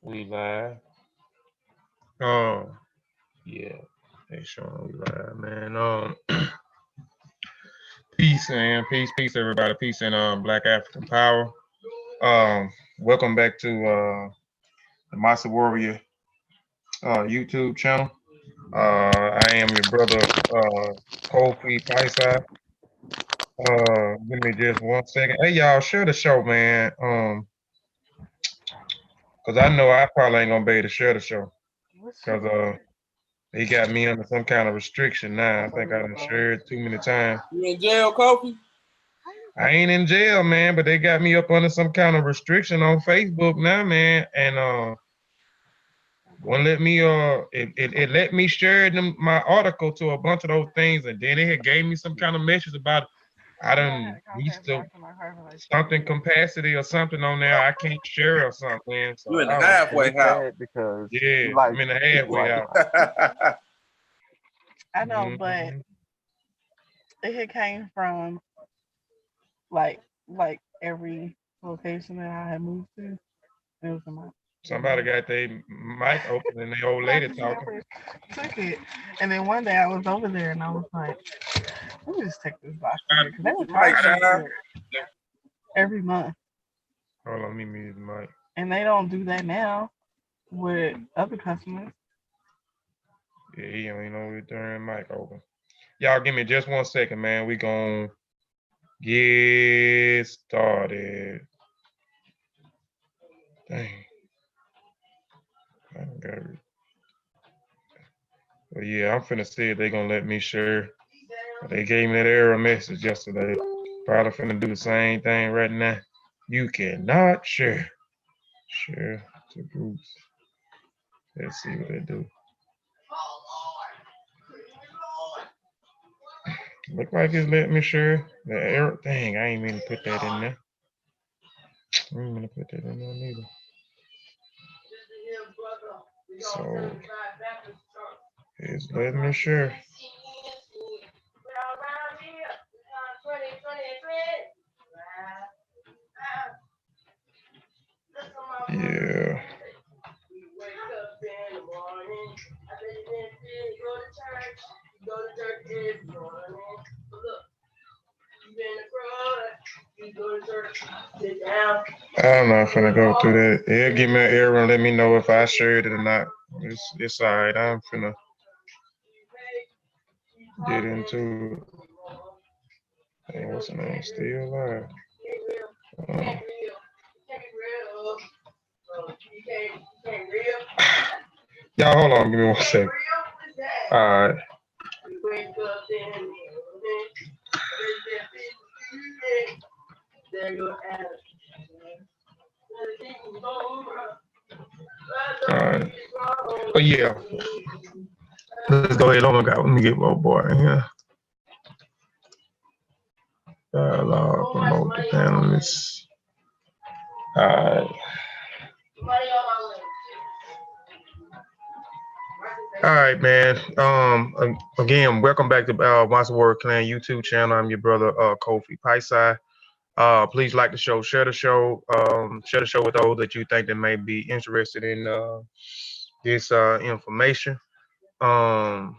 We live. Yeah. Hey, Shawn, we live, man. Peace, man. Peace, everybody. Peace and Black African power. Welcome back to the Massa Warrior YouTube channel. I am your brother, Kofi Piesie. Give me just 1 second. Hey, y'all, share the show, man. Cause I know I probably ain't gonna be able to share the show. Cause he got me under some kind of restriction now. I think I done shared too many times. You in jail, Kofi? I ain't in jail, man, but they got me up under some kind of restriction on Facebook now, man. And won't let me it let me share my article to a bunch of those things, and then it had gave me some kind of message about I done reached something capacity or something on there. I can't share or something. So you in the halfway house because yeah, I'm in the halfway house. I know, but it had came from like every location that I had moved to. It was my Somebody got their mic open and the old lady talking. Took it, and then one day I was over there and I was like, "Let me just take this box." They were charging every month. Hold on, let me mute the mic. And they don't do that now with other customers. Yeah, he don't even know we turn the mic open. Y'all give me just 1 second, man. We gonna get started. Dang. I got it. But yeah, I'm finna see if they gonna let me share. They gave me that error message yesterday. Probably finna do the same thing right now. You cannot share. Share to groups. Let's see what they do. Look like it's letting me share the error. Dang, I ain't mean to put that in there. I ain't mean to put that in there neither. So it's letting me share. Yeah. I'm not finna go through that. They'll give me an error and let me know if I shared it or not. It's all right. I'm finna get into it. Hey, what's the name? Still alive. Y'all, hold on. Give me 1 second. All right. All right. But yeah, let's go ahead. Oh my God, let me get my boy in here. Dialogue, promote the panelists. All right. All right, man. Again, welcome back to Massa Warrior Clan YouTube channel. I'm your brother, Kofi Piesie. Please like the show, share the show with those that you think that may be interested in this information. I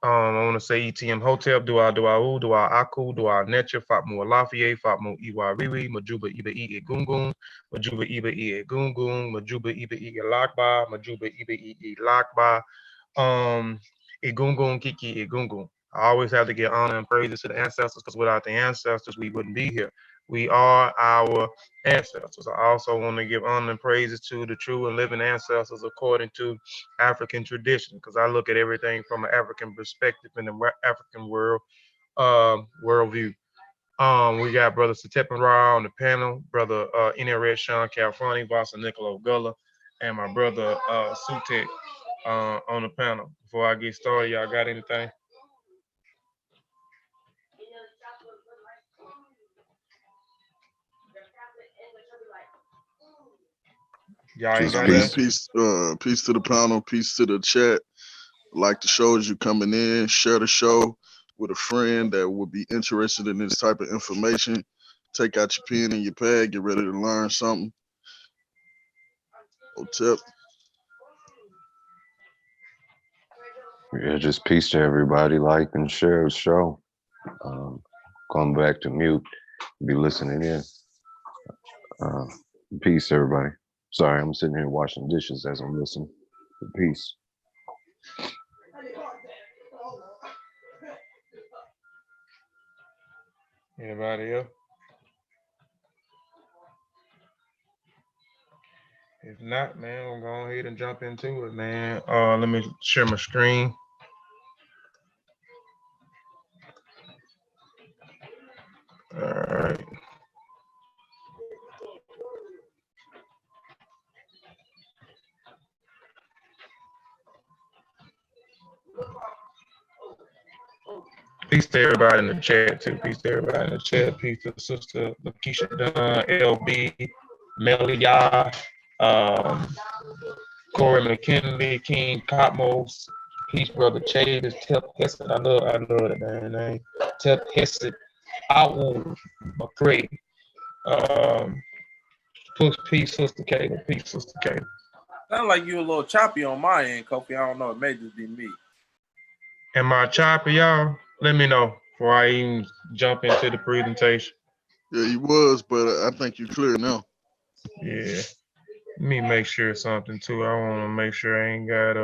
want to say ETM Hotel, Dua Aku, Dua Netcha, Fatmu Alafie, Fatmu Iwa Riri, Majuba Iba E Gungun, Majuba Iba E Gungun, Majuba Iba E Lakba, Majuba Iba E Lakba, Egungun Kiki Egungun. I always have to give honor and praises to the ancestors because without the ancestors, we wouldn't be here. We are our ancestors. I also want to give honor and praises to the true and living ancestors according to African tradition, because I look at everything from an African perspective in the African world worldview. We got Brother Satepan Ra on the panel, Brother Herit, Shawn, Khalfani, Vasa Niccolo Gullah, and my brother Sutek on the panel. Before I get started, y'all got anything? Peace to the panel, peace to the chat. Like the show as you coming in, share the show with a friend that would be interested in this type of information. Take out your pen and your pad, get ready to learn something. Tip. Yeah, just peace to everybody. Like and share the show. Going back to mute. Be listening in. Peace, everybody. Sorry, I'm sitting here washing dishes as I'm listening. Peace. Anybody else? If not, man, we'll go ahead and jump into it, man. Let me share my screen. All right. Peace to everybody in the chat too. Peace to everybody in the chat. Peace to Sister Lakeisha Dunn, LB, Melia, Corey McKinley, King Cosmos. Peace, brother Chavis, Tep Hesed. I love that man name. Tep Hesed. Outward McCray. Peace, Sister Kayla. Peace, Sister Kayla. Sound like you a little choppy on my end, Kofi. I don't know. It may just be me. Am I choppy, y'all? Let me know before I even jump into the presentation. Yeah, he was, but I think you clear now. Yeah. Let me make sure something too. I want to make sure I ain't got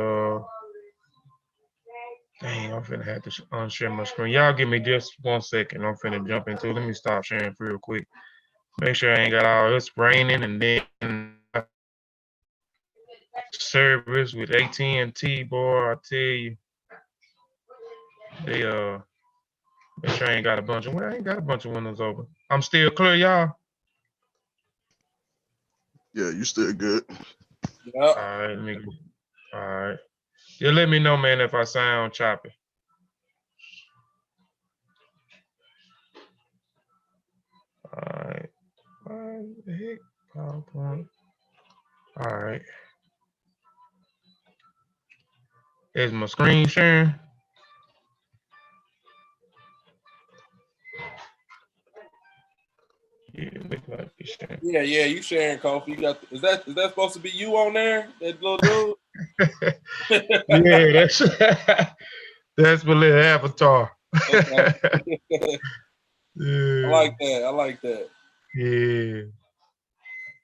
dang, I'm finna have to unshare my screen. Y'all give me just 1 second. I'm finna jump into it. Let me stop sharing real quick. Make sure I ain't got all this raining and then service with AT&T, boy. I tell you, they make sure I ain't got a bunch of. Well, I ain't got a bunch of windows open. I'm still clear, y'all. Yeah, you still good. Yeah. All right, let me go. All right. Yeah, let me know, man, if I sound choppy. All right. What the heck? PowerPoint. All right. Is my screen sharing? Yeah, look like it's sharing. Yeah, you sharing, Kofi. You got is that supposed to be you on there? That little dude? Yeah, that's my little avatar. Okay. Yeah. I like that. I like that. Yeah.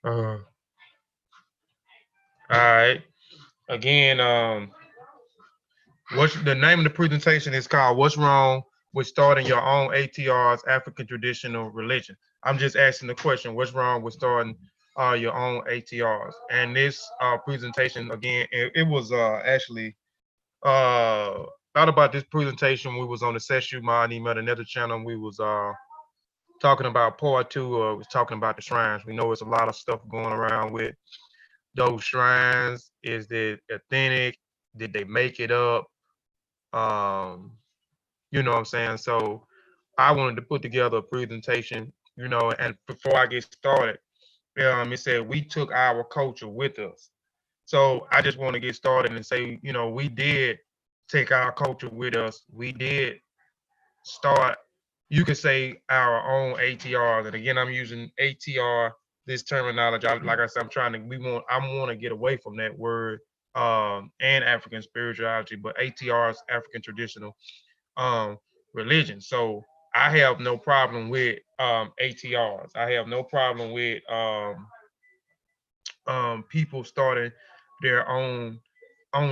All right. Again, what's the name of the presentation is called What's Wrong with Starting Your Own ATR's African Traditional Religion? I'm just asking the question, what's wrong with starting your own ATRs? And this presentation, again, it was actually thought about this presentation. We was on the Seshu Mind email, another channel, and we was talking about part 2, was talking about the shrines. We know it's a lot of stuff going around with those shrines. Is it authentic? Did they make it up? You know what I'm saying? So I wanted to put together a presentation, you know, and before I get started, it said we took our culture with us. So I just want to get started and say, you know, we did take our culture with us. We did start, you could say, our own ATRs. And again, I'm using ATR, this terminology. Like I said, I want to get away from that word and African spirituality, but ATRs, African traditional religion. So I have no problem with ATRs. I have no problem with people starting their own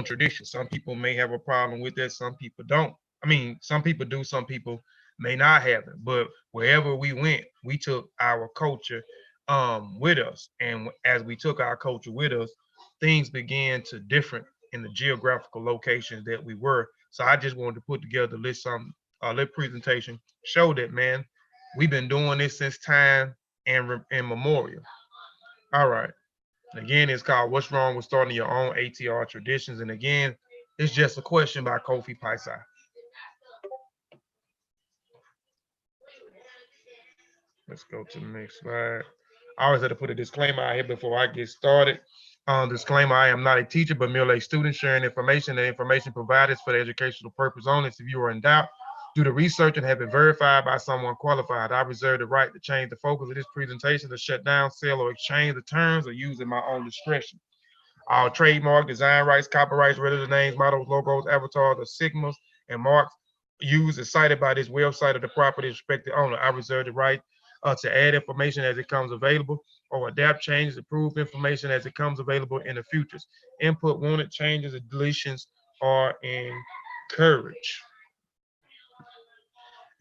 tradition. Some people may have a problem with that. Some people don't. I mean, some people do. Some people may not have it. But wherever we went, we took our culture with us. And as we took our culture with us, things began to different in the geographical locations that we were. So I just wanted to put together let presentation show that, man, we've been doing this since time and memorial. All right. Again, it's called What's Wrong with Starting Your Own ATR Traditions? And again, it's just a question by Kofi Piesie. Let's go to the next slide. I always have to put a disclaimer out here before I get started. Disclaimer, I am not a teacher, but merely a student sharing information. The information provided is for the educational purpose only. If you are in doubt, do the research and have it verified by someone qualified. I reserve the right to change the focus of this presentation, to shut down, sell, or exchange the terms, or use at my own discretion. All trademark, design rights, copyrights, registered names, mottos, logos, avatars, or sigmas, and marks used and cited by this website of the property's respective owner. I reserve the right to add information as it comes available or adapt changes, improve information as it comes available in the futures. Input wanted, changes, or deletions are encouraged.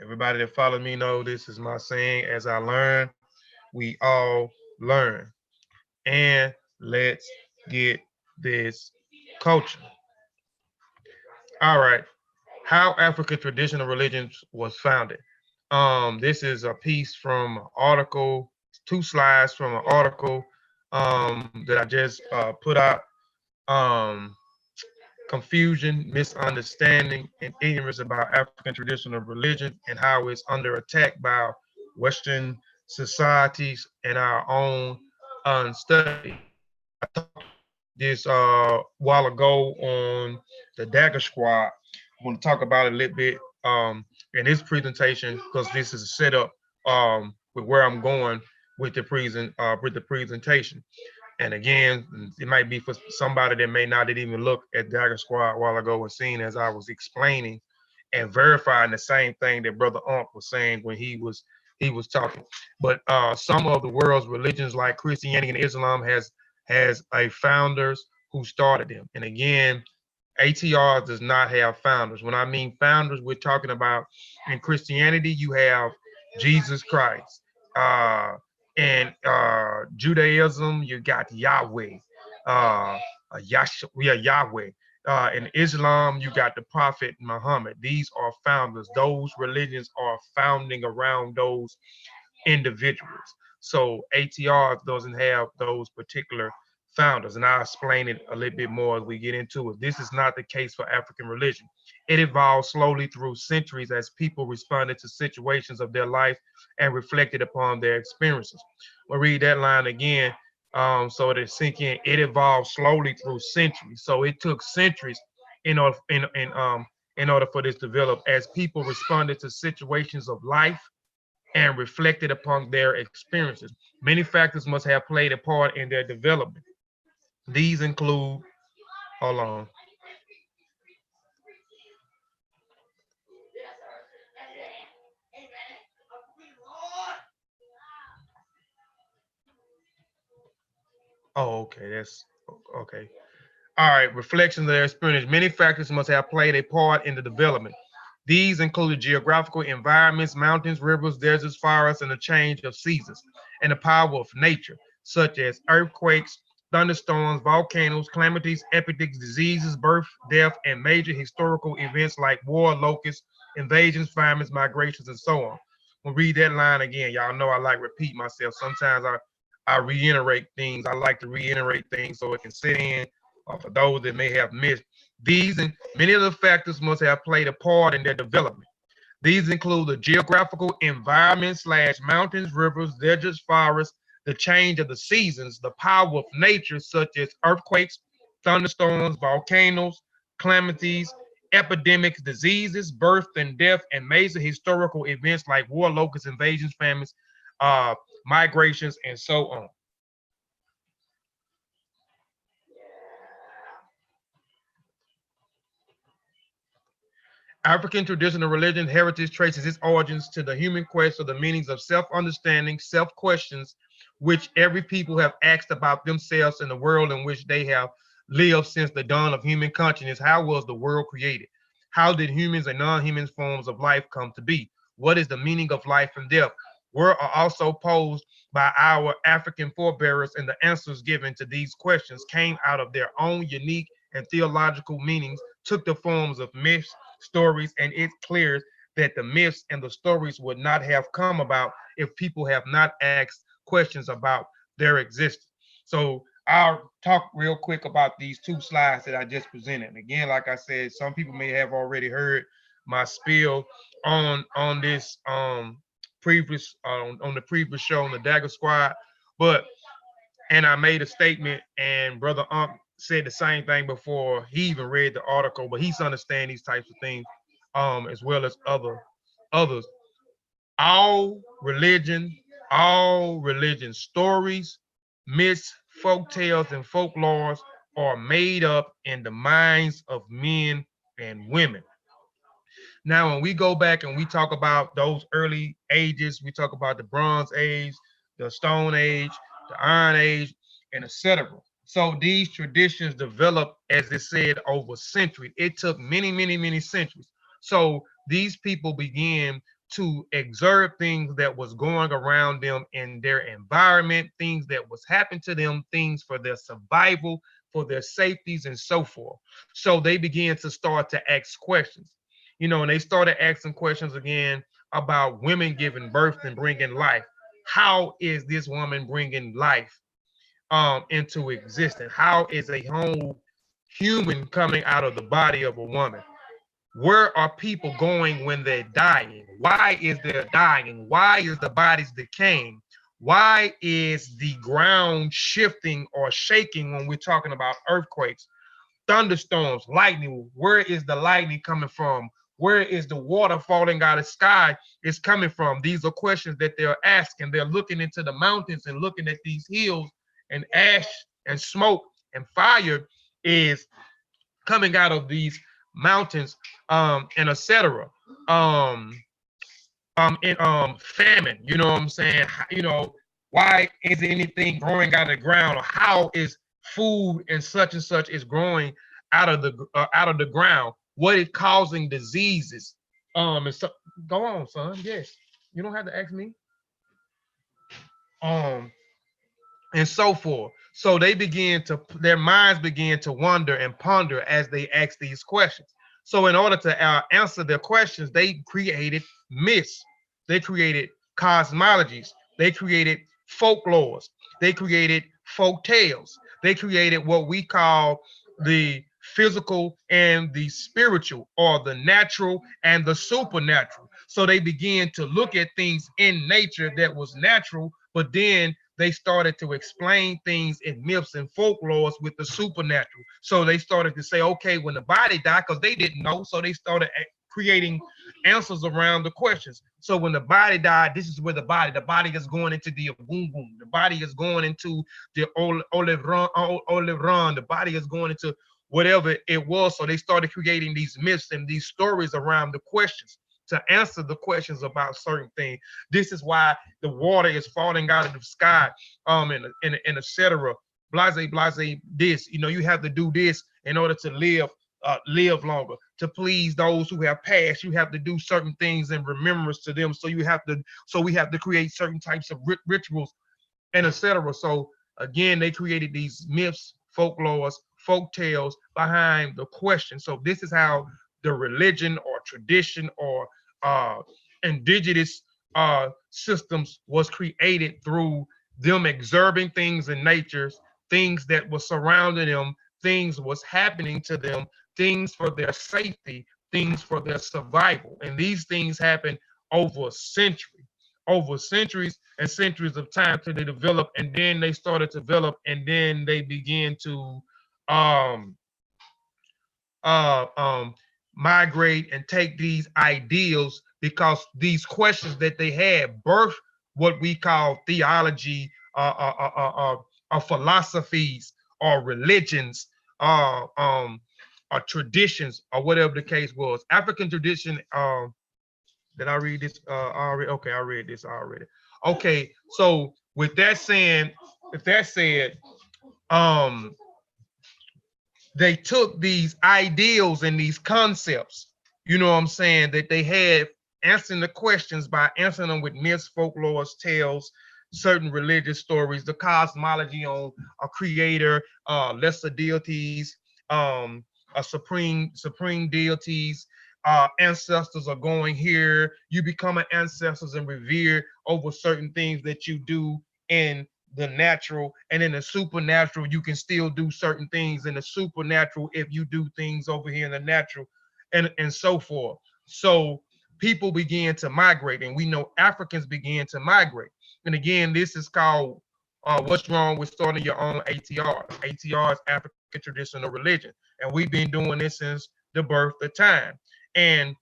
Everybody that follows me know this is my saying. As I learn, we all learn. And let's get this culture. All right. How African traditional religions was founded. This is a piece from an article, 2 slides from an article that I just put out. Um, Confusion, misunderstanding, and ignorance about African traditional religion and how it's under attack by Western societies and our own unstudy. I talked this while ago on the Dagger Squad. I want to talk about it a little bit in this presentation because this is a setup with where I'm going with the presentation. And again, it might be for somebody that may not have even looked at Dagger Squad a while ago and seen as I was explaining and verifying the same thing that Brother Unc was saying when he was talking. But some of the world's religions, like Christianity and Islam, has a founders who started them. And again, ATR'S does not have founders. When I mean founders, we're talking about in Christianity, you have Jesus Christ. And Judaism, you got Yahweh. We are Yahweh. In Islam, you got the Prophet Muhammad. These are founders. Those religions are founding around those individuals. So ATR doesn't have those particular founders, and I'll explain it a little bit more as we get into it. This is not the case for African religion. It evolved slowly through centuries as people responded to situations of their life and reflected upon their experiences. We'll read that line again so that it sink in. It evolved slowly through centuries. So it took centuries in order for this to develop as people responded to situations of life and reflected upon their experiences. Many factors must have played a part in their development. These include, hold on. Oh, okay, that's okay. All right, reflections of their experience. Many factors must have played a part in the development. These included geographical environments, mountains, rivers, deserts, forests, and the change of seasons, and the power of nature, such as earthquakes, thunderstorms, volcanoes, calamities, epidemics, diseases, birth, death, and major historical events like war, locusts, invasions, famines, migrations, and so on. We'll read that line again. Y'all know I like repeat myself. Sometimes I reiterate things. I like to reiterate things so it can sit in for those that may have missed. These and many of the factors must have played a part in their development. These include the geographical environment / mountains, rivers, deserts, forests, the change of the seasons, the power of nature, such as earthquakes, thunderstorms, volcanoes, calamities, epidemics, diseases, birth and death, and major historical events like war, locusts, invasions, famines, migrations, and so on. African traditional religion heritage traces its origins to the human quest for the meanings of self-understanding, self-questions, which every people have asked about themselves and the world in which they have lived since the dawn of human consciousness. How was the world created? How did humans and non-human forms of life come to be? What is the meaning of life and death? Were also posed by our African forebears, and the answers given to these questions came out of their own unique and theological meanings, took the forms of myths, stories, and it's clear that the myths and the stories would not have come about if people have not asked questions about their existence. So I'll talk real quick about these 2 slides that I just presented. Again, like I said, some people may have already heard my spiel on this previous on the previous show on the Dagger Squad, and I made a statement, and Brother Unc said the same thing before he even read the article, but he's understand these types of things as well as others. All religion stories, myths, folk tales, and folklores are made up in the minds of men and women. Now, when we go back and we talk about those early ages, we talk about the Bronze Age, the Stone Age, the Iron Age, and etc. So these traditions developed, as it said, over centuries. It took many, many, many centuries. So these people began to observe things that was going around them in their environment, things that was happening to them, things for their survival, for their safeties, and so forth. So they began to start to ask questions, and they started asking questions again about women giving birth and bringing life. How is this woman bringing life into existence? How is a whole human coming out of the body of a woman? Where are people going when they're dying? Why is there dying? Why is the bodies decaying? Why is the ground shifting or shaking when we're talking about earthquakes, thunderstorms, lightning? Where is the lightning coming from? Where is the water falling out of the sky is coming from? These are questions that they're asking. They're looking into the mountains and looking at these hills, and ash and smoke and fire is coming out of these mountains, and etc. In famine, you know what I'm saying? Why is anything growing out of the ground, or how is food and such is growing out of the ground? What is causing diseases? And so, go on, son. Yes, you don't have to ask me. And so forth. So their minds began to wonder and ponder as they asked these questions. So in order to answer their questions, they created myths, they created cosmologies, they created folklores, they created folk tales, they created what we call the physical and the spiritual, or the natural and the supernatural. So they began to look at things in nature that was natural, but then they started to explain things in myths and folklores with the supernatural. So they started to say, okay, when the body died, because they didn't know, so they started creating answers around the questions. So when the body died, this is where the body is going into the boom boom. The body is going into the Olivron. The body is going into whatever it was. So they started creating these myths and these stories around the questions to answer the questions about certain things. This is why the water is falling out of the sky, and etc. Blase, this, you have to do this in order to live longer, to please those who have passed. You have to do certain things in remembrance to them. So we have to create certain types of rituals, and etc. So again, they created these myths, folklores, folk tales behind the question. So this is how the religion or tradition or indigenous systems was created, through them observing things in nature, things that were surrounding them, things was happening to them, things for their safety, things for their survival. And these things happen over a century, over centuries and centuries of time till they develop, and then they started to develop, and then they began to um, migrate and take these ideals, because these questions that they had birth what we call theology, philosophies, or religions, or traditions, or whatever the case was. African tradition. Did I read this already? Okay, I read this already. Okay, so with that said, they took these ideals and these concepts, you know what I'm saying, that they had, answering the questions by answering them with myths, folklores, tales, certain religious stories, the cosmology on a creator, lesser deities, a supreme deities, ancestors are going here. You become an ancestors and revere over certain things that you do in the natural, and in the supernatural you can still do certain things in the supernatural if you do things over here in the natural, and so forth. So people began to migrate, and we know Africans began to migrate. And again, this is called what's wrong with starting your own ATR. ATR is African traditional religion, and we've been doing this since the birth of time. And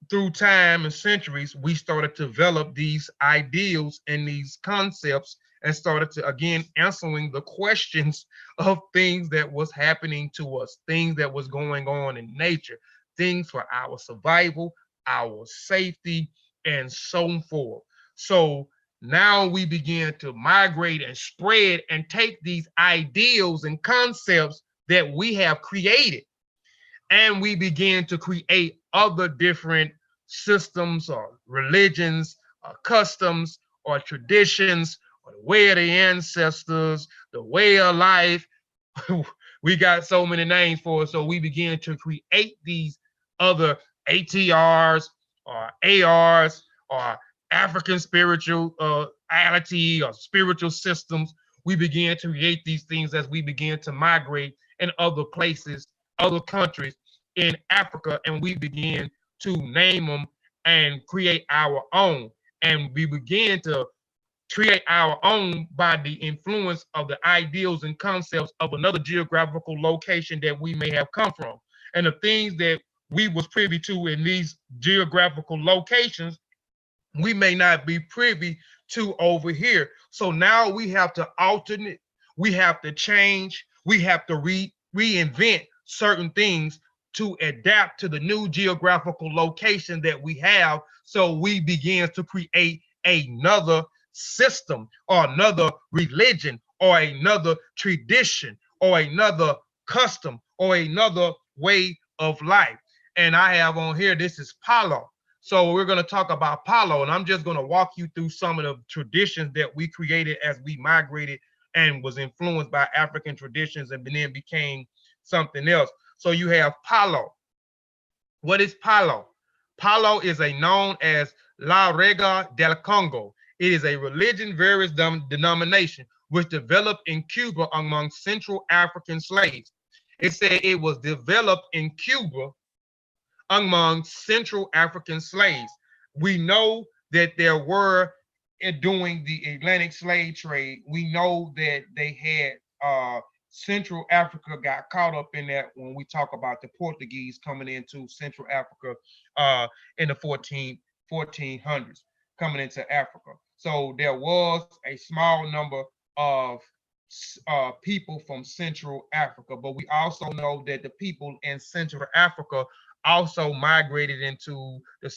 through time and centuries, we started to develop these ideals and these concepts and started to again answering the questions of things that was happening to us, things that was going on in nature, things for our survival, our safety, and so forth. So now we begin to migrate and spread and take these ideals and concepts that we have created, and we begin to create other different systems or religions or customs or traditions or the way of the ancestors, the way of life. We got so many names for it. So we begin to create these other ATR'S or ARs or African spirituality or spiritual systems. We begin to create these things as we begin to migrate in other places, other countries in Africa, and we begin to name them and create our own. And we begin to create our own by the influence of the ideals and concepts of another geographical location that we may have come from. And the things that we was privy to in these geographical locations, we may not be privy to over here. So now we have to alternate, we have to change, we have to reinvent certain things to adapt to the new geographical location that we have. So we begin to create another system or another religion or another tradition or another custom or another way of life. And I have on here, this is Palo. So we're going to talk about Palo, and I'm just going to walk you through some of the traditions that we created as we migrated and was influenced by African traditions and then became something else. So you have Palo. What is Palo? Palo is known as La Rega del Congo. It is a religion, various denomination, which developed in Cuba among Central African slaves. It said it was developed in Cuba among Central African slaves. We know that there were, during the Atlantic slave trade, we know that they had Central Africa got caught up in that when we talk about the Portuguese coming into Central Africa in the 1400s, coming into Africa. So there was a small number of people from Central Africa, but we also know that the people in Central Africa also migrated into the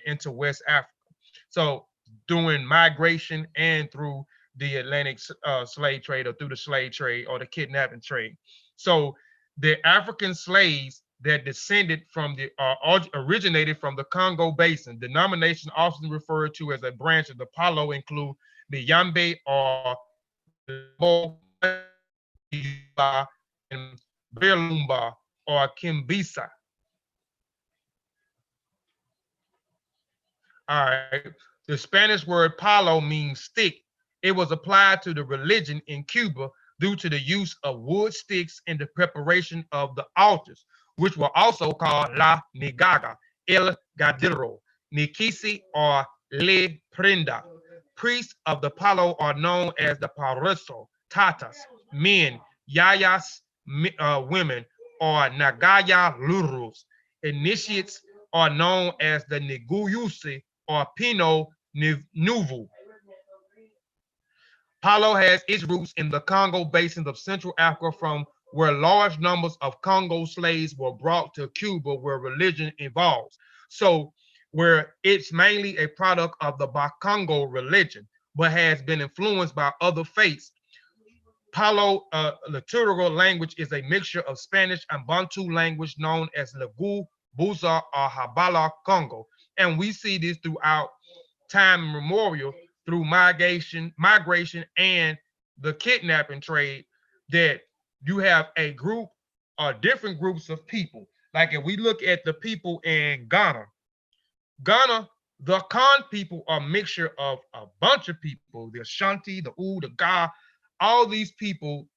into West Africa. So during migration and through the Atlantic slave trade, or through the slave trade or the kidnapping trade. So the African slaves that descended from the originated from the Congo Basin, denomination often referred to as a branch of the Palo, include the Yambe or and Belumba or Kimbisa. All right. The Spanish word palo means stick. It was applied to the religion in Cuba due to the use of wood sticks in the preparation of the altars, which were also called la nigaga, el gadiro, nikisi, or le prenda. Priests of the palo are known as the pareso, tatas, men, yayas, women, or nagaya lurus. Initiates are known as the Neguyusi or Pino Nuvu. Palo has its roots in the Congo basins of Central Africa, from where large numbers of Congo slaves were brought to Cuba, where religion evolves. So where it's mainly a product of the Bakongo religion, but has been influenced by other faiths. Palo liturgical language is a mixture of Spanish and Bantu language known as Lagu, Buza, or Habala Congo. And we see this throughout time immemorial through migration, and the kidnapping trade, that you have a group or different groups of people. Like if we look at the people in Ghana, the Khan people are a mixture of a bunch of people. The Ashanti, the U, the Ga, all these people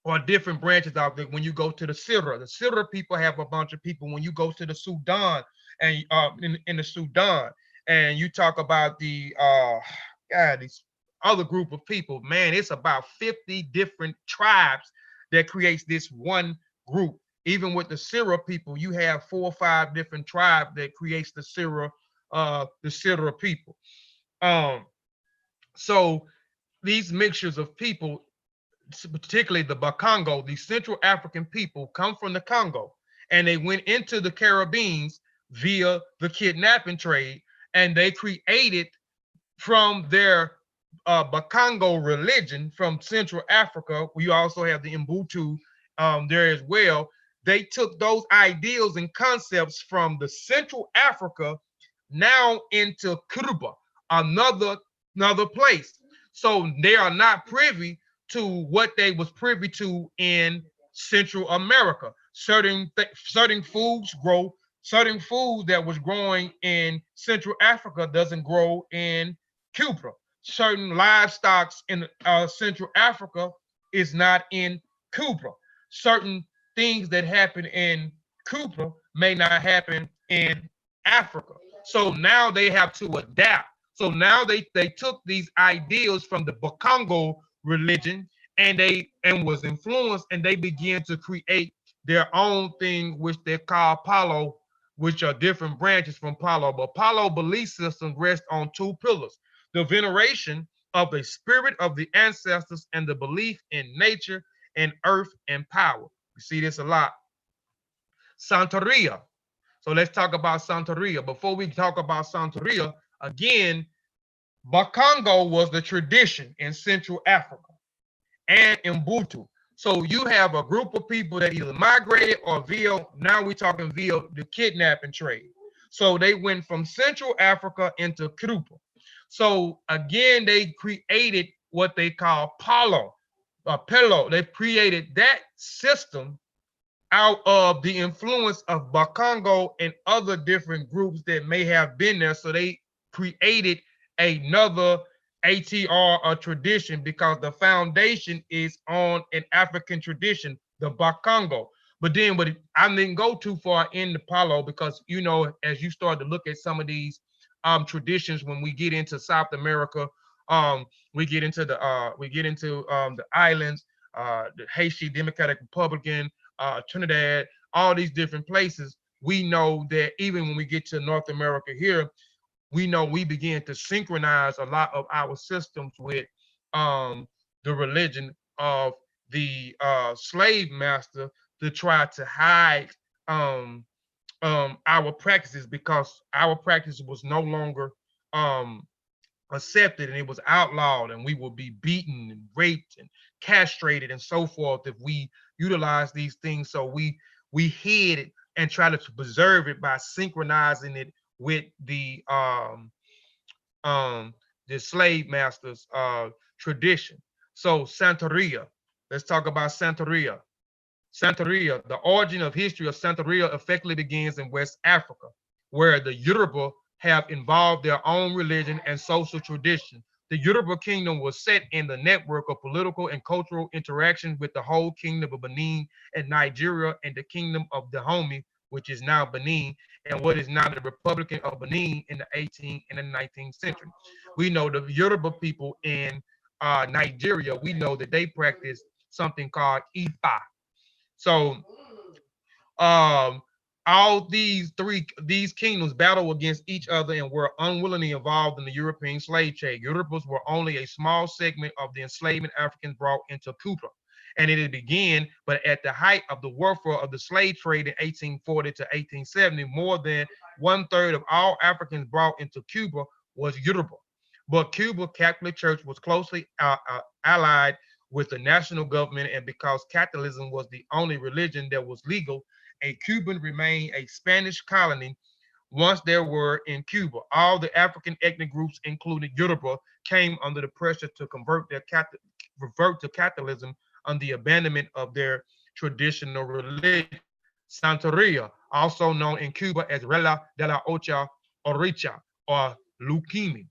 are different branches out there. When you go to the Sira people have a bunch of people. When you go to the Sudan and in the Sudan, and you talk about the these other group of people, man, it's about 50 different tribes that creates this one group. Even with the Sira people, you have 4 or 5 different tribes that creates the Sira people. So these mixtures of people, particularly the Bakongo, the Central African people, come from the Congo, and they went into the Caribbean via the kidnapping trade, and they created from their Bakongo religion from Central Africa. We also have the Mbutu there as well. They took those ideals and concepts from the Central Africa now into Cuba, another place. So they are not privy to what they was privy to in Central America. Certain foods grow. Certain food that was growing in Central Africa doesn't grow in Cuba. Certain livestock in Central Africa is not in Cuba. Certain things that happen in Cuba may not happen in Africa. So now they have to adapt. So now they took these ideals from the Bakongo religion and was influenced, and they began to create their own thing, which they call Palo, which are different branches from Palo. But Palo belief system rests on two pillars: the veneration of the spirit of the ancestors and the belief in nature and earth and power. You see this a lot. Santeria. So let's talk about Santeria. Before we talk about Santeria, again, Bakongo was the tradition in Central Africa and Ubuntu. So you have a group of people that either migrated or via, now we're talking via the kidnapping trade. So they went from Central Africa into Cuba. So again, they created what they call Palo. They created that system out of the influence of Bakongo and other different groups that may have been there. So they created another ATR or tradition because the foundation is on an African tradition, the Bakongo. But then, I didn't go too far in the Palo because, you know, as you start to look at some of these traditions, when we get into South America, we get into the islands, the Haiti Democratic Republican, Trinidad, all these different places. We know that even when we get to North America here, we know we begin to synchronize a lot of our systems with the religion of the slave master to try to hide our practices, because our practice was no longer accepted and it was outlawed, and we would be beaten and raped and castrated and so forth if we utilize these things. So we hid it and try to preserve it by synchronizing it with the slave masters tradition. So Santeria, let's talk about Santeria. Santeria, the origin of history of Santeria effectively begins in West Africa, where the Yoruba have involved their own religion and social tradition. The Yoruba kingdom was set in the network of political and cultural interaction with the whole kingdom of Benin and Nigeria and the kingdom of Dahomey, which is now Benin, and what is now the Republic of Benin in the 18th and the 19th century. We know the Yoruba people in Nigeria, we know that they practice something called Ifa. So all these kingdoms battle against each other and were unwillingly involved in the European slave trade. Europeans were only a small segment of the enslavement Africans brought into Cuba. And it began, but at the height of the warfare of the slave trade in 1840 to 1870, more than 1/3 of all Africans brought into Cuba was Yoruba. But Cuba Catholic Church was closely allied with the national government, and because Catholicism was the only religion that was legal, a Cuban remained a Spanish colony once there were in Cuba. All the African ethnic groups, including Yoruba, came under the pressure to revert to Catholicism on the abandonment of their traditional religion. Santeria, also known in Cuba as Rela de la Ocha Oricha or Lukimi.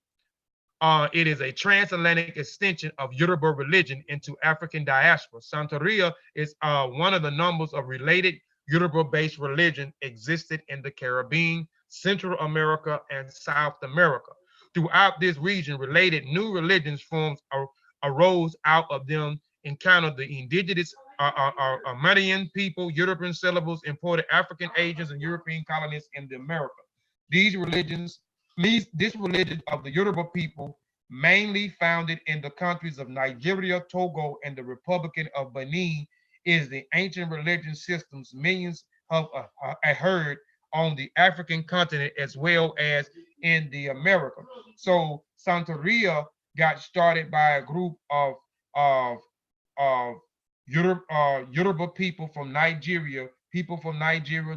It is a transatlantic extension of Yoruba religion into African diaspora. Santeria is one of the numbers of related Yoruba-based religion existed in the Caribbean, Central America, and South America. Throughout this region, related new religions forms arose out of them, encountered the indigenous Armenian people, European settlers, imported African agents, and European colonists in the America. This religion of the Yoruba people mainly founded in the countries of Nigeria, Togo, and the Republic of Benin, is the ancient religion systems millions have heard on the African continent as well as in the Americas. So Santeria got started by a group of of Yoruba people from Nigeria,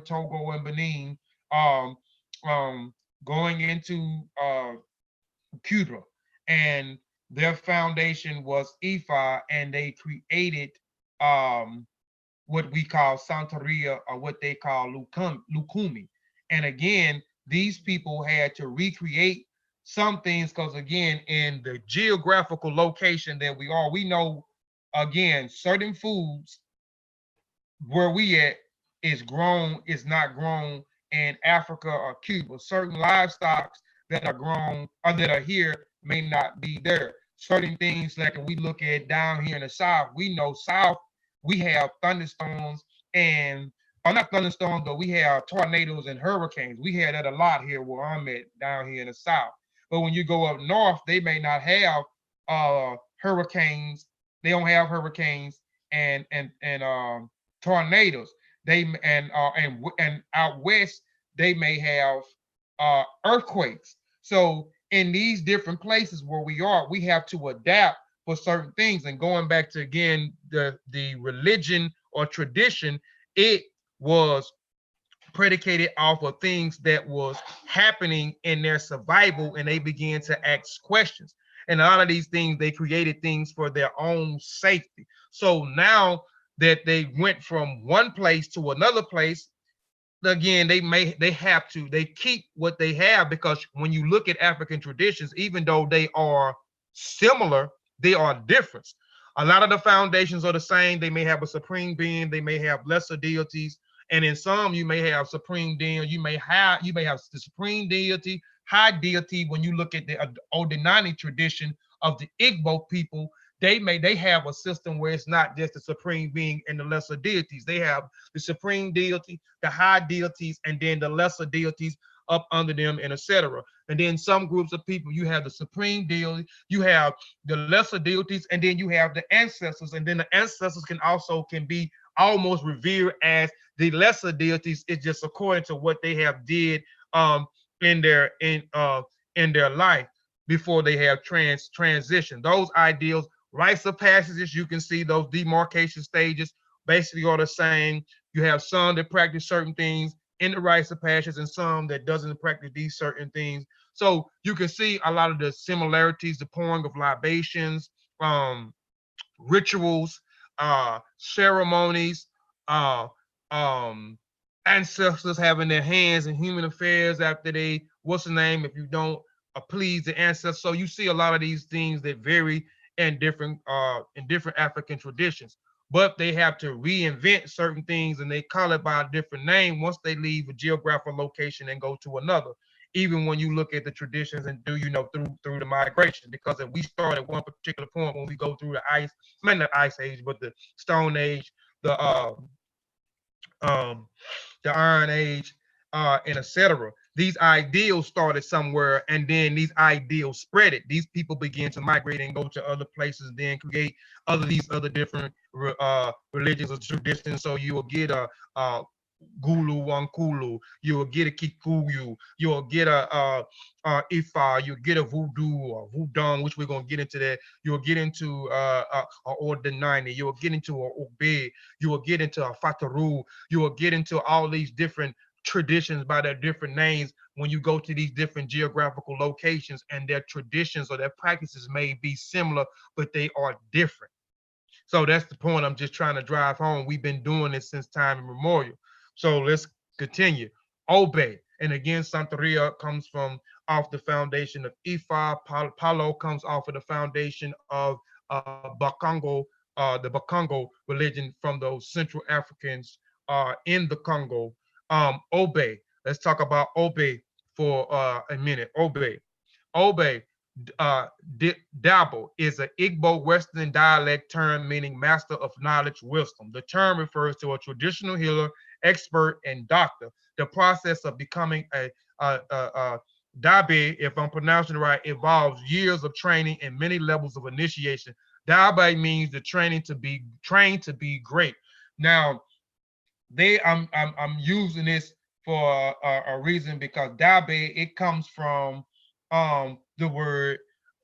Togo, and Benin, um, going into Cuba, and their foundation was Ifa, and they created um, what we call Santeria, or what they call Lukumi. And again, these people had to recreate some things because, again, in the geographical location that we are, we know, again, certain foods where we at is not grown in Africa or Cuba. Certain livestock that are grown or that are here may not be there. Certain things, like when we look at down here in the South, we know South, we have thunderstorms and, or not thunderstorms, but we have tornadoes and hurricanes. We had that a lot here where I'm at, down here in the South. But when you go up north, they may not have hurricanes. They don't have hurricanes and tornadoes. They and out west they may have earthquakes. So in these different places where we are, we have to adapt for certain things. And going back to, again, the religion or tradition, it was predicated off of things that was happening in their survival, and they began to ask questions. And a lot of these things, they created things for their own safety. So now that they went from one place to another place, again, they keep what they have, because when you look at African traditions, even though they are similar, they are different. A lot of the foundations are the same. They may have a supreme being, they may have lesser deities, and in some you may have supreme being, you may have the supreme deity, high deity. When you look at the Odinani tradition of the Igbo people, they have a system where it's not just the supreme being and the lesser deities. They have the supreme deity, the high deities, and then the lesser deities up under them, and etc. And then some groups of people, you have the supreme deity, you have the lesser deities, and then you have the ancestors. And then the ancestors can be almost revered as the lesser deities. It's just according to what they have did in their life before they have transition. Those ideals, rites of passages, you can see those demarcation stages basically are the same. You have some that practice certain things in the rites of passage and some that doesn't practice these certain things. So you can see a lot of the similarities, the pouring of libations, rituals, ceremonies, uh, um, ancestors having their hands in human affairs after they, what's the name, if you don't please the ancestors. So you see a lot of these things that vary in different African traditions, but they have to reinvent certain things, and they call it by a different name once they leave a geographical location and go to another. Even when you look at the traditions and through the migration, because if we start at one particular point, when we go through the ice, not the ice age, but the stone age, the iron age, and etc. These ideals started somewhere, and then these ideals spread it. These people began to migrate and go to other places, and then create these other different religions or traditions. So you will get a Gulu Wankulu, you will get a Kikuyu, you will get a Ifa, you'll get a Voodoo or Voodoo, which we're gonna get into that. You'll get into Ordinani, you will get into a Obe, you will get into a Fataru, you will get into all these different traditions by their different names when you go to these different geographical locations, and their traditions or their practices may be similar, but they are different. So that's the point I'm just trying to drive home. We've been doing this since time immemorial. So let's continue. Obey. And again, Santeria comes from off the foundation of Ifa. Palo comes off of the foundation of Bakongo, the Bakongo religion from those Central Africans in the Congo. Obey. Let's talk about Obey for a minute. Obey. Obey. Dabo is an Igbo Western dialect term meaning master of knowledge, wisdom. The term refers to a traditional healer, expert, and doctor. The process of becoming a Dabe, if I'm pronouncing it right, involves years of training and many levels of initiation. Dabe means the training to be trained to be great. Now, I'm using this for a reason because Dabe, it comes from the word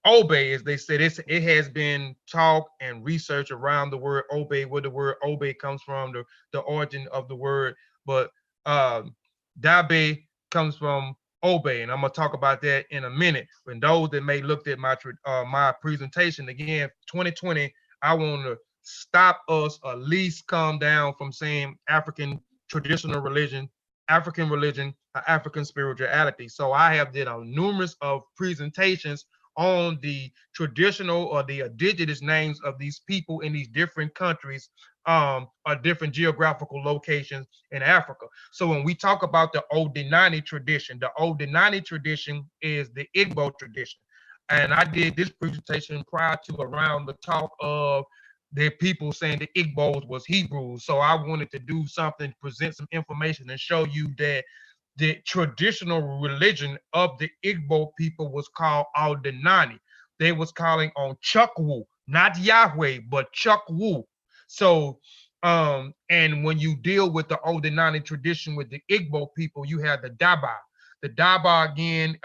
obey, as they said. It has been talk and research around the word obey, where the word obey comes from, the origin of the word. But Dabe comes from obey, and I'm gonna talk about that in a minute. When those that may looked at my presentation again, 2020, I want to stop us, at least come down from saying African traditional religion, African religion, African spirituality. So I have did a numerous of presentations on the traditional or the indigenous names of these people in these different countries, or different geographical locations in Africa. So when we talk about the Odinani tradition, the Odinani tradition is the Igbo tradition. And I did this presentation prior to around the talk of the people saying the Igbos was Hebrews. So I wanted to do something, present some information and show you that the traditional religion of the Igbo people was called Aldinani. They was calling on Chukwu, not Yahweh, but Chukwu. So, and when you deal with the Aldinani tradition with the Igbo people, you have the Daba. The Daba again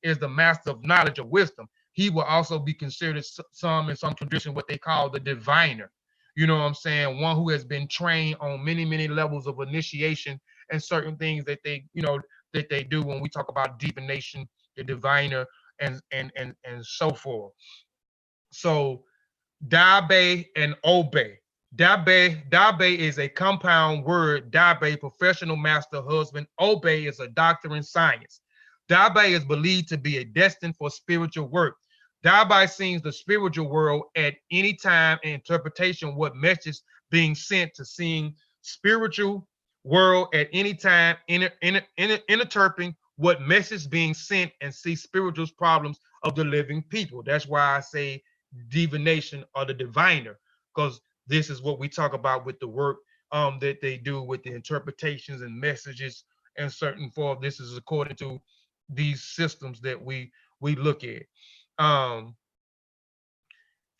is the master of knowledge or wisdom. He will also be considered in some tradition what they call the diviner. You know what I'm saying? One who has been trained on many, many levels of initiation and certain things that that they do when we talk about divination, the diviner, and so forth. So Dabe and Obe. Dabe is a compound word. Dabe, professional master husband. Obe is a doctor in science. Dabe is believed to be a destined for spiritual work. Dabe sees the spiritual world at any time and interpretation what message being sent to seeing spiritual world at any time, interpreting what message being sent and see spiritual problems of the living people. That's why I say divination or the diviner, because this is what we talk about with the work that they do with the interpretations and messages and certain form. This is according to these systems that we look at. Um,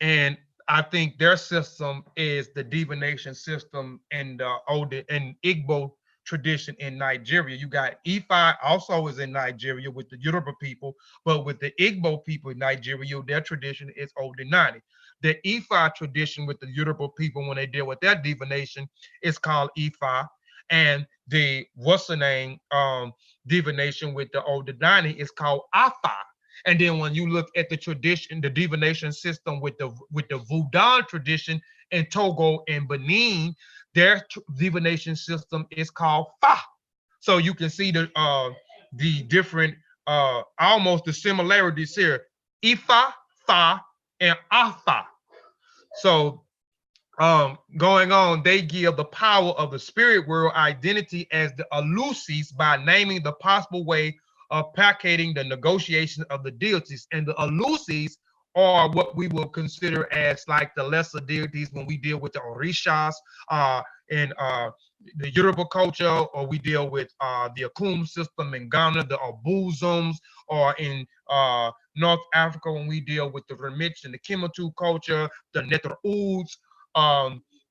and I think their system is the divination system and old and Igbo tradition in Nigeria. You got Ifa also is in Nigeria with the Yoruba people, but with the Igbo people in Nigeria, their tradition is Odinani. The Ifa tradition with the Yoruba people, when they deal with their divination, is called Ifa, and the what's the name divination with the Odinani is called Afa. And then when you look at the tradition, the divination system with the Voodoo tradition in Togo and Benin, their divination system is called Fa. So you can see the different almost the similarities here. Ifa, Fa, and Afa. So going on, they give the power of the spirit world identity as the Alusis by naming the possible way of placating the negotiation of the deities. And the Alusis are what we will consider as like the lesser deities when we deal with the Orishas in the Yoruba culture, or we deal with the Akum system in Ghana, the Obuzums, or in North Africa when we deal with the Remich and the Kimatu culture, the Netr'Uds,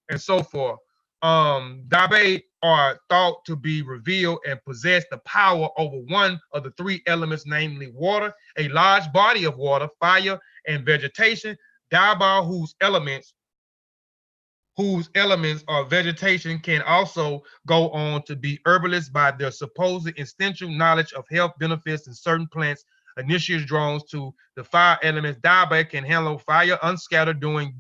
and so forth. Dabe are thought to be revealed and possess the power over one of the three elements, namely water, a large body of water, fire, and vegetation. Dabe, whose elements or vegetation can also go on to be herbalists by their supposed instinctual knowledge of health benefits in certain plants. Initiates drawn to the fire elements. Dabe can handle fire unscattered during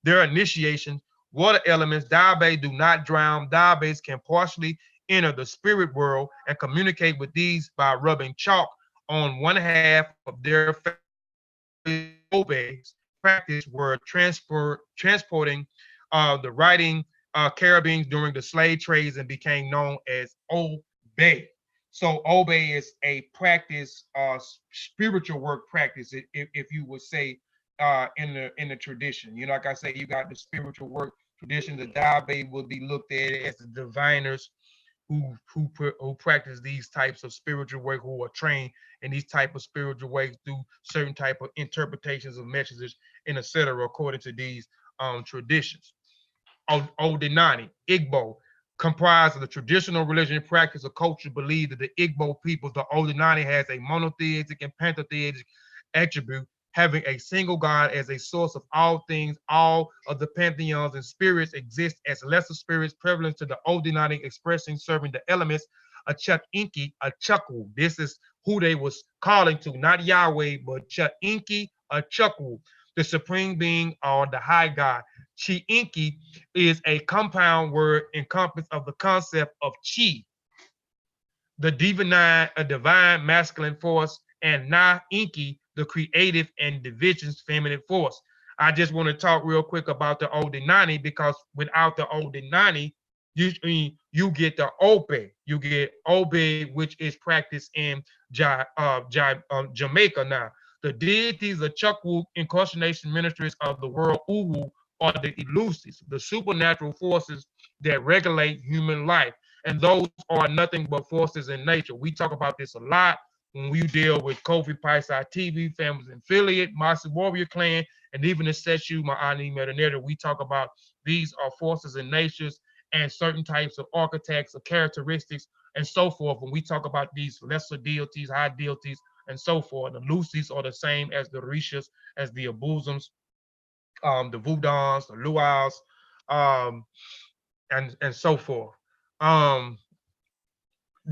their initiation. Water elements. Dabe do not drown. Dabes can partially enter the spirit world and communicate with these by rubbing chalk on one half of their Obes practice were transporting the writing carabines during the slave trades and became known as Obey. So Obey is a practice, spiritual work practice, if you would say, in the tradition. You know, like I say, you got the spiritual work tradition. The Dabe would be looked at as the diviners who practice these types of spiritual work, who are trained in these type of spiritual ways through certain type of interpretations of messages and etc. according to these traditions. Odinani, Igbo, comprised of the traditional religion, practice, or culture, believe that the Igbo peoples, the Odinani, has a monotheistic and pantheistic attribute, having a single God as a source of all things. All of the pantheons and spirits exist as lesser spirits prevalent to the Odinani, expressing serving the elements. A Chukinki, a Chukwu. This is who they was calling to, not Yahweh, but Chukinki, a Chukwu, the supreme being or the high God. Chi Inki is a compound word encompassed of the concept of chi, the divine masculine force, and Na Inki, the creative and division's feminine force. I just want to talk real quick about the Odinani, because without the Odinani, you get the Obe. You get Obe, which is practiced in Jamaica now. The deities, the Chukwu incarnation ministries of the world, Uwu, are the elusives, the supernatural forces that regulate human life. And those are nothing but forces in nature. We talk about this a lot when we deal with Kofi Piesie Tv, Families Affiliate, Masi Warrior Clan, and even the Sechu Ma'ani Metaneta. We talk about these are forces in natures and certain types of architects or characteristics and so forth. When we talk about these lesser deities, high deities, and so forth, the Lucies are the same as the Rishas, as the Abuzums, the Vudans, the Luas, and so forth. The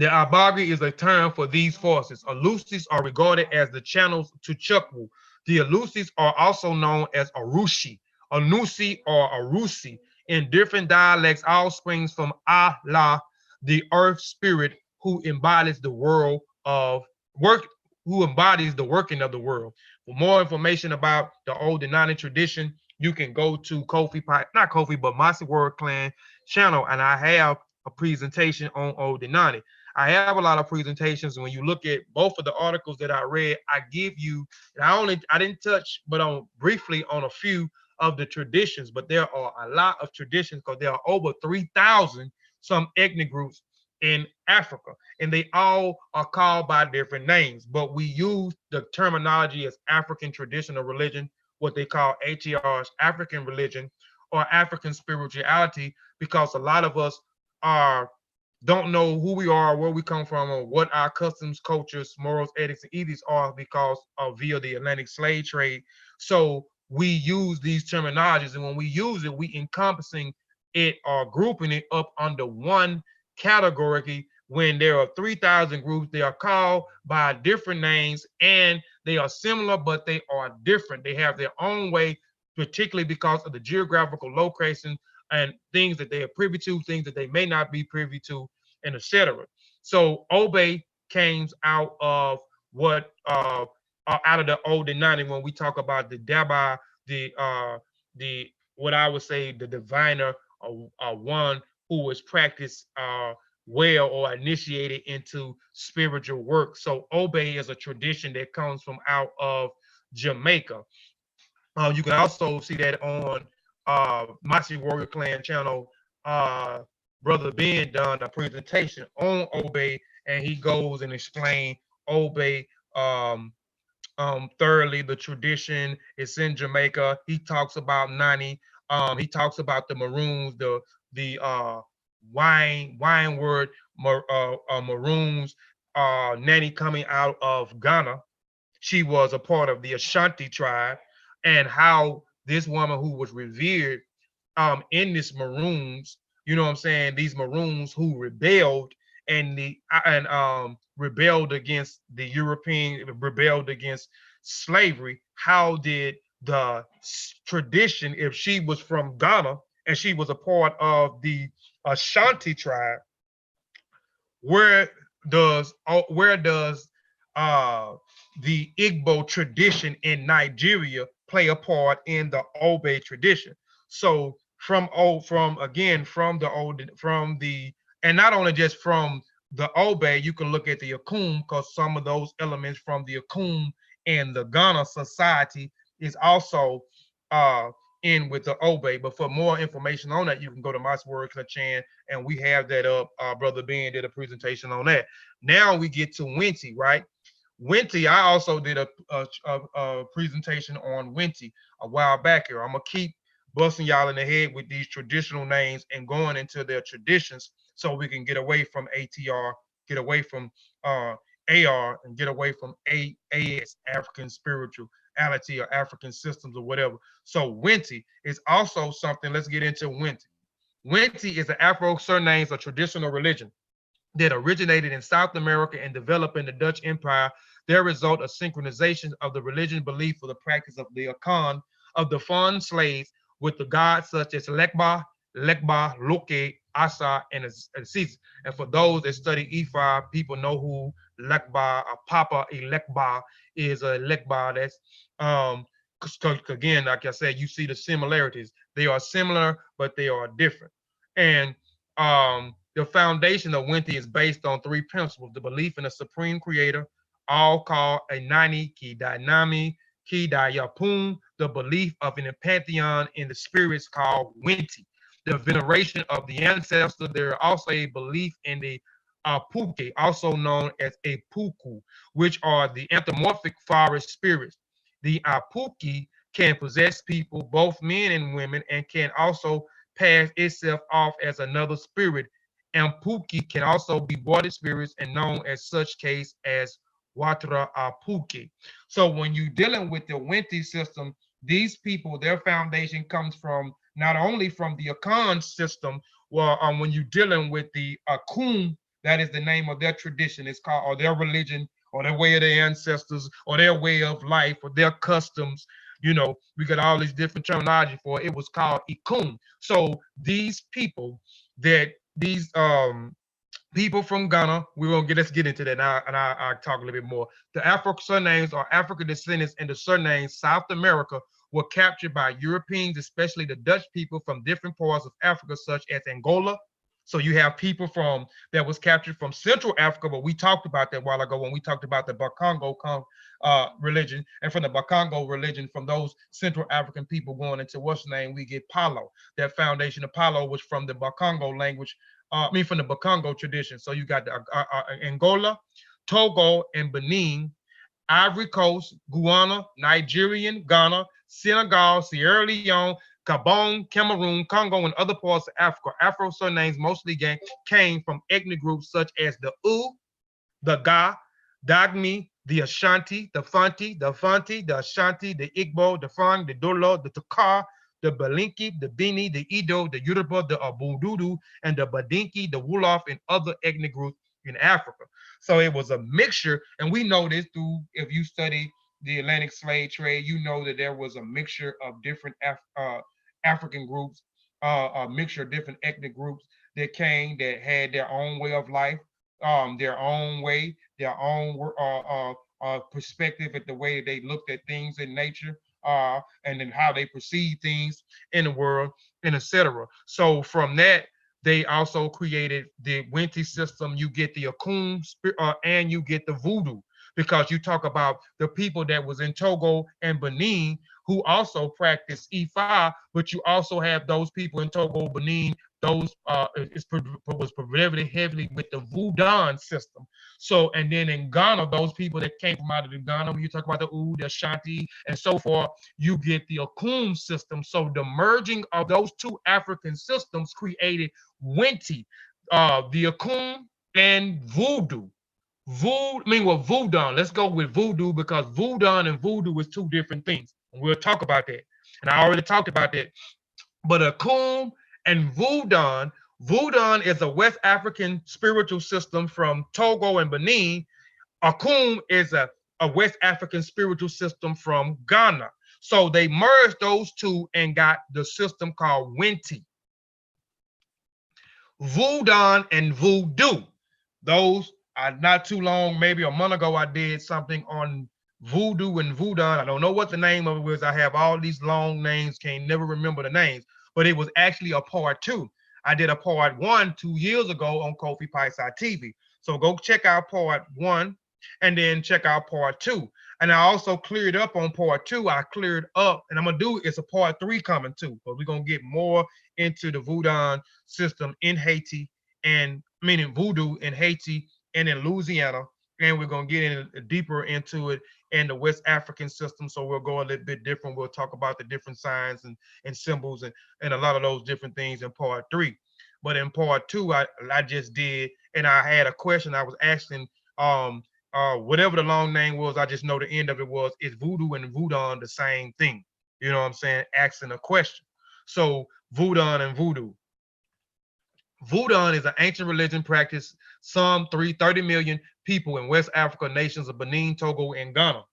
Abagi is a term for these forces. Alusis are regarded as the channels to Chukwu. The Alusis are also known as Arushi, Anusi, or Arusi. In different dialects, all springs from Allah, the earth spirit who embodies the world of work, who embodies the working of the world. For more information about the old Denani tradition, you can go to not Kofi, but Masi Word Clan channel, and I have a presentation on Old Denani. I have a lot of presentations, and when you look at both of the articles that I read, I give you, and I didn't touch, but on briefly on a few of the traditions, but there are a lot of traditions because there are over 3,000 some ethnic groups in Africa, and they all are called by different names, but we use the terminology as African traditional religion, what they call ATR'S, African religion, or African spirituality, because a lot of us don't know who we are, where we come from, or what our customs, cultures, morals, ethics, and ethics are because of via the Atlantic slave trade. So we use these terminologies, and when we use it, we encompassing it or grouping it up under one category. When there are 3,000 groups, they are called by different names, and they are similar, but they are different. They have their own way, particularly because of the geographical location and things that they are privy to, things that they may not be privy to, and etc. So Obe came out of what out of the old Denani when we talk about the Daba, the what I would say the diviner, one who was practiced well or initiated into spiritual work. So Obe is a tradition that comes from out of Jamaica. You can also see that on Masi Warrior Clan channel. Brother Ben done a presentation on Obe, and he goes and explain Obe thoroughly. The tradition is in Jamaica. He talks about Nani. He talks about the Maroons, the wine word Maroons. Nani coming out of Ghana. She was a part of the Ashanti tribe, and how this woman who was revered in this Maroons, you know what I'm saying, these Maroons who rebelled and rebelled against the European, rebelled against slavery. How did the tradition, if she was from Ghana and she was a part of the Ashanti tribe, where does the Igbo tradition in Nigeria play a part in the Obe tradition? So from and not only just from the Obe, you can look at the Akum, because some of those elements from the Akum and the Ghana society is also in with the Obey. But for more information on that, you can go to my word Chan, and we have that up. Brother Ben did a presentation on that. Now we get to Wente, right? Wente, I also did a presentation on Wente a while back here. I'm gonna keep busting y'all in the head with these traditional names and going into their traditions so we can get away from ATR, get away from AR, and get away from AS, African spirituality or African systems or whatever. So Wente is also something. Let's get into Wente. Wente is the Afro surnames of traditional religion that originated in South America and developed in the Dutch Empire. Their result of synchronization of the religion belief for the practice of the Akan of the fond slaves with the gods such as Lekba, Loke, Asa, and Aziz. And for those that study Ifa, people know who Lekba, Papa Lekba is. A Lekba that's again, like I said, you see the similarities. They are similar, but they are different. And the foundation of Wente is based on three principles: the belief in a supreme creator, all called a Nani Ki Dainami Ki Dayapun, the belief of an pantheon in the spirits called Wente, the veneration of the ancestor. There are also a belief in the Apuke, also known as a Puku, which are the anthropomorphic forest spirits. The Apuki can possess people, both men and women, and can also pass itself off as another spirit. And Puki can also be water spirits and known as such case as Watra Apuki. So when you're dealing with the Wente system, these people, their foundation comes from not only from the Akan system, well, when you're dealing with the Akum, that is the name of their tradition, it's called, or their religion, or their way of their ancestors, or their way of life, or their customs. You know, we got all these different terminology for it. It was called Ikum. So these people that these people from Ghana, let's get into that now, and I'll talk a little bit more. The Afro surnames or African descendants in the surnames South America were captured by Europeans, especially the Dutch people from different parts of Africa, such as Angola. So you have people from that was captured from Central Africa, but we talked about that a while ago when we talked about the Bakongo religion, and from the Bakongo religion, from those Central African people going into what's the name, we get Palo. That foundation of Palo was from the Bakongo language, from the Bakongo tradition. So you got the Angola, Togo, and Benin, Ivory Coast, Guyana, Nigerian, Ghana, Senegal, Sierra Leone, Gabon, Cameroon, Congo, and other parts of Africa. Afro surnames mostly came from ethnic groups such as the U, the Ga, Dagmi, the Ashanti, the Fanti, the Ashanti, the Igbo, the Fang, the Dolo, the Takar, the Balinki, the Bini, the Edo, the Yoruba, the Abududu, and the Badinki, the Wolof, and other ethnic groups in Africa. So it was a mixture, and we know this through, if you study the Atlantic slave trade, you know that there was a mixture of different African groups, a mixture of different ethnic groups that came that had their own way of life, their own way, their own perspective at the way they looked at things in nature, and then how they perceive things in the world, and etc. So from that, they also created the Wente system. You get the Akum and you get the Voodoo, because you talk about the people that was in Togo and Benin who also practice Ifa, but you also have those people in Togo, Benin, those was predominantly heavily with the Voodoo system. So, and then in Ghana, those people that came from out of the Ghana, when you talk about the U, the Ashanti, and so forth, you get the Akum system. So the merging of those two African systems created Wente, the Akum and Voodoo. Voodoo. Let's go with Voodoo, because Voodoo and Voodoo is two different things. And we'll talk about that. And I already talked about that. But Akum and Voodoo, Voodoo is a West African spiritual system from Togo and Benin. Akum is a West African spiritual system from Ghana. So they merged those two and got the system called Wente. Voodoo and Voodoo. Those are not too long, maybe a month ago, I did something on Voodoo and Voodoo. I don't know what the name of it was. I have all these long names, can't never remember the names, but it was actually a part 2. I did a part 1 2 years ago on Kofi Piesie TV. So go check out part 1 and then check out part 2. And I also cleared up on part 2. I cleared up, and I'm gonna do it's a part 3 coming too, but we're gonna get more into the voodoo system in Haiti, and meaning voodoo in Haiti and in Louisiana, and we're gonna get in deeper into it in the West African system. So we'll go a little bit different. We'll talk about the different signs and symbols and a lot of those different things in part 3. But in part 2, I just did, and I had a question I was asking, whatever the long name was, I just know the end of it was, is voodoo and voodoo the same thing? You know what I'm saying? Asking a question. So voodoo and voodoo. Voodoo is an ancient religion practiced some 30 million people in West Africa nations of Benin, Togo, and Ghana.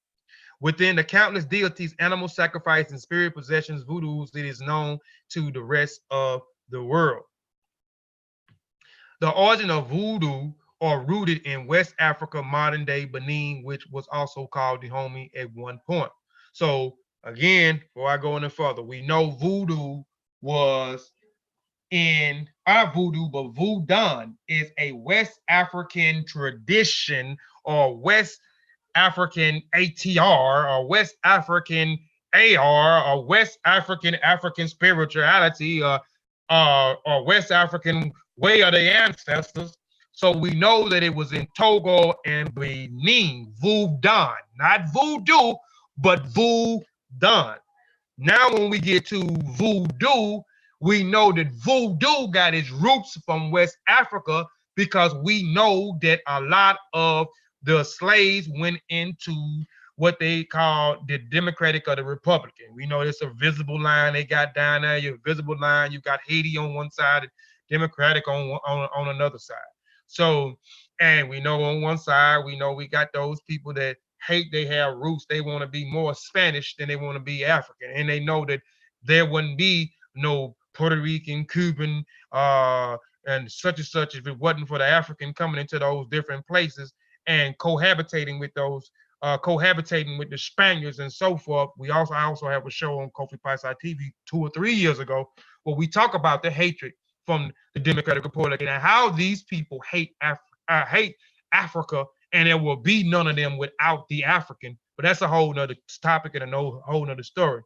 Within the countless deities, animal sacrifice, and spirit possessions, voodoos, it is known to the rest of the world. The origin of voodoo are rooted in West Africa, modern day Benin, which was also called Dahomey at one point. So again, before I go any further, we know voodoo was in our voodoo, but voodoo is a West African tradition, or West African ATR, or West African AR, or West African spirituality, or West African way of the ancestors. So we know that it was in Togo and Benin, voodoo, not voodoo, but voodoo. Now, when we get to voodoo, we know that voodoo got its roots from West Africa, because we know that a lot of the slaves went into what they call the Democratic or the Republican. We know it's a visible line they got down there. Your visible line, you got Haiti on one side, and Democratic on another side. So, and we know on one side, we know we got those people that hate they have roots. They want to be more Spanish than they want to be African. And they know that there wouldn't be no Puerto Rican, Cuban, and such if it wasn't for the African coming into those different places and cohabitating with those, cohabitating with the Spaniards and so forth. I also have a show on Kofi Piesie Tv 2 or 3 years ago where we talk about the hatred from the Democratic Republic and how these people hate Africa, and there will be none of them without the African. But that's a whole nother topic and a whole nother story.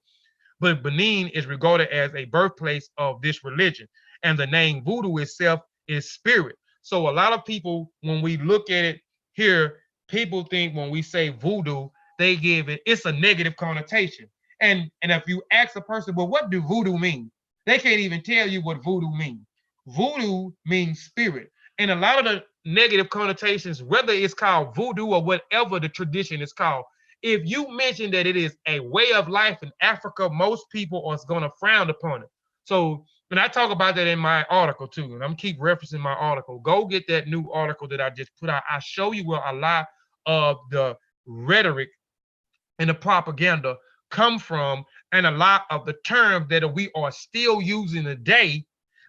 But Benin is regarded as a birthplace of this religion, and the name voodoo itself is spirit. So a lot of people, when we look at it here, people think when we say voodoo, they give it's a negative connotation. And if you ask a person, well, what do voodoo mean? They can't even tell you what voodoo means. Voodoo means spirit. And a lot of the negative connotations, whether it's called voodoo or whatever the tradition is called, if you mention that it is a way of life in Africa, most people are going to frown upon it. So, and I talk about that in my article too, and I'm keep referencing my article. Go get that new article that I just put out. I show you where a lot of the rhetoric and the propaganda come from, and a lot of the terms that we are still using today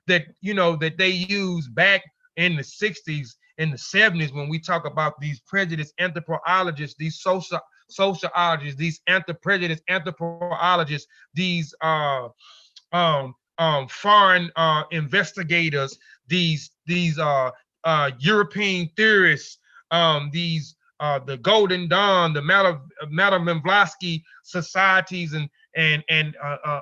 that, you know, that they used back in the 60s, in the 70s, when we talk about these prejudiced anthropologists, these sociologists, these prejudiced anthropologists, these foreign investigators, these European theorists, the Golden Dawn, the Madame Blavatsky societies, and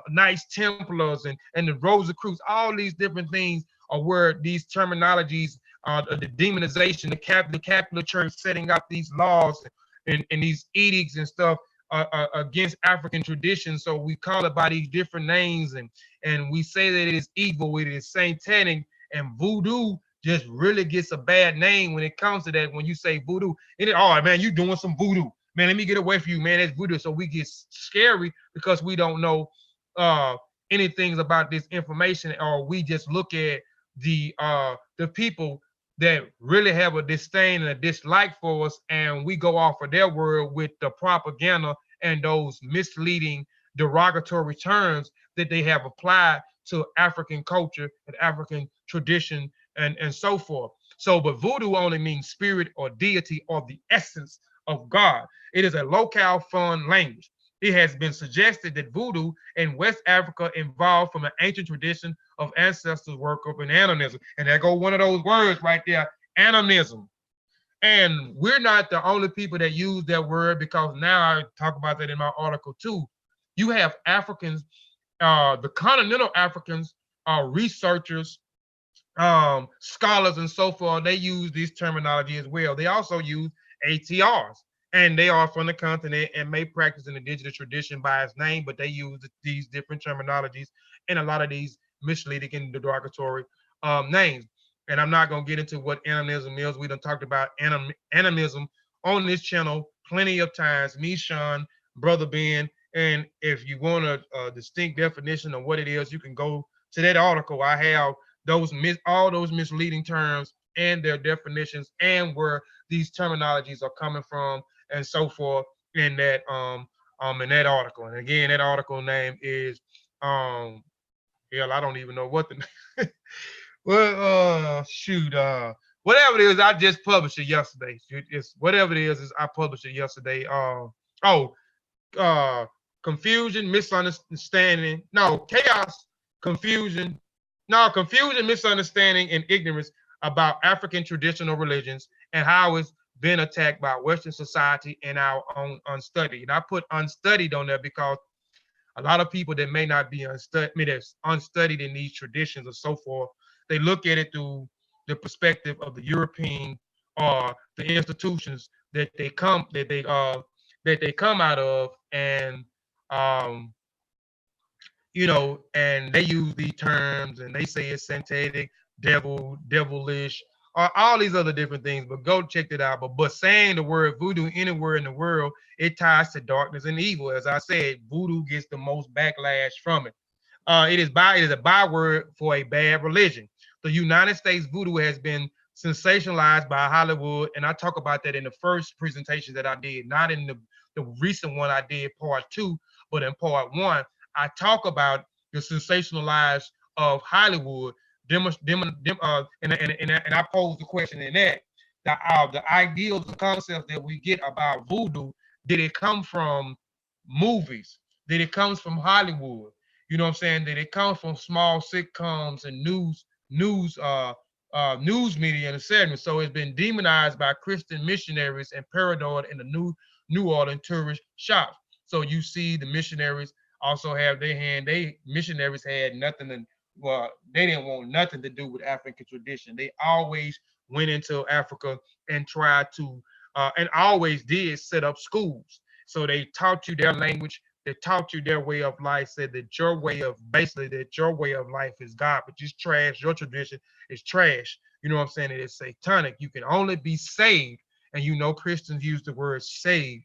Knights Templars and the Rosicrucians, all these different things are where these terminologies, the demonization, the Catholic Church setting up these laws and these edicts and stuff against African traditions. So we call it by these different names, and we say that it is evil, it is satanic, and voodoo just really gets a bad name when it comes to that. When you say voodoo, oh man, you doing some voodoo, man, let me get away from you, man, that's voodoo. So we get scary because we don't know anything about this information, or we just look at the people that really have a disdain and a dislike for us, and we go off of their word with the propaganda and those misleading derogatory terms that they have applied to African culture and African tradition and so forth. So, but voodoo only means spirit or deity or the essence of God. It is a locale fun language. It has been suggested that voodoo in West Africa evolved from an ancient tradition of ancestors' worship and animism. And there go one of those words right there, animism. And we're not the only people that use that word, because now I talk about that in my article too. You have Africans, the continental Africans, researchers, scholars and so forth, they use this terminology as well. They also use ATR'S, and they are from the continent and may practice an indigenous tradition by its name, but they use these different terminologies and a lot of these misleading and derogatory names. And I'm not going to get into what animism is. We done talked about animism on this channel plenty of times. Me, Shawn, Brother Ben, and if you want a distinct definition of what it is, you can go to that article. I have all those misleading terms and their definitions and where these terminologies are coming from and so forth in that article. And again, that article name is hell, I don't even know what the well shoot whatever it is, I just published it yesterday. It's whatever it is I published it yesterday. Confusion, misunderstanding, no, chaos, confusion, no, confusion, misunderstanding, and ignorance about African traditional religions and how it's been attacked by Western society and our own unstudied. And I put unstudied on there because a lot of people that may not be unstudied in these traditions or so forth, they look at it through the perspective of the European or the institutions that they come out of, and um, and they use these terms and they say it's synthetic, devilish, or all these other different things. But go check it out. But saying the word voodoo anywhere in the world, it ties to darkness and evil. As I said, voodoo gets the most backlash from it. It is a byword for a bad religion. The United States voodoo has been sensationalized by Hollywood, and I talk about that in the first presentation that I did, not in the recent one I did, part 2, but in part 1. I talk about the sensationalized of Hollywood, and I pose the question in that, the ideals, the concepts that we get about voodoo, did it come from movies? Did it come from Hollywood? You know what I'm saying? Did it come from small sitcoms and news media and etc.? So it's been demonized by Christian missionaries and parodied in the New Orleans tourist shops. So you see the missionaries also have their hand. Missionaries had nothing to, well, they didn't want nothing to do with African tradition. They always went into Africa and tried to, and always did set up schools. So they taught you their language. They taught you their way of life, said that your way of life is God, but just trash. Your tradition is trash. You know what I'm saying? It is satanic. You can only be saved. And Christians use the word saved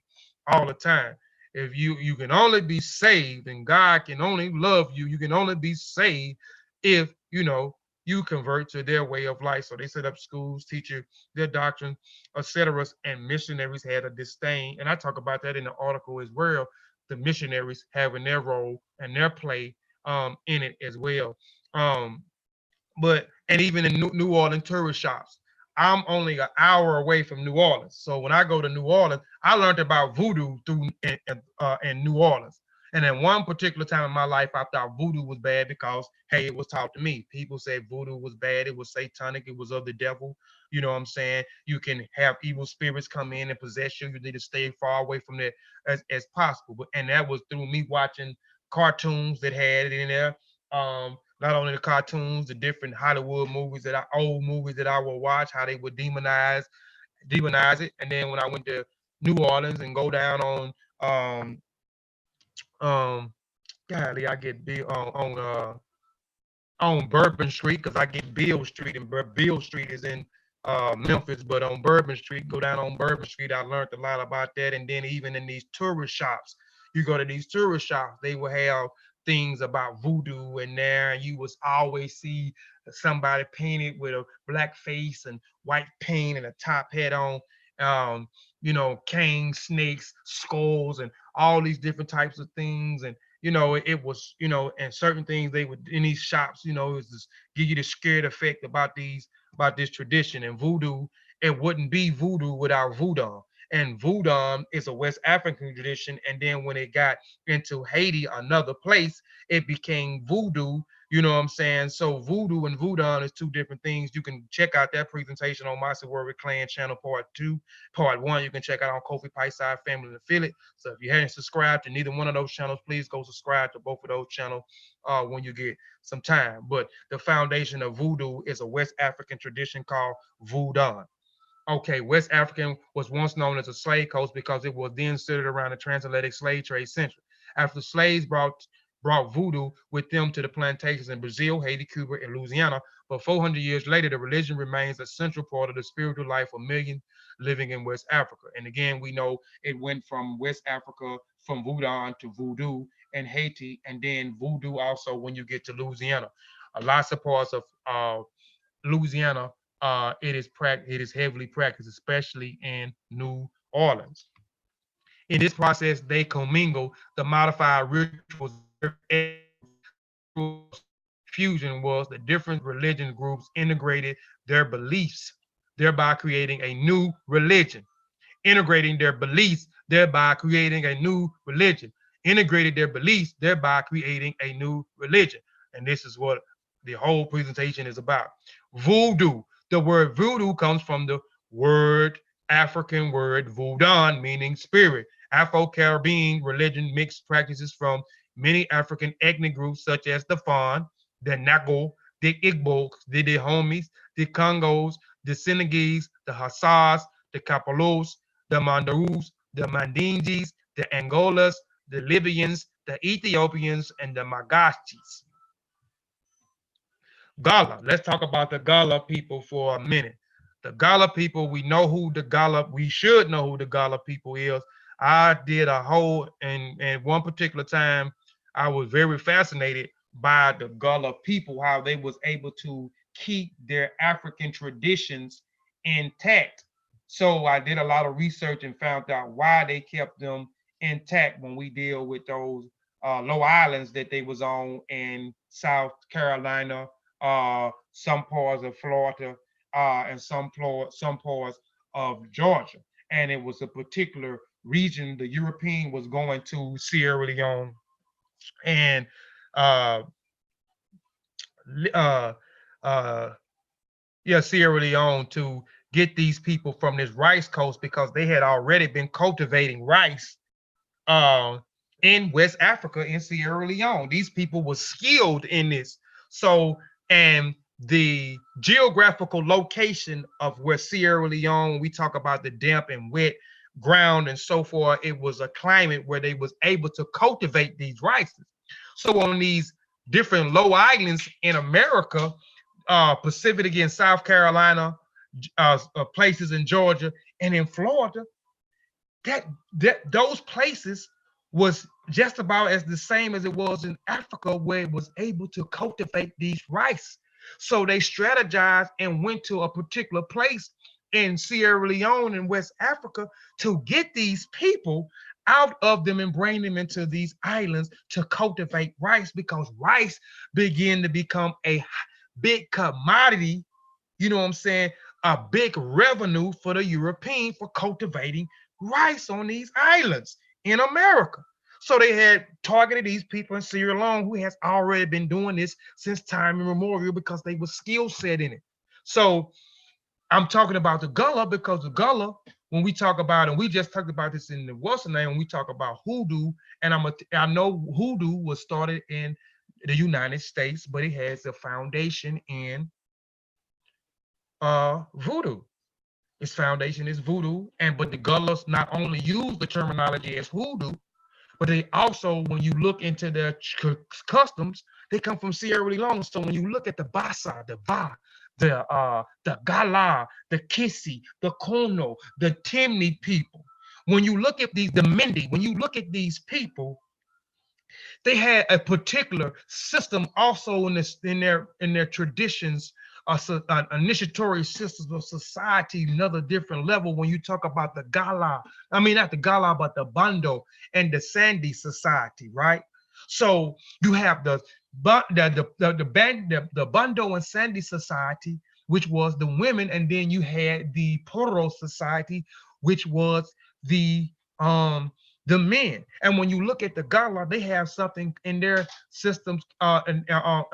all the time. If you can only be saved, and God can only love you, you can only be saved if you convert to their way of life. So they set up schools, teach you their doctrine, etc. And missionaries had a disdain, and I talk about that in the article as well. The missionaries having their role and their play in it as well. And even in New Orleans tourist shops, I'm only an hour away from New Orleans. So when I go to New Orleans, I learned about voodoo in New Orleans. And at one particular time in my life, I thought voodoo was bad because, hey, it was taught to me. People said voodoo was bad. It was satanic. It was of the devil. You know what I'm saying? You can have evil spirits come in and possess you. You need to stay far away from that as possible. And that was through me watching cartoons that had it in there. Not only the cartoons, the different Hollywood movies old movies that I would watch, how they would demonize it. And then when I went to New Orleans and go down golly, I get on Bourbon Street, because I get Beale Street, and Beale Street is in Memphis, but on Bourbon Street, go down on Bourbon Street, I learned a lot about that. And then even in these tourist shops, you go to these tourist shops, they will have things about voodoo in there, and you will always see somebody painted with a black face and white paint and a top hat on, canes, snakes, skulls, and all these different types of things. And it was, and certain things they would in these shops, it was just give you the scared effect about this tradition. And voodoo, it wouldn't be voodoo without voodoo. And voodoo is a West African tradition. And then when it got into Haiti, another place, it became voodoo You know what I'm saying? So voodoo and voodoo is two different things. You can check out that presentation on my Sorority Clan channel, part 2. Part 1, you can check out on Kofi Piesie Family and Affiliate. So if you haven't subscribed to neither one of those channels, please go subscribe to both of those channels when you get some time. But the foundation of voodoo is a West African tradition called voodoo. Okay, West African was once known as a slave coast because it was then centered around the transatlantic slave trade century. After slaves brought voodoo with them to the plantations in Brazil, Haiti, Cuba, and Louisiana, but 400 years later, the religion remains a central part of the spiritual life of millions living in West Africa. And again, we know it went from West Africa, from voodoo to voodoo and Haiti, and then voodoo also when you get to Louisiana. Lots of parts of Louisiana, it is heavily practiced, especially in New Orleans. In this process, they commingle the modified rituals. Fusion was the different religion groups integrated their beliefs, thereby creating a new religion. Integrating their beliefs, thereby creating a new religion. Integrated their beliefs, thereby creating a new religion. And this is what the whole presentation is about. Voodoo. The word voodoo comes from the African word voodoo, meaning spirit. Afro-Caribbean religion mixed practices from many African ethnic groups such as the Fon, the Nago, the Igbos, the Dahomis, the Congos, the Senegalese, the Hassas, the Kapalos, the Mandarus, the Mandingis, the Angolas, the Libyans, the Ethiopians, and the Magashis. Gullah. Let's talk about the Gullah people for a minute. The Gullah people, we should know who the Gullah people is. I did a whole, and one particular time, I was very fascinated by the Gullah people, how they was able to keep their African traditions intact. So I did a lot of research and found out why they kept them intact when we deal with those low islands that they was on in South Carolina, some parts of Florida, and some parts of Georgia. And it was a particular region the European was going to Sierra Leone and Sierra Leone to get these people from this rice coast because they had already been cultivating rice in West Africa in Sierra Leone. These people were skilled in this. So, and the geographical location of where Sierra Leone, we talk about the damp and wet ground and so forth, it was a climate where they was able to cultivate these rices. So on these different low islands in America, Pacific again, South Carolina, places in Georgia and in Florida, those places was just about as the same as it was in Africa, where it was able to cultivate these rice. So they strategized and went to a particular place in Sierra Leone and West Africa to get these people out of them and bring them into these islands to cultivate rice, because rice began to become a big commodity, you know what I'm saying, a big revenue for the European for cultivating rice on these islands in America. So they had targeted these people in Sierra Leone who has already been doing this since time immemorial because they were skill set in it. So I'm talking about the Gullah because the Gullah, when we talk about, and we just talked about this in the what's name, when we talk about Hoodoo, and I know Hoodoo was started in the United States, but it has a foundation in Voodoo. Its foundation is Voodoo, but the Gullahs not only use the terminology as Hoodoo, but they also, when you look into their customs, they come from Sierra Leone. So when you look at the Bassa, the Va, the Gala, the Kissi, the Kono, the Timni people, when you look at the Mindi, when you look at these people, they had a particular system also in their traditions, initiatory systems of society, another different level. When you talk about the Gala, I mean not the Gala, but the Bando and the Sandy society, right? So you have the Bando and Sandy society, which was the women, and then you had the Poro society, which was the the men. And when you look at the Gullah, they have something in their systems and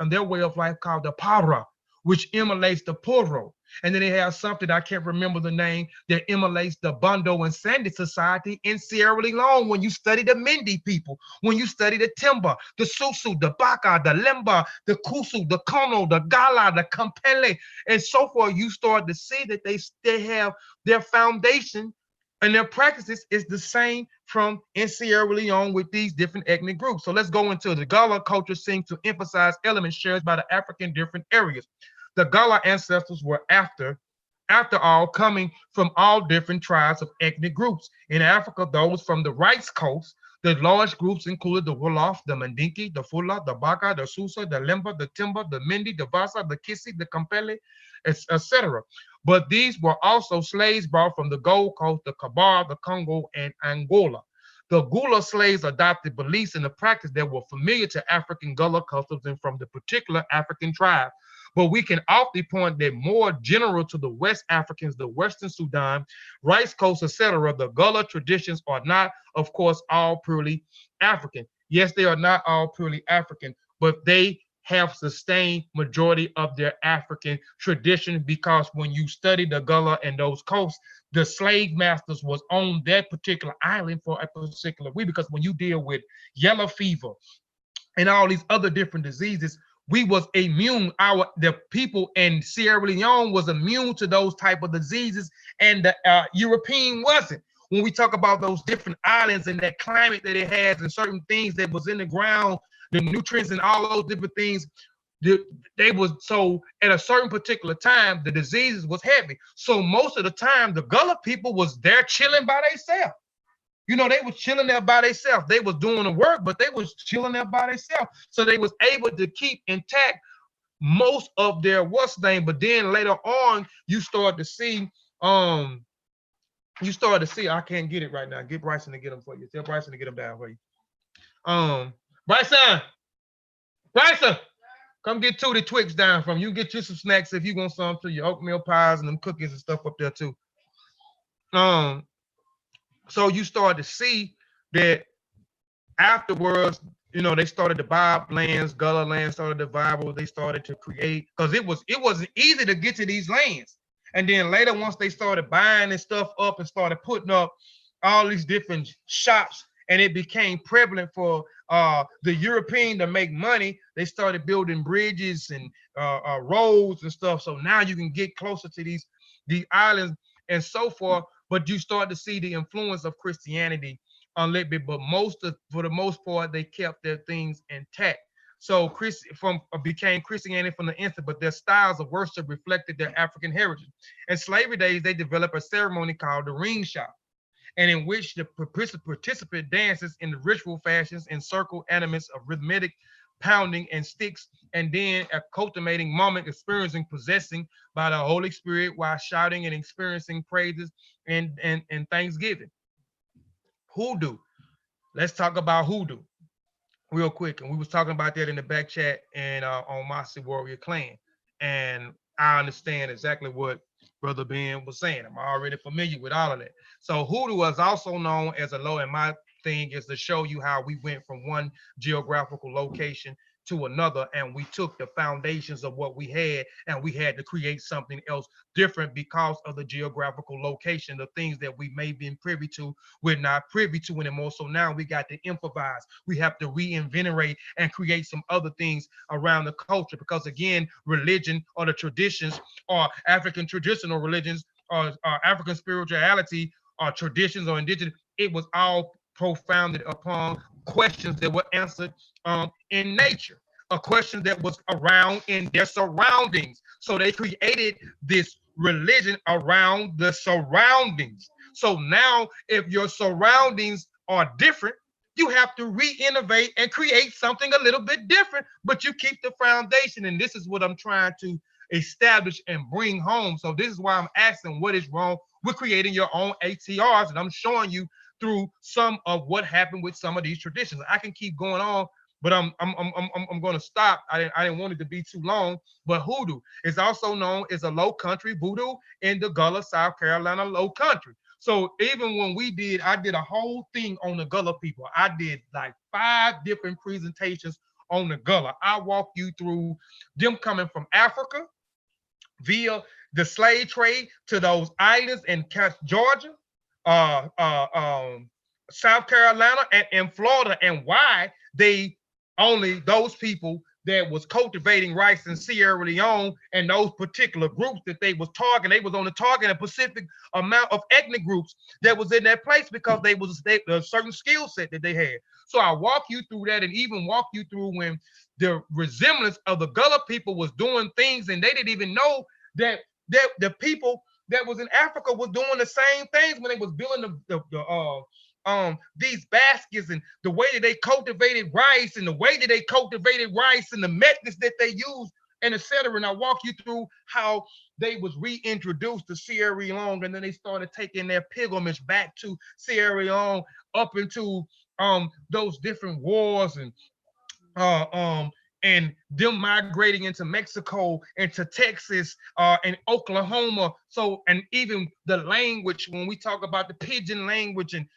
their way of life called the para, which emulates the poro. And then they have something, I can't remember the name, that emulates the Bondo and Sandy society in Sierra Leone. When you study the Mindi people, when you study the Timba, the Susu, the Baka, the Lemba, the Kusu, the Kono, the Gala, the Kampele, and so forth, you start to see that they have their foundation and their practices is the same from in Sierra Leone with these different ethnic groups. So let's go into the Gullah culture seems to emphasize elements shared by the African different areas. The Gullah ancestors were after all coming from all different tribes of ethnic groups. In Africa, those from the rice coast, the large groups included the Wolof, the Mandinki, the Fula, the Baka, the Susa, the Lemba, the Timba, the Mindi, the Vasa, the Kissi, the Kampele, etc. But these were also slaves brought from the Gold Coast, the Kabar, the Congo, and Angola. The Gullah slaves adopted beliefs and the practice that were familiar to African Gullah customs and from the particular African tribe. But we can often point that more general to the West Africans, the Western Sudan, Rice Coast, etc., the Gullah traditions are not, of course, all purely African. Yes, they are not all purely African, but they have sustained majority of their African tradition, because when you study the Gullah and those coasts, the slave masters was on that particular island for a particular week, because when you deal with yellow fever and all these other different diseases, we was immune. The people in Sierra Leone was immune to those type of diseases, and the European wasn't. When we talk about those different islands and that climate that it has and certain things that was in the ground, the nutrients and all those different things, they was, so at a certain particular time, the diseases was heavy. So most of the time, the Gullah people was there chilling by themselves. You know, they was chilling there by themselves. They was doing the work, but they was chilling there by themselves. So they was able to keep intact most of their what's name. But then later on, you start to see, I can't get it right now. Get Bryson to get them for you. Tell Bryson to get them down for you. Bryson, come get 2 of the Twix down from you. Get you some snacks if you want some, to your oatmeal pies and them cookies and stuff up there too. So you start to see that afterwards, you know, they started to buy up lands, Gullah land started to viable. They started to create, because it wasn't easy to get to these lands. And then later, once they started buying and stuff up and started putting up all these different shops, and it became prevalent for the European to make money, they started building bridges and roads and stuff. So now you can get closer to these islands and so forth. But you start to see the influence of Christianity a little bit, but for the most part, they kept their things intact. So became Christianity from the instant, but their styles of worship reflected their African heritage. In slavery days, they developed a ceremony called the ring shop, and in which the participant dances in the ritual fashions in circle elements of rhythmic pounding and sticks, and then a culminating moment experiencing possessing by the Holy Spirit while shouting and experiencing praises and thanksgiving. Hoodoo. Let's talk about hoodoo real quick. And we was talking about that in the back chat and on Mossy Warrior Clan. And I understand exactly what Brother Ben was saying. I'm already familiar with all of that. So hoodoo is also known as a low, and my thing is to show you how we went from one geographical location to another, and we took the foundations of what we had and we had to create something else different because of the geographical location. The things that we may be privy to, we're not privy to anymore. So now we got to improvise. We have to reinvigorate and create some other things around the culture, because again, religion or the traditions or African traditional religions or African spirituality or traditions or indigenous, it was all profounded upon questions that were answered in nature, a question that was around in their surroundings. So they created this religion around the surroundings. So now if your surroundings are different, you have to re-innovate and create something a little bit different, but you keep the foundation. And this is what I'm trying to establish and bring home. So this is why I'm asking, what is wrong with creating your own ATR'S? And I'm showing you through some of what happened with some of these traditions. I can keep going on, but I'm going to stop. I didn't want it to be too long. But hoodoo is also known as a low country voodoo in the Gullah, South Carolina low country. So even when I did a whole thing on the Gullah people. I did like 5 different presentations on the Gullah. I walk you through them coming from Africa via the slave trade to those islands in Georgia, uh, uh, um, South Carolina, and Florida, and why they only those people that was cultivating rice in Sierra Leone and those particular groups that they was targeting. They was only targeting a specific amount of ethnic groups that was in that place because they a certain skill set that they had. So I walk you through that, and even walk you through when the resemblance of the Gullah people was doing things and they didn't even know that the people that was in Africa was doing the same things when they was building these baskets, and the way that they cultivated rice, and the way that they cultivated rice, and the methods that they used, and etc. And I walk you through how they was reintroduced to Sierra Leone, and then they started taking their pilgrimage back to Sierra Leone up into those different wars, and them migrating into Mexico, into Texas, and Oklahoma. So, and even the language, when we talk about the pidgin language and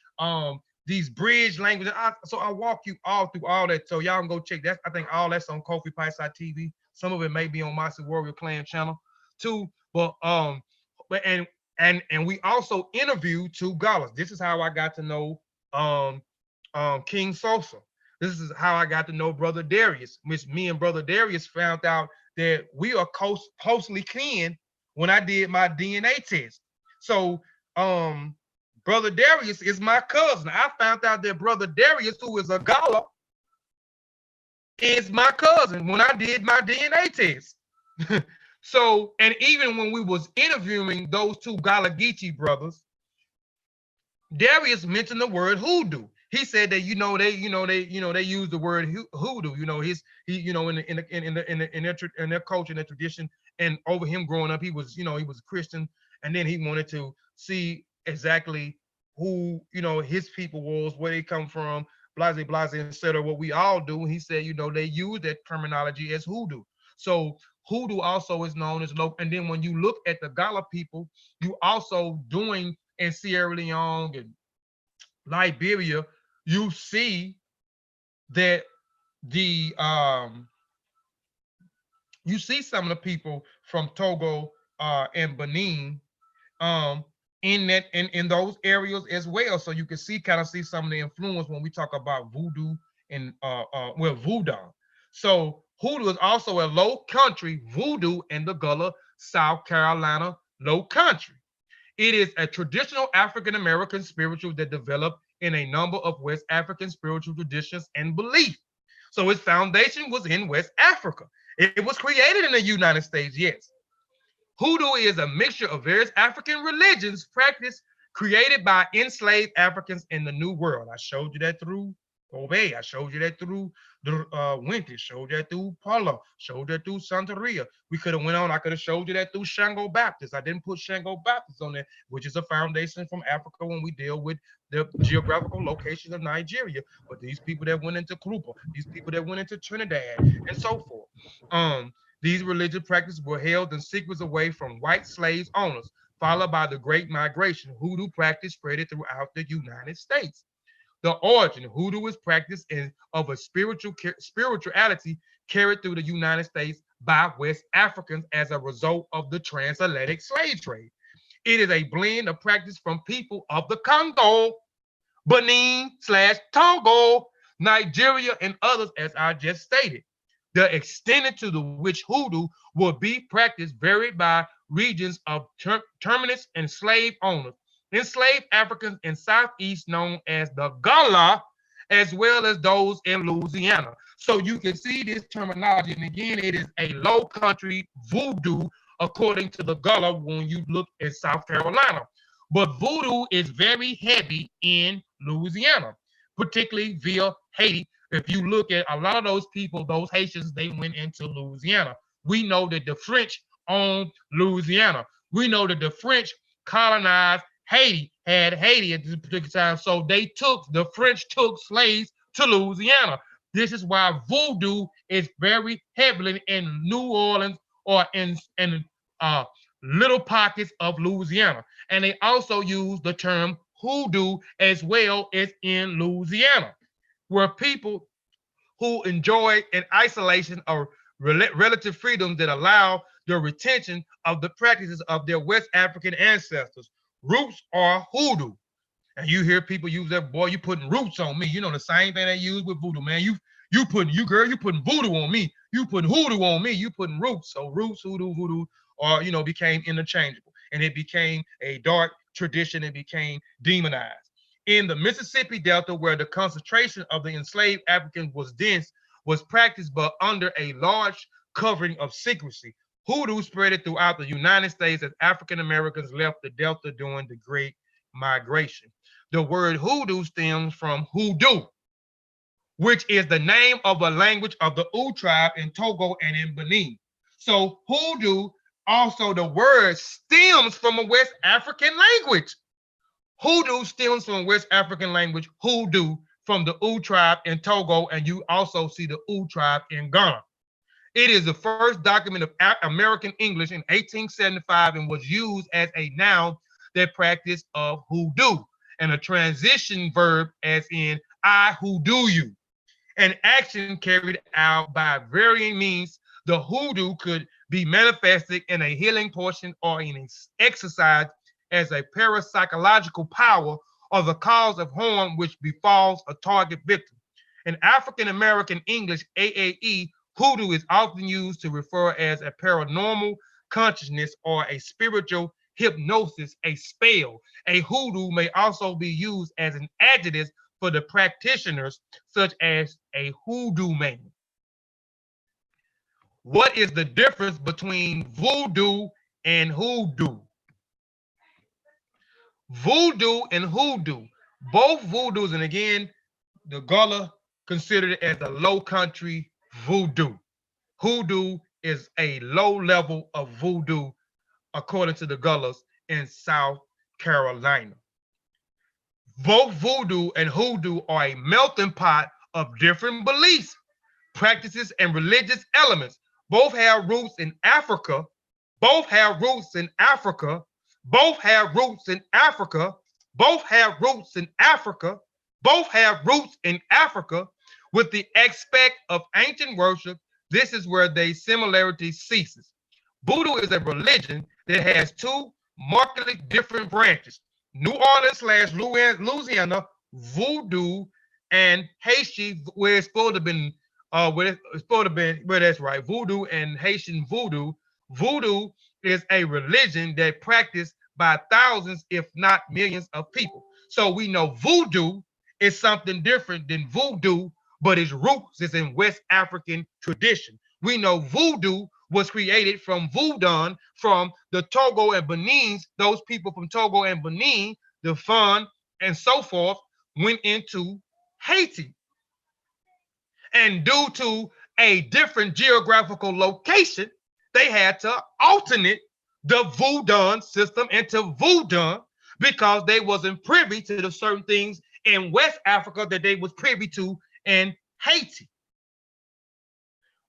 these bridge languages, so I walk you all through all that. So y'all can go check that. I think all that's on Kofi Piesie Tv. Some of it may be on Master Warrior Clan channel too. But we also interviewed 2 Gullahs. This is how I got to know King Sosa. This is how I got to know Brother Darius. Which me and Brother Darius found out that we are closely kin when I did my DNA test. So Brother Darius is my cousin. I found out that Brother Darius, who is a Gullah, is my cousin when I did my DNA test. So, and even when we was interviewing those 2 Gullah Geechee brothers, Darius mentioned the word hoodoo. He said that they use the word hoodoo. In their culture and their tradition, and over him growing up, he was a Christian, and then he wanted to see exactly who his people was, where they come from, blase, etc. What we all do. He said they use that terminology as hoodoo. So hoodoo also is known as local. And then when you look at the Gullah people, you also doing in Sierra Leone and Liberia, you see that you see some of the people from Togo and Benin in those areas as well. So you can kind of see some of the influence when we talk about voodoo and voodoo. So hoodoo is also a low country voodoo in the Gullah, South Carolina low country. It is a traditional African American spiritual that developed in a number of West African spiritual traditions and beliefs. So its foundation was in West Africa. It was created in the United States, yes. Hoodoo is a mixture of various African religions practiced, created by enslaved Africans in the New World. I showed you that through Kobe. I showed you that through Wente. Showed you that through Palo. Showed you that through Santeria. We could have went on. I could have showed you that through Shango Baptist. I didn't put Shango Baptist on there, which is a foundation from Africa when we deal with the geographical locations of Nigeria. But these people that went into Krupa, these people that went into Trinidad, and so forth. These religious practices were held in secrets away from white slave owners, followed by the Great Migration. Hoodoo practice spread throughout the United States. The origin, hoodoo is practice of a spirituality carried through the United States by West Africans as a result of the transatlantic slave trade. It is a blend of practice from people of the Congo, Benin/Togo, Nigeria, and others, as I just stated. The extent to which hoodoo will be practiced varied by regions of terminus and slave owners. Enslaved Africans in Southeast known as the Gullah, as well as those in Louisiana. So you can see this terminology, and again, it is a low country voodoo according to the Gullah when you look at South Carolina. But voodoo is very heavy in Louisiana, particularly via Haiti. If you look at a lot of those people, those Haitians, they went into Louisiana. We know that the French owned Louisiana. We know that the French colonized Haiti, had Haiti at this particular time. So the French took slaves to Louisiana. This is why voodoo is very heavily in New Orleans or in little pockets of Louisiana. And they also use the term hoodoo as well as in Louisiana, where people who enjoy an isolation or relative freedom that allow the retention of the practices of their West African ancestors. Roots are hoodoo. And you hear people use that, boy, you putting roots on me. You know, the same thing they use with voodoo, man. You putting voodoo on me. You putting hoodoo on me. You putting roots. So roots, hoodoo, voodoo, or, you know, became interchangeable. And it became a dark tradition. It became demonized. In the Mississippi Delta, where the concentration of the enslaved Africans was dense, was practiced but under a large covering of secrecy. Hoodoo spread it throughout the United States as African Americans left the Delta during the Great Migration. The word hoodoo stems from hoodoo, which is the name of a language of the U tribe in Togo and in Benin. So hoodoo, also the word stems from a West African language. Hoodoo stems from West African language, hoodoo, from the U tribe in Togo, and you also see the U tribe in Ghana. It is the first document of American English in 1875 and was used as a noun that practice of hoodoo, and a transition verb as in I hoodoo you. An action carried out by varying means. The hoodoo could be manifested in a healing portion or in an exercise as a parapsychological power or the cause of harm which befalls a target victim. In African American English, AAE, hoodoo is often used to refer as a paranormal consciousness or a spiritual hypnosis, a spell. A hoodoo may also be used as an adjective for the practitioners, such as a hoodoo man. What is the difference between voodoo and hoodoo? Voodoo and hoodoo, both voodoos, and again, the Gullah considered it as a low country voodoo. Hoodoo is a low level of voodoo, according to the Gullahs in South Carolina. Both voodoo and hoodoo are a melting pot of different beliefs, practices, and religious elements. Both have roots in Africa. Both have roots in Africa. Both have roots in Africa. Both have roots in Africa. Both have roots in Africa. With the aspect of ancient worship, this is where the similarity ceases. Voodoo is a religion that has two markedly different branches. New Orleans / Louisiana voodoo and Haitian, where it's supposed to be, where that's right, voodoo and Haitian voodoo. Voodoo is a religion that practiced by thousands, if not millions, of people. So we know voodoo is something different than voodoo, but its roots is in West African tradition. We know voodoo was created from voodoo, from the Togo and Benin. Those people from Togo and Benin, the Fon and so forth, went into Haiti. And due to a different geographical location, they had to alternate the voodoo system into voodoo because they wasn't privy to the certain things in West Africa that they was privy to in Haiti.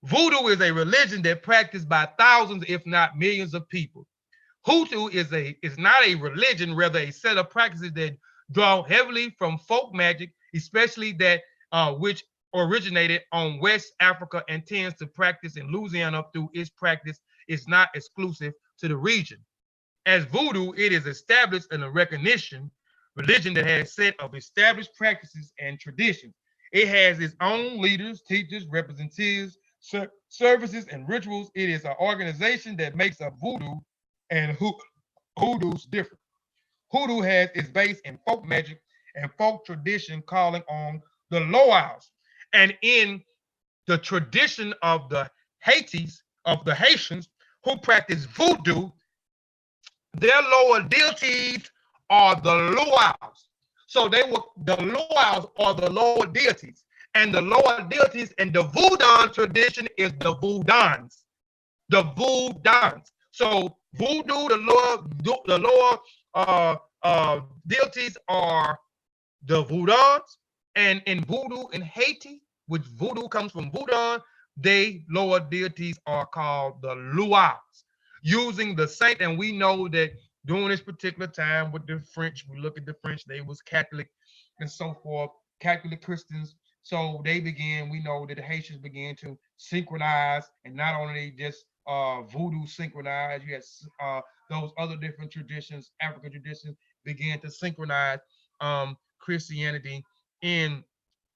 Voodoo is a religion that practiced by thousands, if not millions, of people. Hoodoo is not a religion, rather a set of practices that draw heavily from folk magic, especially that which originated on West Africa and tends to practice in Louisiana through its practice is not exclusive to the region. As voodoo, it is established in a recognition religion that has a set of established practices and traditions. It has its own leaders, teachers, representatives, services, and rituals. It is an organization that makes a voodoo and hoodoo's different. Hoodoo has its base in folk magic and folk tradition, calling on the Loas. And in the tradition of the Haitians who practice voodoo, their lower deities are the Loas. So the Loas are the lower deities. And the lower deities in the voodoo tradition is the voodans. The voodans. So voodoo, the lower deities are the voodans, and in voodoo in Haiti, which voodoo comes from voodoo, they lower deities are called the Luas. using the saint, and we know that during this particular time with the French, we look at the French, they was Catholic and so forth, Catholic Christians. So they began, we know that the Haitians began to synchronize, and not only just voodoo synchronize, you had those other different traditions, African traditions, began to synchronize Christianity in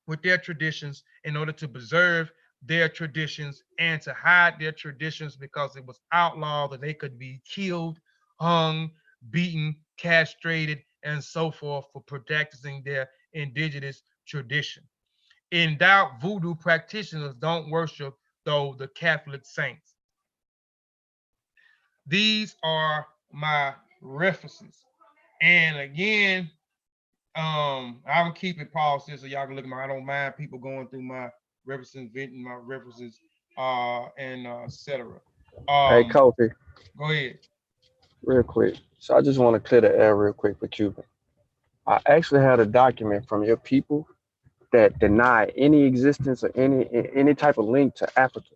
with their traditions in order to preserve their traditions and to hide their traditions because it was outlawed that they could be killed, hung, beaten, castrated, and so forth for practicing their indigenous tradition. In doubt, voodoo practitioners don't worship, though, the Catholic saints. These are my references. And again, I will keep it paused here so y'all can look at my. I don't mind people going through my references, venting my references, and etc. Hey, Kofi, Go ahead. real quick. So I just want to clear the air real quick with Cuban. I actually had a document from your people that deny any existence or any type of link to Africa.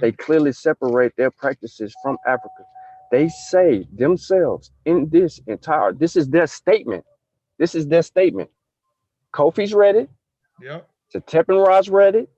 They clearly separate their practices from Africa. They say themselves in this entire, this is their statement. This is their statement. Kofi's read it. Yep. Teppenrod's read it.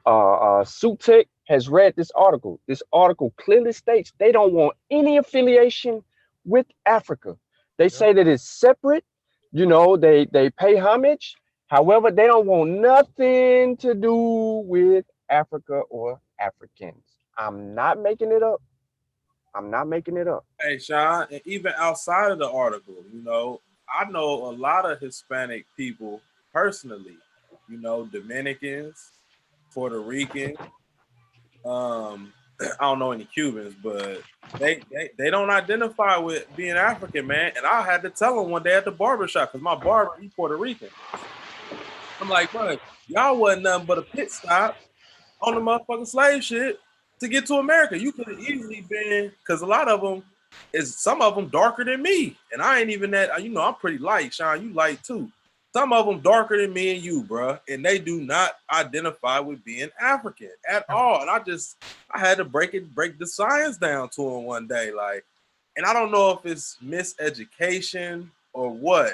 Sutek has read this article. This article clearly states they don't want any affiliation with Africa. They say that it's separate. You know, they pay homage. However, they don't want nothing to do with Africa or Africans. I'm not making it up. I'm not making it up. Hey, Shawn, and even outside of the article, you know, I know a lot of Hispanic people personally, you know, Dominicans, Puerto Rican. I don't know any Cubans, but they don't identify with being African, man. And I had to tell them one day at the barbershop, because my barber, he's Puerto Rican. I'm like, bro, y'all wasn't nothing but a pit stop on the motherfucking slave shit to get to America. You could have easily been, because a lot of them some of them darker than me, and I ain't even that. You know, I'm pretty light. Shawn, you light too. Some of them darker than me and you, bro, and they do not identify with being African at all. And I had to break the science down to them one day, like, and I don't know if it's miseducation or what,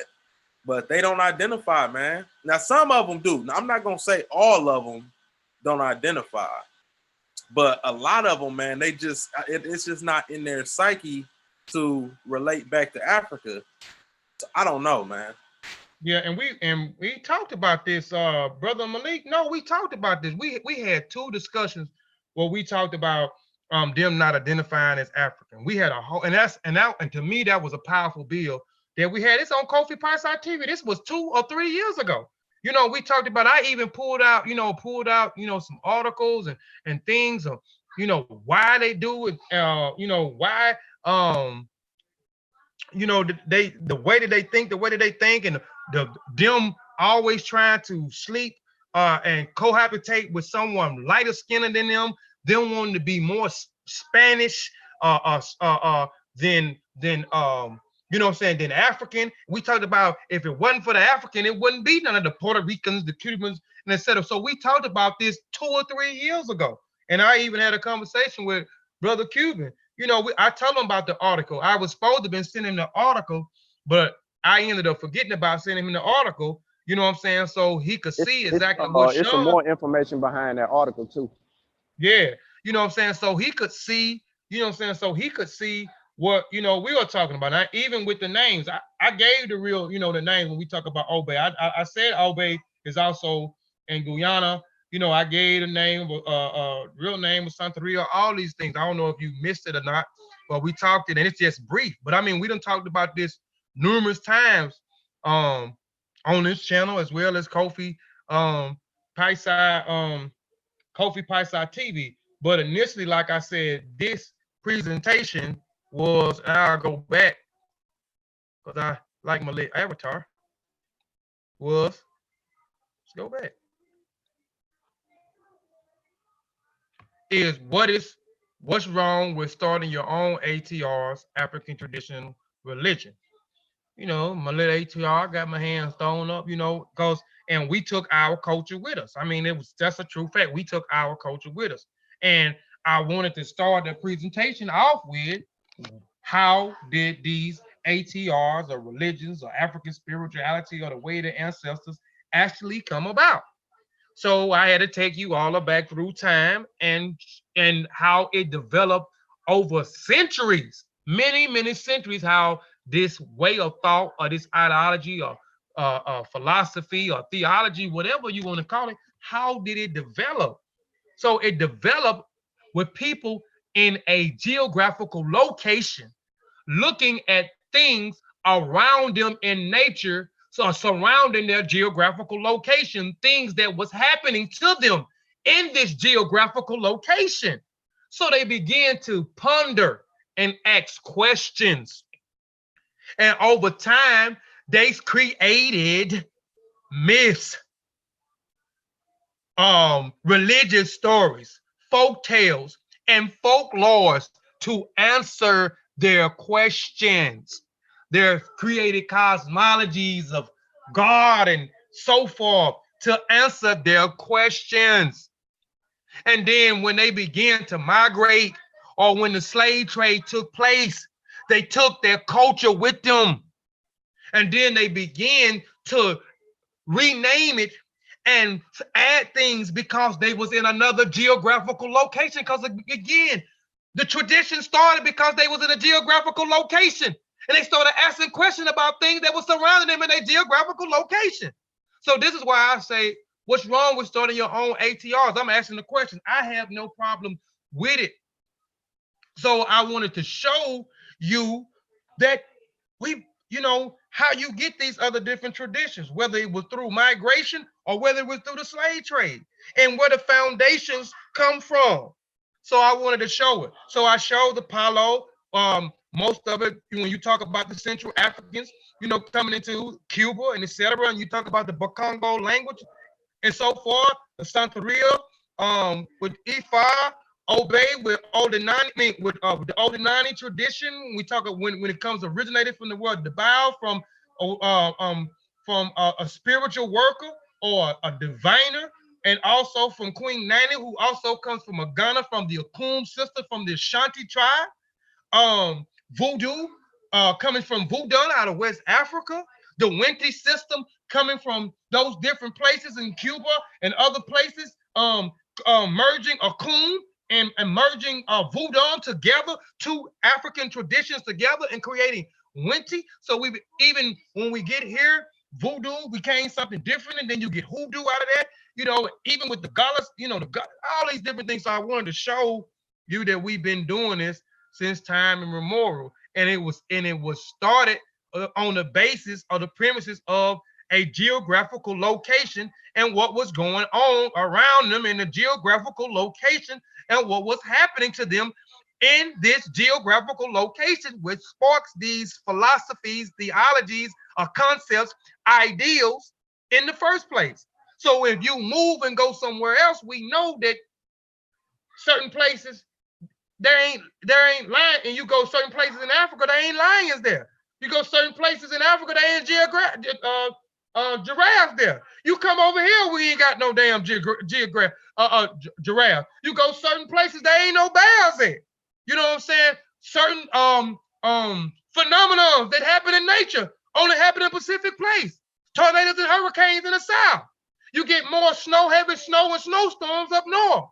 but they don't identify, man. Now some of them do. Now I'm not gonna say all of them don't identify, but a lot of them, man, it's just not in their psyche to relate back to Africa. So I don't know, man. Yeah, and we talked about this, brother Malik. No, we talked about this. We had two discussions where we talked about them not identifying as African. We had a whole, and to me that was a powerful bill that we had. It's on Kofi Piesie TV. This was 2 or 3 years ago. You know, we talked about. I even pulled out some articles and things of why they do it. Why the way that they think, and them always trying to sleep and cohabitate with someone lighter skinned than them wanting to be more Spanish than than African. We talked about if it wasn't for the African, it wouldn't be none of the Puerto Ricans, the Cubans, and etc. So we talked about this 2 or 3 years ago, and I even had a conversation with Brother Cuban. I told him about the article. I was supposed to have been sending the article, but I ended up forgetting about sending him the article. You know what I'm saying? So he could see exactly what Shawn. It's some more information behind that article too. Yeah, you know what I'm saying? So he could see, So he could see what, we were talking about. Now, even with the names, I gave the real, the name when we talk about Obey. I said Obey is also in Guyana. I gave the name, real name of Santeria, all these things. I don't know if you missed it or not, but we talked it, and it's just brief. But I mean, we done talked about this numerous times on this channel, as well as Kofi Piesie TV. But initially, like I said, this presentation was, and I'll go back because I like my little avatar, let's go back, is what's wrong with starting your own ATR's, African traditional religion. My little ATR got my hands thrown up, and we took our culture with us. I mean, that's a true fact. We took our culture with us. And I wanted to start the presentation off with how did these ATRs or religions or African spirituality or the way the ancestors actually come about. So I had to take you all back through time and how it developed over centuries, many centuries, how this way of thought or this ideology or philosophy or theology, whatever you want to call it, how did it develop? So it developed with people in a geographical location looking at things around them in nature, so surrounding their geographical location, things that was happening to them in this geographical location. So they began to ponder and ask questions. And over time, they created myths, religious stories, folk tales, and folklores to answer their questions. They're created cosmologies of God and so forth to answer their questions. And then when they began to migrate or when the slave trade took place, they took their culture with them. And then they began to rename it and add things because they was in another geographical location. Because again, the tradition started because they was in a geographical location. And they started asking questions about things that were surrounding them in a geographical location. So this is why I say, what's wrong with starting your own ATRs? I'm asking the question. I have no problem with it. So I wanted to show you that how you get these other different traditions, whether it was through migration or whether it was through the slave trade, and where the foundations come from. So I wanted to show it. So I showed the Palo, most of it, when you talk about the Central Africans, coming into Cuba and etc., and you talk about the Bakongo language and so forth, the Santeria, with Ifa, Obey with Odinani, with the Odinani tradition. We talk when it comes originated from the word Debao, from a spiritual worker or a diviner, and also from Queen Nani, who also comes from a Ghana, from the Akum sister, from the Ashanti tribe. Voodoo, coming from Voodoo out of West Africa. The Wente system coming from those different places in Cuba and other places, merging Akum and merging Voodoo together, two African traditions together and creating Wente. So even when we get here, Voodoo became something different, and then you get Hoodoo out of that. Even with the Gullahs, all these different things. So I wanted to show you that we've been doing this since time immemorial, and it was started on the basis or the premises of a geographical location and what was going on around them in the geographical location and what was happening to them in this geographical location, which sparks these philosophies, theologies, or concepts, ideals in the first place. So if you move and go somewhere else, we know that certain places there ain't lion, and you go certain places in Africa, there ain't lions there. You go certain places in Africa, there ain't giraffes there. You come over here, we ain't got no damn giraffe. You go certain places, there ain't no bears there. You know what I'm saying? Certain phenomena that happen in nature only happen in Pacific place. Tornadoes and hurricanes in the south. You get more heavy snow and snowstorms up north.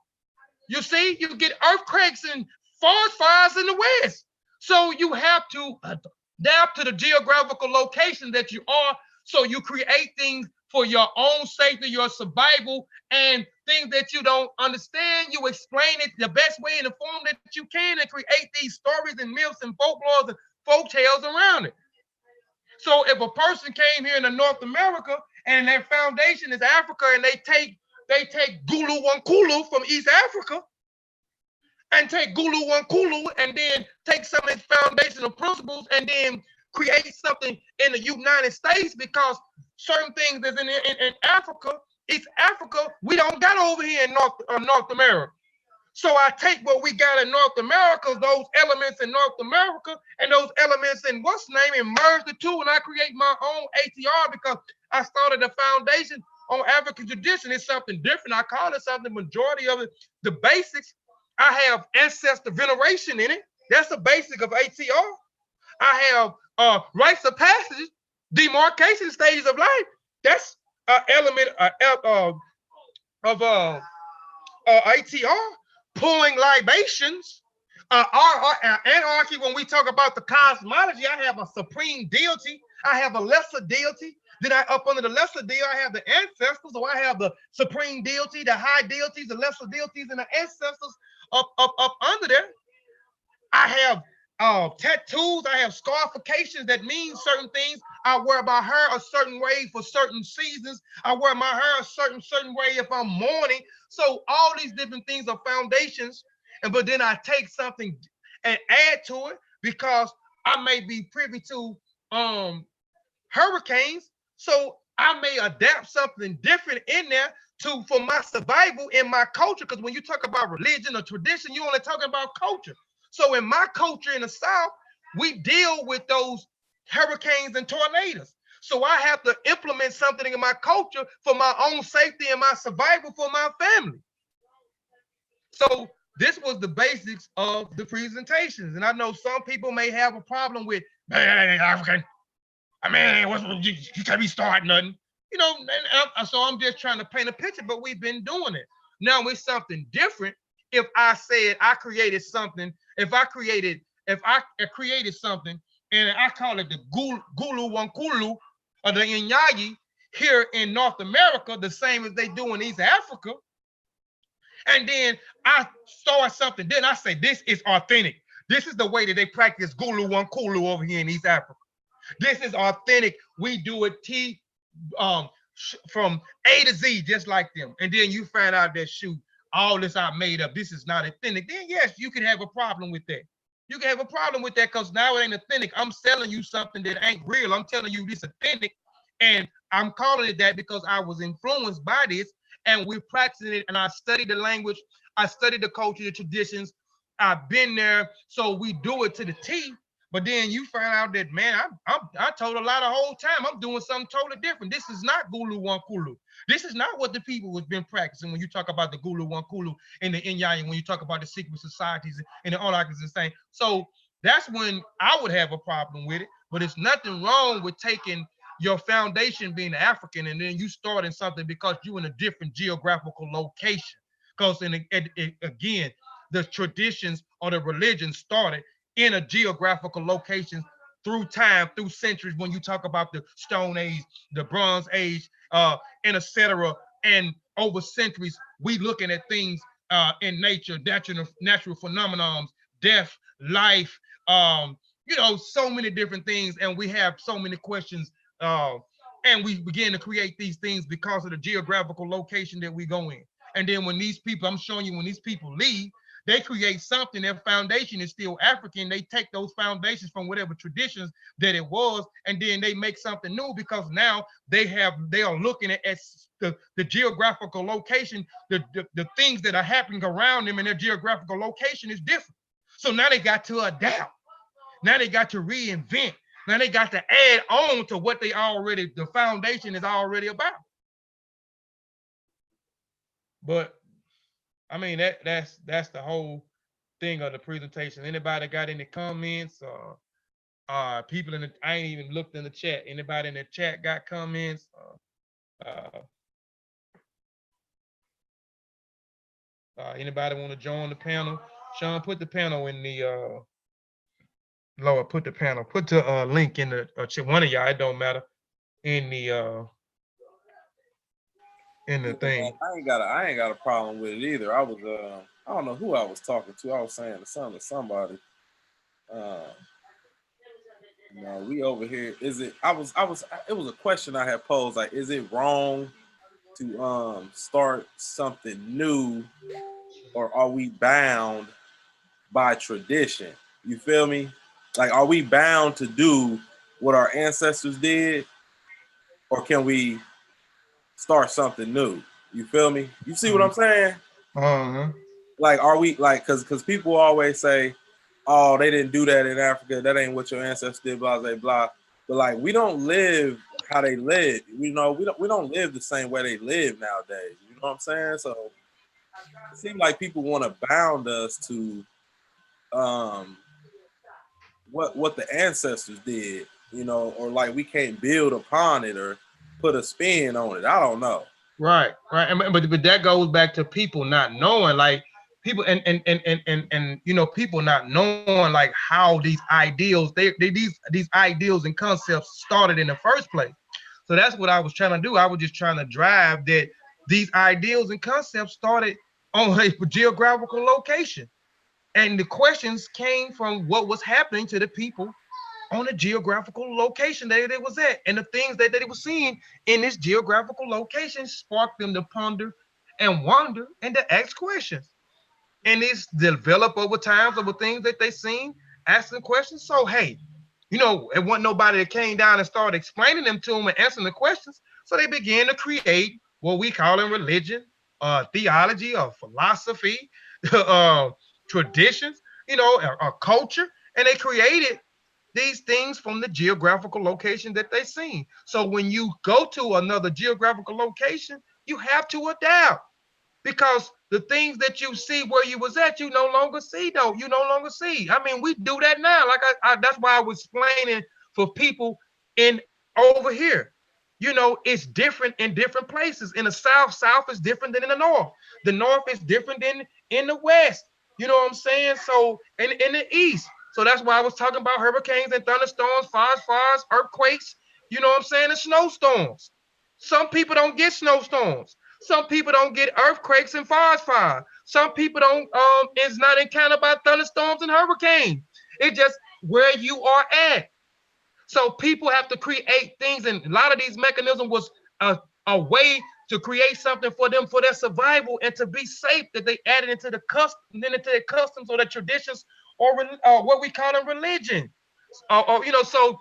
You see, you get earthquakes and forest fires in the west. So you have to adapt to the geographical location that you are. So you create things for your own safety, your survival, and things that you don't understand. You explain it the best way in the form that you can and create these stories and myths and folklores and folk tales around it. So if a person came here in North America and their foundation is Africa, and they take Gulu Wankulu from East Africa and take Gulu Wankulu and then take some of its foundational principles and then create something in the United States, because certain things that's in Africa, East Africa, we don't got over here in North America. So I take what we got in North America, those elements in North America and those elements in what's name, and merge the two, and I create my own ATR because I started a foundation on African tradition. It's something different. I call it something, majority of it, the basics I have ancestor veneration in it. That's the basic of ATR. I have rites of passage, demarcation stages of life. That's an element of ATR. Pulling libations. Anarchy, when we talk about the cosmology, I have a supreme deity. I have a lesser deity. Then up under the lesser deity, I have the ancestors. So I have the supreme deity, the high deities, the lesser deities, and the ancestors up under there. I have tattoos. I have scarifications that mean certain things. I wear my hair a certain way for certain seasons. I wear my hair a certain way if I'm mourning. So all these different things are foundations. But then I take something and add to it because I may be privy to hurricanes. So I may adapt something different in there for my survival in my culture. Because when you talk about religion or tradition, you're only talking about culture. So in my culture in the South, we deal with those hurricanes and tornadoes. So I have to implement something in my culture for my own safety and my survival for my family. So this was the basics of the presentations. And I know some people may have a problem with, man, African. I mean, you can't be starting nothing. You know, so I'm just trying to paint a picture, but we've been doing it. Now it's something different. If I said I created something, if I created something and I call it the Gulu Wankulu or the Inyayi here in North America, the same as they do in East Africa, and then I start something, then I say this is authentic. This is the way that they practice Gulu Wankulu over here in East Africa. This is authentic. We do it from A to Z, just like them. And then you find out that, shoot, all this I made up, this is not authentic. Then yes, you can have a problem with that. You can have a problem with that because now it ain't authentic. I'm selling you something that ain't real. I'm telling you this authentic. And I'm calling it that because I was influenced by this and we're practicing it. And I studied the language. I studied the culture, the traditions. I've been there. So we do it to the T. But then you find out that, man, I told a lot the whole time. I'm doing something totally different. This is not Gulu Wankulu. This is not what the people has been practicing when you talk about the Gulu Wankulu and the Inyai, when you talk about the secret societies and the all I can say. So that's when I would have a problem with it. But it's nothing wrong with taking your foundation being African and then you starting something because you're in a different geographical location. Because again, the traditions or the religion started in a geographical location through time, through centuries, when you talk about the Stone Age, the Bronze Age, and etc. And over centuries, we looking at things in nature, natural phenomenons, death, life, you know, so many different things. And we have so many questions. And we begin to create these things because of the geographical location that we go in. And then when these people, I'm showing you, when these people leave, they create something, their foundation is still African. They take those foundations from whatever traditions that it was, and then they make something new because now they are looking at the geographical location, the things that are happening around them, and their geographical location is different. So now they got to adapt. Now they got to reinvent. Now they got to add on to what the foundation is already about. But I mean, that's the whole thing of the presentation. Anybody got any comments? People I ain't even looked in the chat. Anybody in the chat got comments? Anybody want to join the panel? Shawn, put the panel in the Lord, put the link in the chat. One of y'all, it don't matter, in the thing. I ain't got a problem with it either. I was I don't know who I was talking to. I was saying to somebody. You know, we over here. Is it? It was a question I had posed. Like, is it wrong to start something new, or are we bound by tradition? You feel me? Like, are we bound to do what our ancestors did, or can we start something new? You feel me? You see what I'm saying? Like, are we like, because people always say, oh, they didn't do that in Africa. That ain't what your ancestors did, blah, blah, blah. But like, we don't live how they live. We don't live the same way they live nowadays. You know what I'm saying? So it seems like people want to bound us to what the ancestors did, you know, or like we can't build upon it or put a spin on it. I don't know. Right, right. But that goes back to people not knowing, like people and you know, people not knowing like how these ideals, these ideals and concepts started in the first place. So that's what I was trying to do. I was just trying to drive that these ideals and concepts started on a geographical location. And the questions came from what was happening to the people on the geographical location that it was at. And the things that they were seeing in this geographical location sparked them to ponder and wonder and to ask questions. And it's developed over times over things that they seen, asking questions. So, hey, you know, it wasn't nobody that came down and started explaining them to them and answering the questions. So they began to create what we call in religion, theology, or philosophy, traditions, you know, a culture. And they created these things from the geographical location that they seen. So when you go to another geographical location, you have to adapt because the things that you see where you was at, you no longer see though. You no longer see. I mean, we do that now. Like that's why I was explaining for people in over here. You know, it's different in different places. In the South, South is different than in the North. The North is different than in the West. You know what I'm saying? So in the East. So that's why I was talking about hurricanes and thunderstorms, fires, earthquakes, you know what I'm saying, and snowstorms. Some people don't get snowstorms. Some people don't get earthquakes and fire. Some people don't is not encountered by thunderstorms and hurricanes. It's just where you are at. So people have to create things, and a lot of these mechanisms was a way to create something for them for their survival and to be safe that they added into the custom, then into their customs or their traditions or what we call a religion. You know, so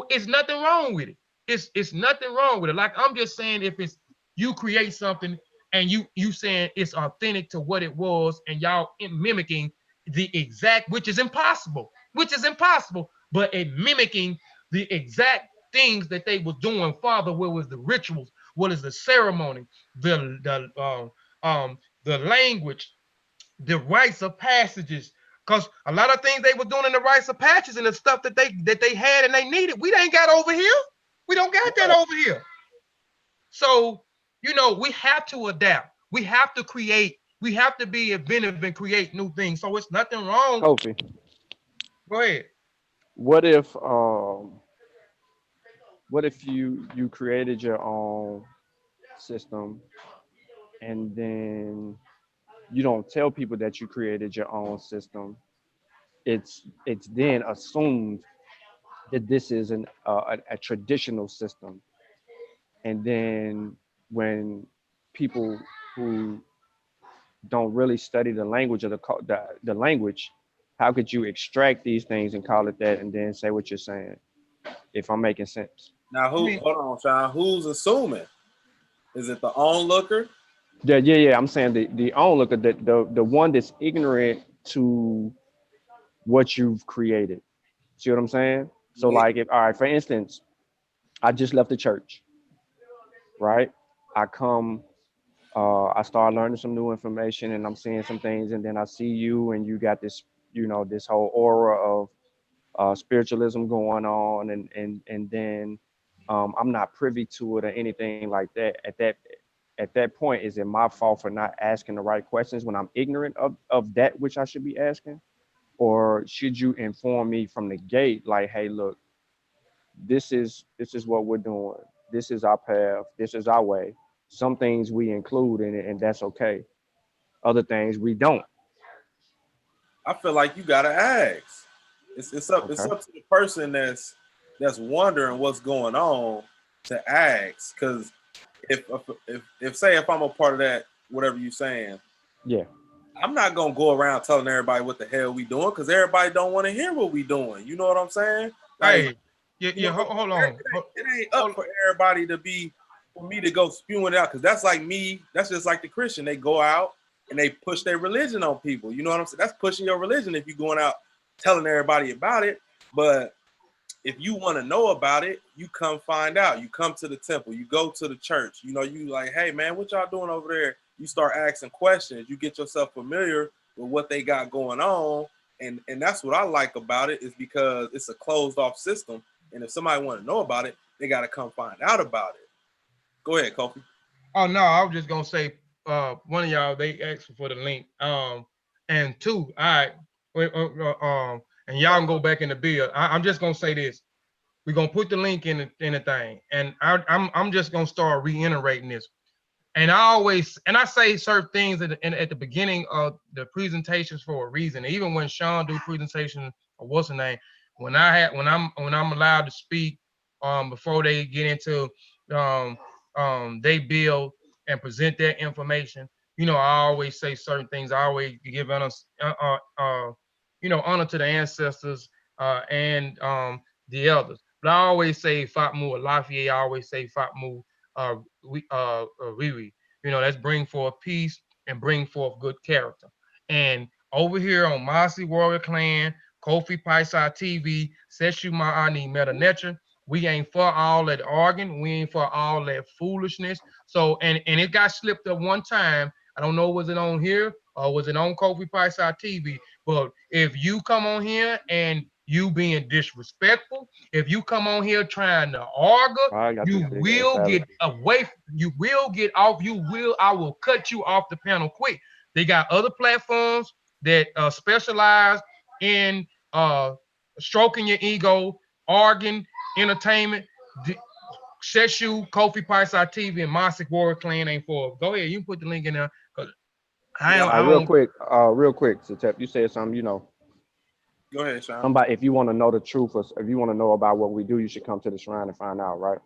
it's nothing wrong with it. It's nothing wrong with it. Like I'm just saying, if it's you create something and you saying it's authentic to what it was, and y'all mimicking the exact, which is impossible, but it mimicking the exact things that they was doing. Father, what was the rituals? What is the ceremony? The language, the rites of passages. Because a lot of things they were doing in the rites of passages and the stuff that they had and they needed, we ain't got over here. We don't got that over here. So, you know, we have to adapt. We have to create. We have to be inventive and create new things. So it's nothing wrong. Kofi, Go ahead. what if you created your own system and then you don't tell people that you created your own system? It's then assumed that this is a traditional system, and then when people who don't really study the language of the language, how could you extract these things and call it that and then say what you're saying, if I'm making sense? Now, hold on, Shawn. Who's assuming? Is it the onlooker? Yeah. I'm saying the onlooker, the one that's ignorant to what you've created. See what I'm saying? So like, if, all right, for instance, I just left the church, right? I come, I start learning some new information and I'm seeing some things, and then I see you and you got this, you know, this whole aura of spiritualism going on, and then I'm not privy to it or anything like that. At that point, is it my fault for not asking the right questions when I'm ignorant of that which I should be asking? Or should you inform me from the gate, like, hey, look, this is what we're doing. This is our path. This is our way. Some things we include in it, and that's okay. Other things we don't. I feel like you gotta ask. It's up to the person that's wondering what's going on to ask. Because if say if I'm a part of that, whatever you're saying, yeah, I'm not gonna go around telling everybody what the hell we doing, because everybody don't want to hear what we doing. You know what I'm saying? Like, hey, hold on. It ain't up for everybody for me to go spewing it out, because that's like me. That's just like the Christian. They go out and they push their religion on people. You know what I'm saying? That's pushing your religion if you're going out telling everybody about it. But if you want to know about it, you come find out. You come to the temple, you go to the church, you know, you like, hey man, what y'all doing over there? You start asking questions, you get yourself familiar with what they got going on. And that's what I like about it, is because it's a closed off system. And if somebody want to know about it, they got to come find out about it. Go ahead, Kofi. Oh no, I was just gonna say, one of y'all, they asked for the link. And two, all right, and y'all can go back in the bill. I'm just gonna say this. We're gonna put the link in the thing, and I'm just gonna start reiterating this. And I say certain things at the beginning of the presentations for a reason. Even when Shawn do presentation, or what's the name, when I'm allowed to speak, before they get into they build and present their information. You know, I always say certain things. I always give honor, honor to the ancestors and the elders. But I always say Fatmu Alafi. I always say Fatmu Riri. You know, let's bring forth peace and bring forth good character. And over here on Mossy Warrior Clan, Kofi Piesie TV, Seshu Ma'ani Meta Nature, we ain't for all that arguing. We ain't for all that foolishness. So, and it got slipped up one time. I don't know, was it on here or was it on Kofi Piesie TV? But if you come on here and you being disrespectful, if you come on here trying to argue, you will get away. You will get off. I will cut you off the panel quick. They got other platforms that specialize in stroking your ego, arguing, entertainment. Sheshu, Kofi Piesie TV, and Mossic Warrior Clan ain't for. Go ahead, you can put the link in there. Real quick, Satep, you said something, you know. Go ahead, Shawn. Somebody, if you want to know the truth, or if you want to know about what we do, you should come to the shrine and find out, right?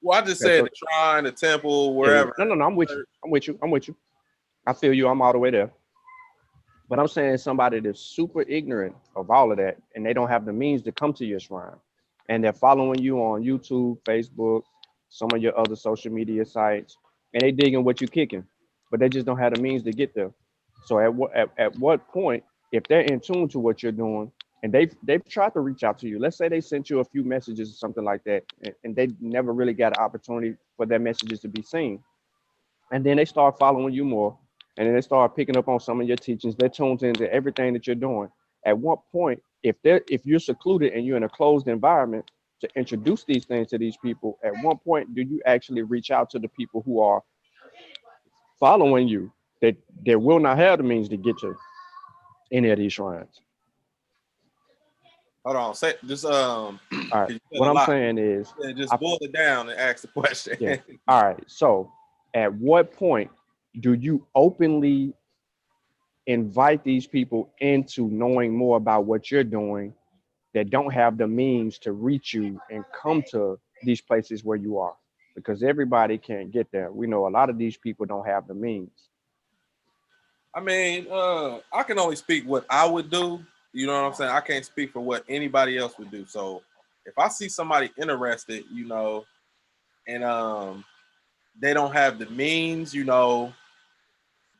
Well, I just said the shrine, the temple, wherever. Yeah. No, I'm with you. I feel you. I'm all the way there. But I'm saying somebody that's super ignorant of all of that, and they don't have the means to come to your shrine, and they're following you on YouTube, Facebook, some of your other social media sites, and they digging what you're kicking, but they just don't have the means to get there. So at what point, if they're in tune to what you're doing, and they've tried to reach out to you, let's say they sent you a few messages or something like that, and they never really got an opportunity for their messages to be seen, and then they start following you more, and then they start picking up on some of your teachings. They're tuned into everything that you're doing. At what point, if you're secluded and you're in a closed environment to introduce these things to these people, at what point do you actually reach out to the people who are following you that will not have the means to get to any of these shrines? Hold on, say just all right. What I'm saying is, just boil it down and ask the question. Yeah. All right. So, at what point do you openly invite these people into knowing more about what you're doing that don't have the means to reach you and come to these places where you are? Because everybody can't get there. We know a lot of these people don't have the means. I mean, I can only speak what I would do. You know what I'm saying? I can't speak for what anybody else would do. So if I see somebody interested, you know, and they don't have the means, you know,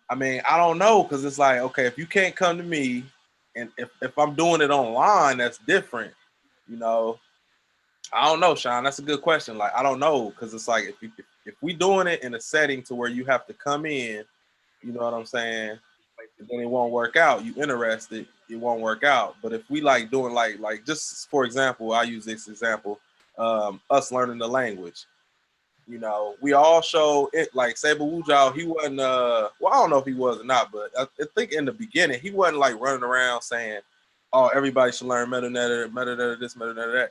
I mean, I don't know, because it's like, okay, if you can't come to me, and if I'm doing it online, that's different, you know. I don't know, Shawn. That's a good question. Like, I don't know, because it's like if we doing it in a setting to where you have to come in, you know what I'm saying, then it won't work out. You interested, it won't work out. But if we like doing like just for example, I use this example, us learning the language. You know, we all show it, like Saber Wujao, he wasn't well, I don't know if he was or not, but I think in the beginning he wasn't like running around saying, oh, everybody should learn metadata this, metadata that.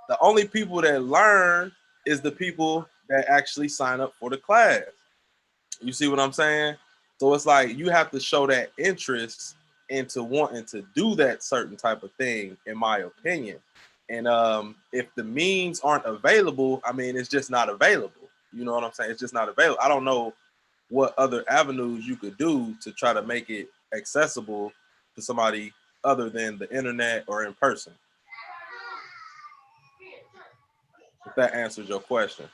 The only people that learn is the people that actually sign up for the class. You see what I'm saying? So it's like you have to show that interest into wanting to do that certain type of thing, in my opinion. And if the means aren't available, I mean, it's just not available. You know what I'm saying? It's just not available. I don't know what other avenues you could do to try to make it accessible to somebody other than the internet or in person. If that answers your question.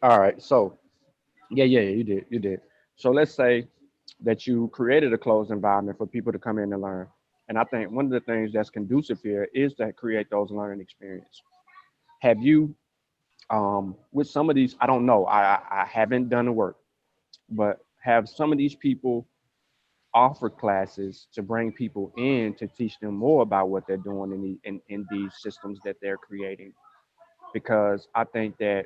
All right. So, yeah, you did. So let's say that you created a closed environment for people to come in and learn. And I think one of the things that's conducive here is to create those learning experience. Have you, with some of these, I don't know, I haven't done the work, but have some of these people offer classes to bring people in to teach them more about what they're doing in these systems that they're creating? Because I think that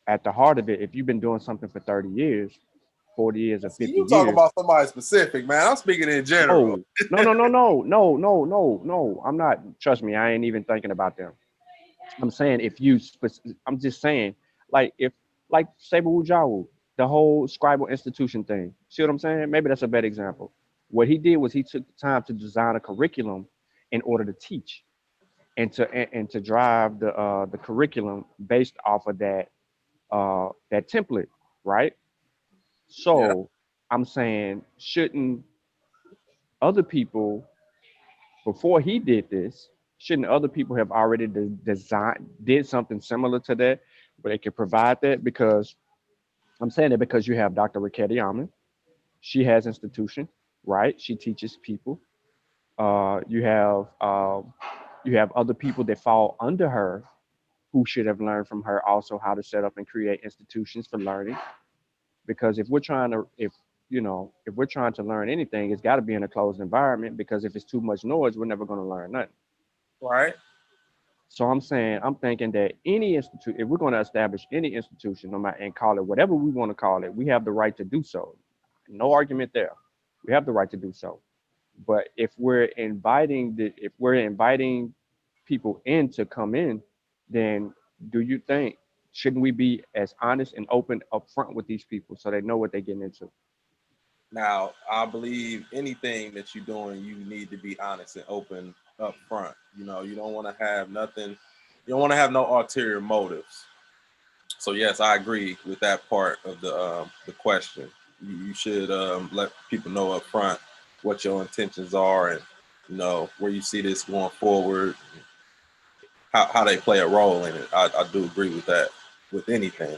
at the heart of it, if you've been doing something for 30 years, 40 years or 50 You talking years. about somebody specific, man. I'm speaking in general. No. I'm not. Trust me, I ain't even thinking about them. I'm saying I'm just saying, like Saber Wujawu, the whole scribal institution thing. See what I'm saying? Maybe that's a better example. What he did was he took the time to design a curriculum in order to teach and to drive the curriculum based off of that template, right? Yeah. So I'm saying, shouldn't other people, before he did this, shouldn't other people have already did something similar to that, where they could provide that? Because I'm saying it because you have Dr. Raketi Amin. She has institution, right? She teaches people. You have other people that fall under her who should have learned from her also how to set up and create institutions for learning. Because if we're trying to learn anything, it's got to be in a closed environment, because if it's too much noise, we're never going to learn nothing. Right. So I'm thinking that any institute, if we're going to establish any institution, no matter, and call it whatever we want to call it, we have the right to do so. No argument there. We have the right to do so. But if we're inviting people in to come in, then do you think, shouldn't we be as honest and open up front with these people so they know what they're getting into? Now, I believe anything that you're doing, you need to be honest and open up front. You know, you don't want to have nothing. You don't want to have no ulterior motives. So yes, I agree with that part of the question. You should let people know up front what your intentions are, and you know where you see this going forward, how they play a role in it. I do agree with that with anything.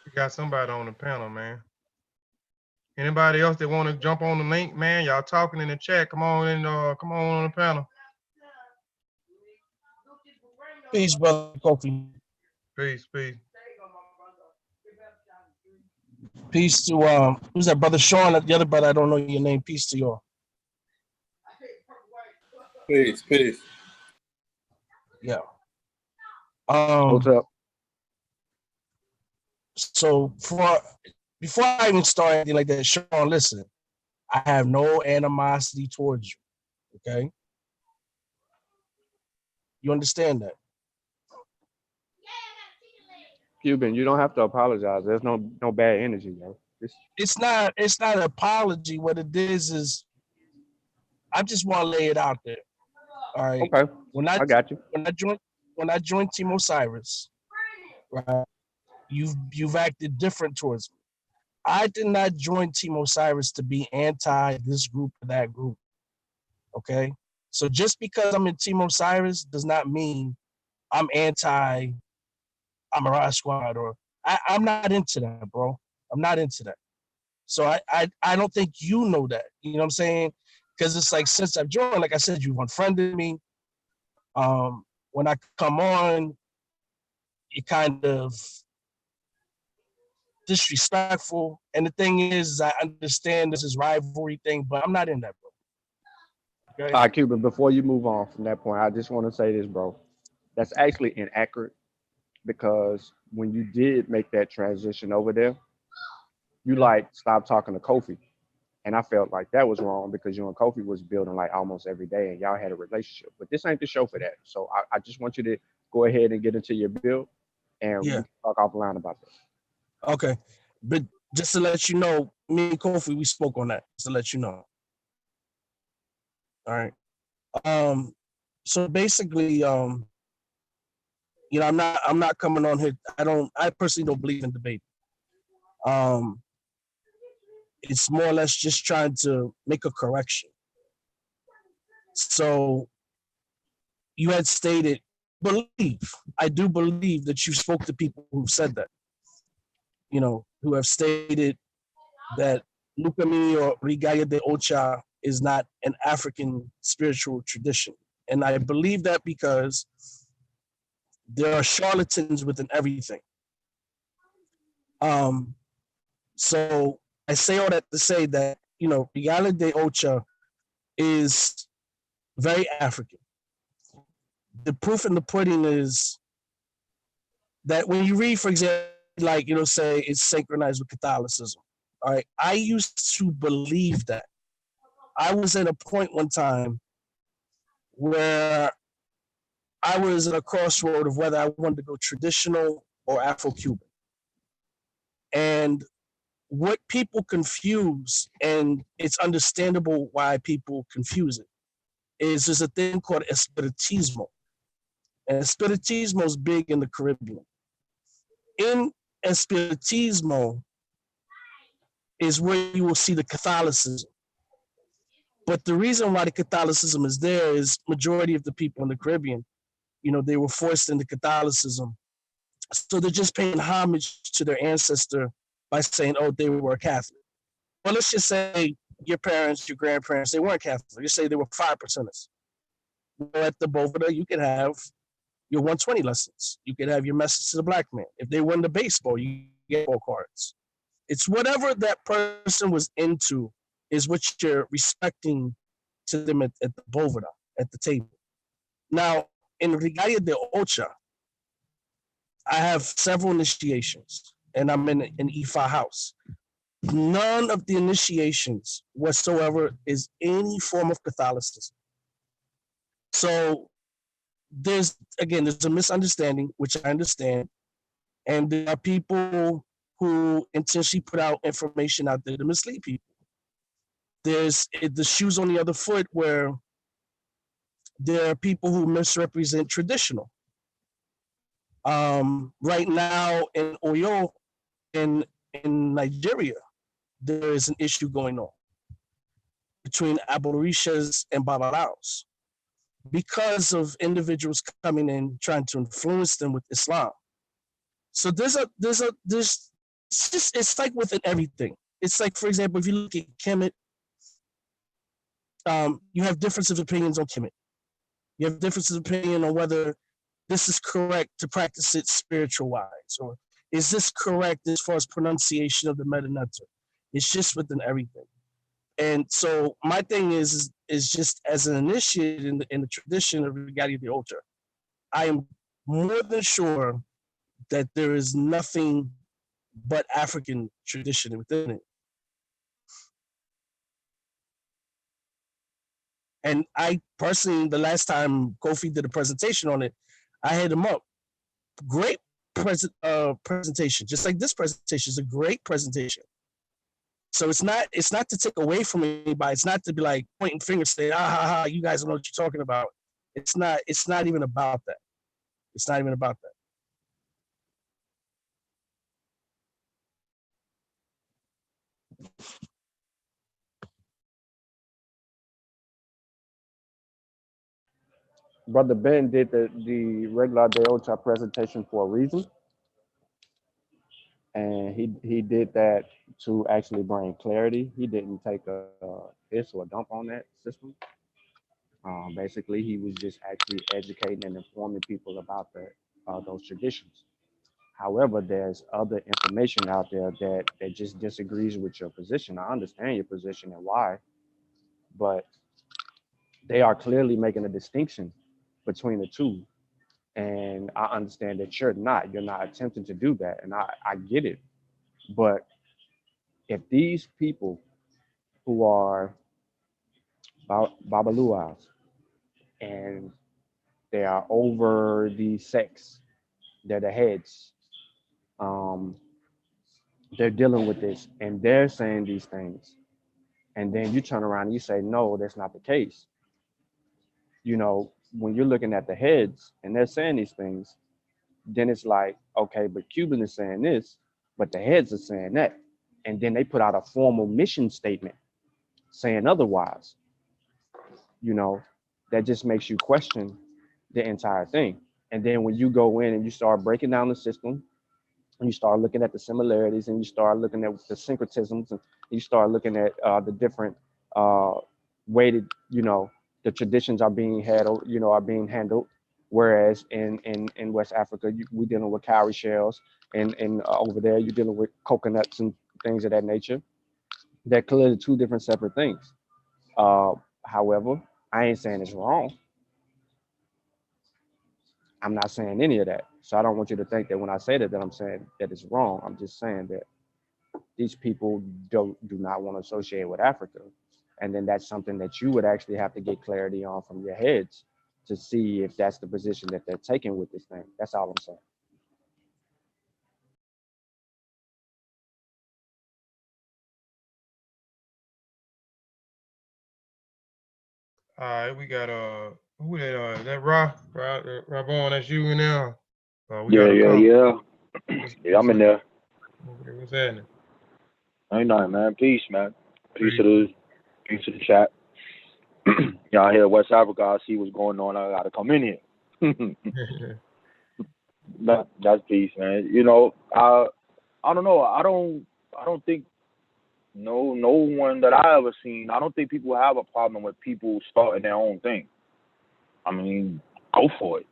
We got somebody on the panel, man. Anybody else that want to jump on the link, man? Y'all talking in the chat. Come on on the panel. Peace, brother Kofi. Peace. Peace to who's that, brother Shawn? The other brother, I don't know your name. Peace to y'all. Peace. Yeah. What's up? So before I even start anything like that, Shawn, listen, I have no animosity towards you. Okay. You understand that? Cuban, you don't have to apologize. There's no bad energy, yo. It's not an apology. What it is I just want to lay it out there. All right. Okay. I got you. When I joined Team Osiris, right, you've acted different towards me. I did not join Team Osiris to be anti this group or that group. Okay. So just because I'm in Team Osiris does not mean I'm anti Amarai Squad, or I'm not into that, bro. I'm not into that. So I don't think you know that. You know what I'm saying? Because it's like, since I've joined, like I said, you've unfriended me. When I come on, you kind of disrespectful. And the thing is, I understand this is rivalry thing, but I'm not in that, bro. Okay? All right, Cuban, before you move on from that point, I just want to say this, bro. That's actually inaccurate, because when you did make that transition over there, you stopped talking to Kofi. And I felt like that was wrong, because you and Kofi was building like almost every day and y'all had a relationship. But this ain't the show for that. So I just want you to go ahead and get into your build, and we can talk offline about that. Okay. But just to let you know, me and Kofi, we spoke on that, just to let you know. All right. So basically, you know, I'm not coming on here. I personally don't believe in debate. It's more or less just trying to make a correction. So you had stated, I do believe that you spoke to people who said that, you know, who have stated that Lukami or Rigaya de Ocha is not an African spiritual tradition. And I believe that because there are charlatans within everything. So I say all that to say that, Rigaya de Ocha is very African. The proof in the pudding is that when you read, for example, like, say it's synchronized with Catholicism. All right. I used to believe that. I was at a point one time where I was at a crossroad of whether I wanted to go traditional or Afro-Cuban. And what people confuse, and it's understandable why people confuse it, is there's a thing called Espiritismo. And Espiritismo is big in the Caribbean. In Espiritismo is where you will see the Catholicism. But the reason why the Catholicism is there is majority of the people in the Caribbean, they were forced into Catholicism. So they're just paying homage to their ancestor by saying, oh, they were Catholic. Well, let's just say your parents, your grandparents, they weren't Catholic. You say they were 5%ers. Well, at the Bovada, you could have your 120 lessons. You could have your message to the black man. If they were into baseball, you get ball cards. It's whatever that person was into is what you're respecting to them at the Bovada, at the table. Now, in Rigaya de Ocha, I have several initiations, and I'm in an Ifa house. None of the initiations whatsoever is any form of Catholicism. So there's a misunderstanding, which I understand, and there are people who intentionally put out information out there to mislead people. There's the shoes on the other foot where there are people who misrepresent traditional. Right now in Oyo, in Nigeria, there is an issue going on between Aborishas and Babalaos because of individuals coming in trying to influence them with Islam. So it's like within everything. It's like, for example, if you look at Kemet, you have differences of opinions on Kemet. You have differences of opinion on whether this is correct to practice it spiritual wise, or is this correct as far as pronunciation of the Metanetter? It's just within everything. And so my thing is just as an initiate in the tradition of Rigaya de Ocha, I am more than sure that there is nothing but African tradition within it. And I personally, the last time Kofi did a presentation on it, I hit him up. Great presentation, just like this presentation is a great presentation. So it's not to take away from anybody. It's not to be like pointing fingers, say, ha, you guys don't know what you're talking about. It's not even about that. It's not even about that. Brother Ben did the regular De Ocha presentation for a reason. And he did that to actually bring clarity. He didn't take a piss or a dump on that system. Basically, he was just actually educating and informing people about those traditions. However, there's other information out there that just disagrees with your position. I understand your position and why, but they are clearly making a distinction between the two. And I understand that you're not attempting to do that. And I get it. But if these people who are Babaluas and they are over the sex, they're the heads, um, they're dealing with this and they're saying these things. And then you turn around and you say, no, that's not the case. When you're looking at the heads and they're saying these things, then it's like, okay, but Cuban is saying this, but the heads are saying that. And then they put out a formal mission statement saying otherwise. That just makes you question the entire thing. And then when you go in and you start breaking down the system You start looking at the similarities, and you start looking at the syncretisms, and you start looking at the different uh, way that, you know, the traditions are being handled, are being handled. Whereas in West Africa, we dealing with cowrie shells, and over there you're dealing with coconuts and things of that nature. They're clearly two different separate things. Uh, However, I ain't saying it's wrong. I'm not saying any of that. So I don't want you to think that when I say that I'm saying that it's wrong. I'm just saying that these people do not want to associate with Africa. And then that's something that you would actually have to get clarity on from your heads to see if that's the position that they're taking with this thing. That's all I'm saying. All right, we got who that Rabon, that's you in there. We Yeah, got a yeah, couple. yeah. Yeah, What's I'm in up? there. What's happening? Ain't nothing, man. Peace, man. Peace to Peace. the chat. Y'all here, West Africa. I see what's going on. I gotta come in here. That's peace, man. You know, I don't know. I don't think no one that I ever seen. I don't think people have a problem with people starting their own thing. I mean, go for it,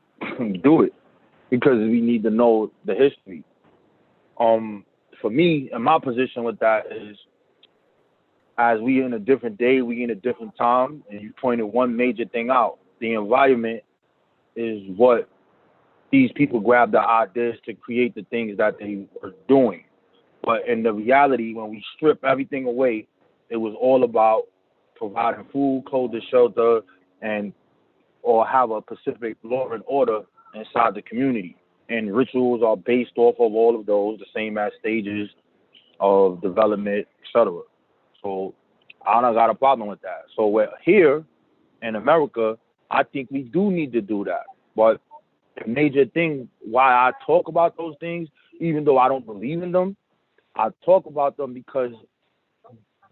do it, because we need to know the history. For me, and my position with that is, as we in a different day, we in a different time, and you pointed one major thing out. The environment is what these people grab the ideas to create the things that they were doing. But in the reality, when we strip everything away, it was all about providing food, clothing, shelter, and or have a specific law and order inside the community. And rituals are based off of all of those, the same as stages of development, etc. So I don't got a problem with that. So we're here in America, I think we do need to do that. But the major thing why I talk about those things, even though I don't believe in them, I talk about them because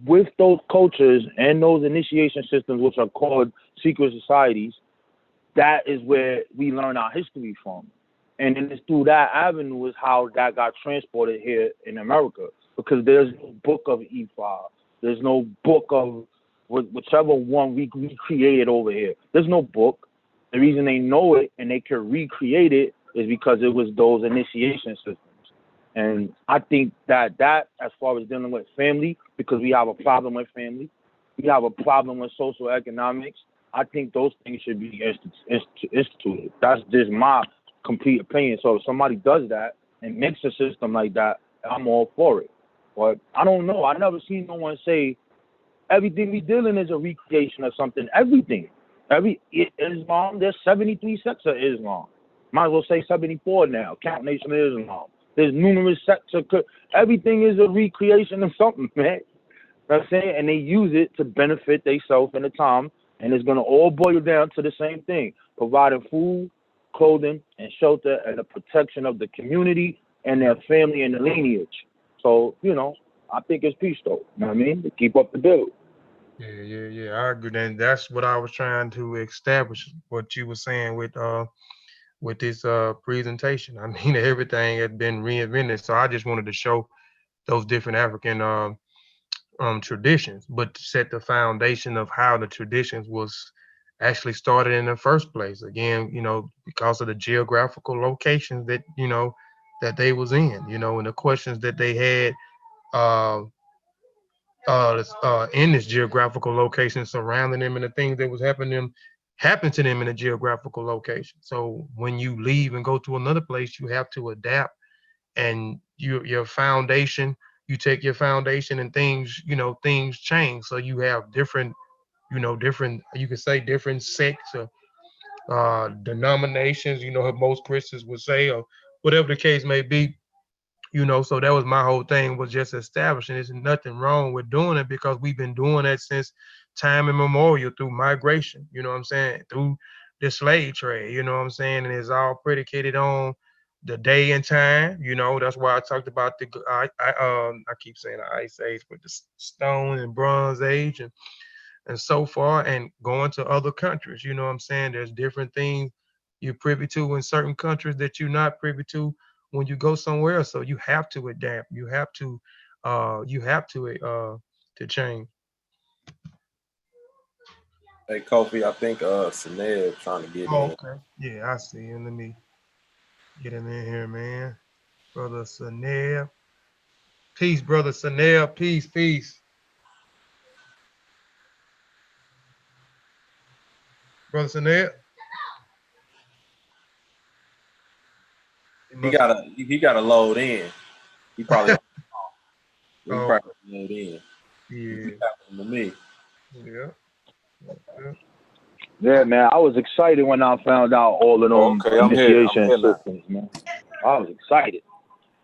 with those cultures and those initiation systems, which are called secret societies, that is where we learn our history from. And then it's through that avenue is how that got transported here in America. Because there's no book of Ifa. There's no book of whichever one we recreated over here. There's no book. The reason they know it and they can recreate it is because it was those initiation systems. And I think that as far as dealing with family, because we have a problem with family, we have a problem with social economics, I think those things should be instituted. That's just my complete opinion. So if somebody does that and makes a system like that, I'm all for it. But I don't know. I never seen no one say everything we dealing is a recreation of something. Everything. Islam, there's 73 sects of Islam. Might as well say 74 now. Count Nation of Islam. There's numerous sects of everything is a recreation of something, man. You know what I'm saying? And they use it to benefit themselves in the time. And it's going to all boil down to the same thing, providing food, clothing, and shelter, and the protection of the community and their family and the lineage. So, I think it's peace, though. You know what I mean? To keep up the build. Yeah. I agree. And that's what I was trying to establish. What you were saying with this presentation. I mean, everything had been reinvented. So I just wanted to show those different African traditions, but to set the foundation of how the traditions was actually started in the first place. Again, because of the geographical locations that that they was in, and the questions that they had uh, in this geographical location surrounding them, and the things that was happened to them in a geographical location. So when you leave and go to another place, you have to adapt, and your foundation, you take your foundation, and things change. So you have different, you could say different sects or denominations, most Christians would say, or whatever the case may be. So that was my whole thing, was just establishing there's nothing wrong with doing it, because we've been doing that since time immemorial through migration, you know what I'm saying, through the slave trade, you know what I'm saying, and it's all predicated on the day and time. That's why I talked about I keep saying the ice age, but the stone and bronze age, and so far, and going to other countries, you know what I'm saying, there's different things you're privy to in certain countries that you're not privy to when you go somewhere else. So you have to adapt. You have to change. Hey, Kofi, I think Sanel trying to get Oh, in. okay. Yeah, I see him. Let me get him in here, man. Brother Sanel. Peace, brother Sanel. Peace, peace. Brother Sanel. He must. He gotta load in. He probably Oh, load in. He yeah. keep happening to me. Yeah. Yeah. Yeah, man, I was excited when I found out all of Oh, them okay, I'm here. I'm initiation here now. systems, man. I was excited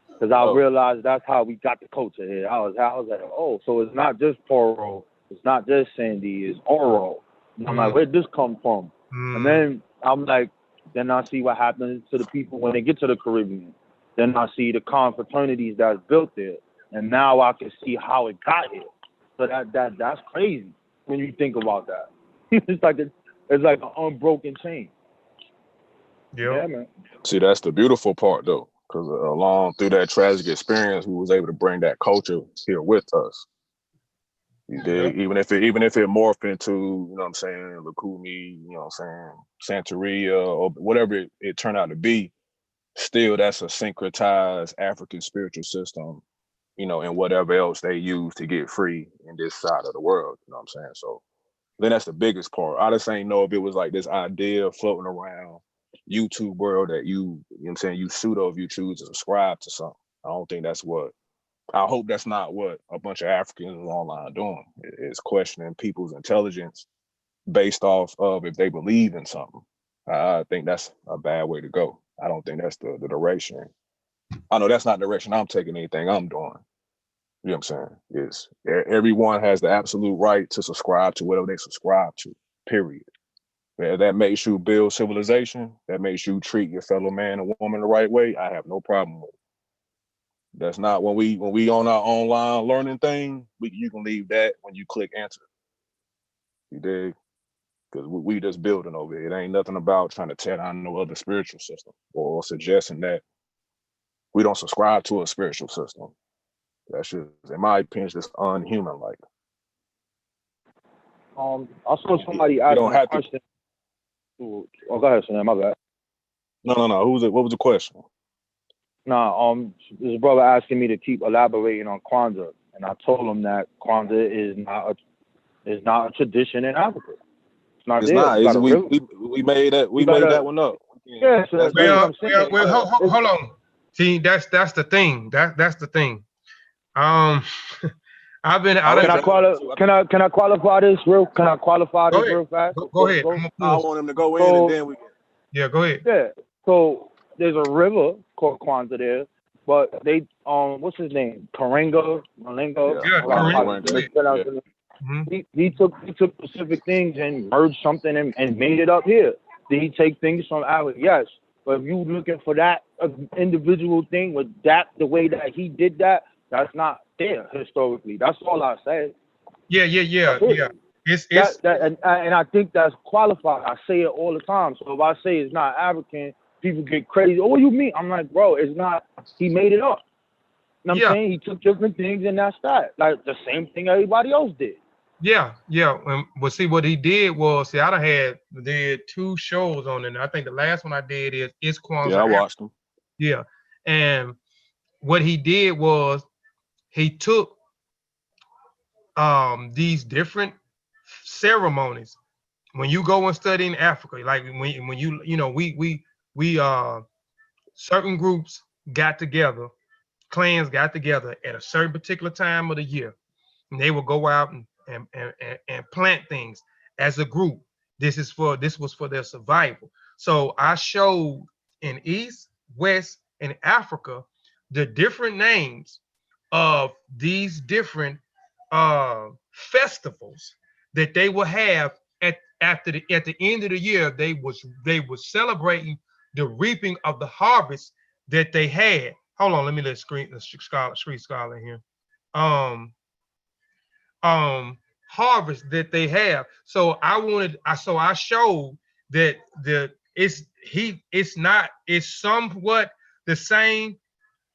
because I Oh, realized that's how we got the culture here. I was like, oh, so it's not just Poro, it's not just Sandy, it's Oro. And I'm like, where'd this come from? And then I'm like, then I see what happens to the people when they get to the Caribbean. Then I see the confraternities that's built there, and now I can see how it got here. So that's crazy when you think about that. it's like an unbroken chain. Yep. Yeah, man. see, that's the beautiful part though, because along through that tragic experience, we was able to bring that culture here with us. You dig? Even if it morphed into, you know what I'm saying, Lukumi, you know what I'm saying, Santeria, or whatever it turned out to be, still that's a syncretized African spiritual system, you know, and whatever else they use to get free in this side of the world. You know what I'm saying? So then that's the biggest part. I just ain't know if it was like this idea floating around YouTube world that you know what I'm saying, you pseudo if you choose to subscribe to something. I don't think that's what, I hope that's not what a bunch of Africans is online doing. It's questioning people's intelligence based off of if they believe in something. I think that's a bad way to go. I don't think that's the direction. I know that's not the direction I'm taking anything I'm doing. You know what I'm saying? Is everyone has the absolute right to subscribe to whatever they subscribe to, period. That makes you build civilization, that makes you treat your fellow man and woman the right way. I have no problem with it. That's not when we on our online learning thing, you can leave that when you click enter. You dig? Because we just building over here. It ain't nothing about trying to tear down no other spiritual system or suggesting that we don't subscribe to a spiritual system. That's just, in my opinion, just unhuman like. I saw somebody You asking don't a have to. question. Oh, go ahead, Sam. My bad. No. Who's it? What was the question? Nah, this brother asking me to keep elaborating on Kwanzaa, and I told him that Kwanzaa is not a tradition in Africa. It's not It's there. not. You We made that. We made that one up. Yeah, so that's what I'm saying. Hold on. See, that's the thing. That's the thing. I've been. Can I qualify this real? Can I qualify this real fast? Go ahead. I want him to go in and then we can. Yeah, go ahead. Yeah. So there's a river called Kwanzaa there, but they what's his name? Malenga. Yeah, Karenga. He took specific things and merged something and made it up here. Did he take things from Africa? Yes. But if you looking for that individual thing with that the way that he did that, that's not there historically. That's all I say. Yeah. It's and I think that's qualified. I say it all the time. So if I say it's not African, people get crazy. Oh, what you mean? I'm like, bro, it's not. He made it up. You know what I'm saying? He took different things and that's that. Like the same thing everybody else did. Yeah. But see, what he did was, I did 2 shows on it. I think the last one I did is Kwanzaa. Yeah, I watched them. Yeah, and what he did was he took these different ceremonies. When you go and study in Africa, like when we certain groups got together, clans got together at a certain particular time of the year, and they will go out and plant things as a group. This was for their survival. So I showed in East, West, and Africa the different names of these different festivals that they will have at the end of the year. They was celebrating the reaping of the harvest that they had. Hold on, let me street scholar here. Harvest that they have. So I showed that it's somewhat the same,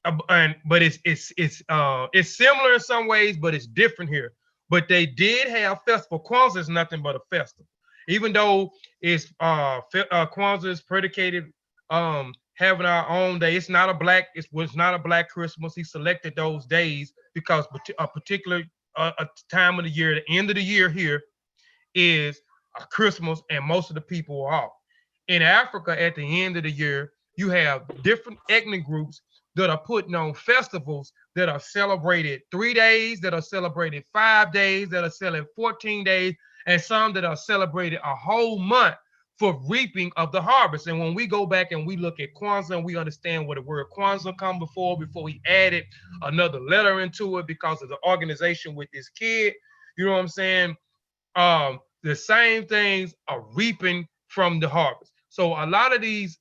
but it's similar in some ways, but it's different here. But they did have festival. Kwanzaa is nothing but a festival, even though it's Kwanzaa is predicated having our own day. It's not a black. It was not a black Christmas. He selected those days because a particular a time of the year, the end of the year here is Christmas, and most of the people are off. In Africa, at the end of the year, you have different ethnic groups that are putting on festivals that are celebrated 3 days, that are celebrated 5 days, that are celebrated 14 days, and some that are celebrated a whole month for reaping of the harvest. And when we go back and we look at Kwanzaa and we understand where the word Kwanzaa come before he added another letter into it because of the organization with this kid, you know what I'm saying? The same things are reaping from the harvest. So a lot of these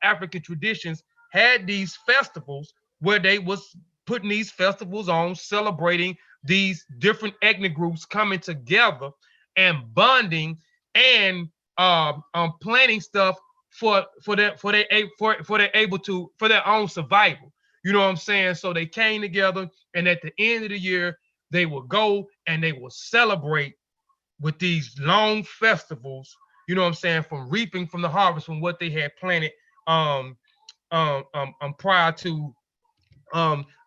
African traditions had these festivals where they was putting these festivals on, celebrating these different ethnic groups coming together and bonding and planning stuff for their own survival. You know what I'm saying? So they came together, and at the end of the year, they will go and they will celebrate with these long festivals, you know what I'm saying, from reaping from the harvest from what they had planted prior to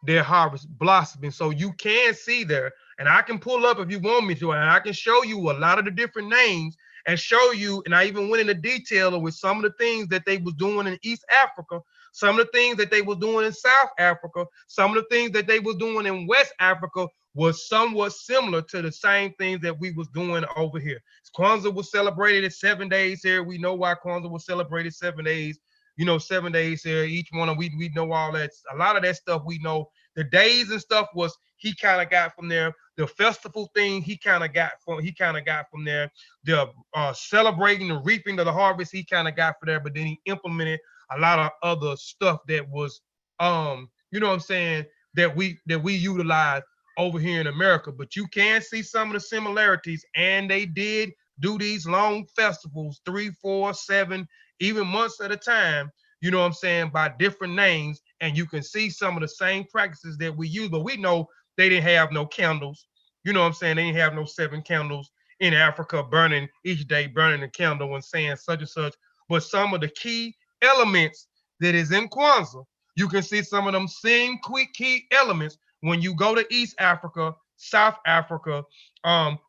their harvest blossoming. So you can see there, and I can pull up if you want me to, and I can show you a lot of the different names and show you, and I even went into detail with some of the things that they was doing in East Africa, some of the things that they was doing in South Africa, some of the things that they was doing in West Africa was somewhat similar to the same things that we was doing over here. Kwanzaa was celebrated at 7 days here. We know why Kwanzaa was celebrated 7 days. 7 days here. Each one of we know all that. A lot of that stuff we know. The days and stuff was he kind of got from there. The festival thing he kind of got from there. The celebrating the reaping of the harvest he kind of got from there. But then he implemented a lot of other stuff that was you know what I'm saying, that we utilize over here in America. But you can see some of the similarities, and they did do these long festivals, 3, 4, 7, even months at a time, you know what I'm saying, by different names, and you can see some of the same practices that we use. But we know they didn't have no candles, you know what I'm saying, they didn't have no 7 candles in Africa burning each day, burning a candle and saying such and such. But some of the key elements that is in Kwanzaa, you can see some of them same quick key elements when you go to East Africa, South Africa,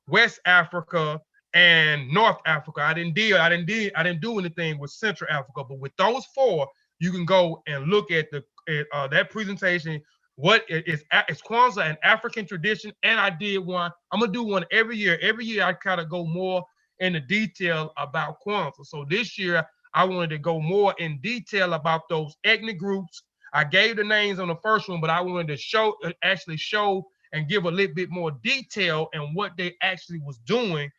West Africa, and North Africa. I didn't do anything with Central Africa, but with those 4, you can go and look at that presentation. What is Kwanzaa an African tradition? And I did one. I'm gonna do one every year. Every year I kind of go more into detail about Kwanzaa. So this year I wanted to go more in detail about those ethnic groups. I gave the names on the first one, but I wanted to actually show and give a little bit more detail and what they actually was doing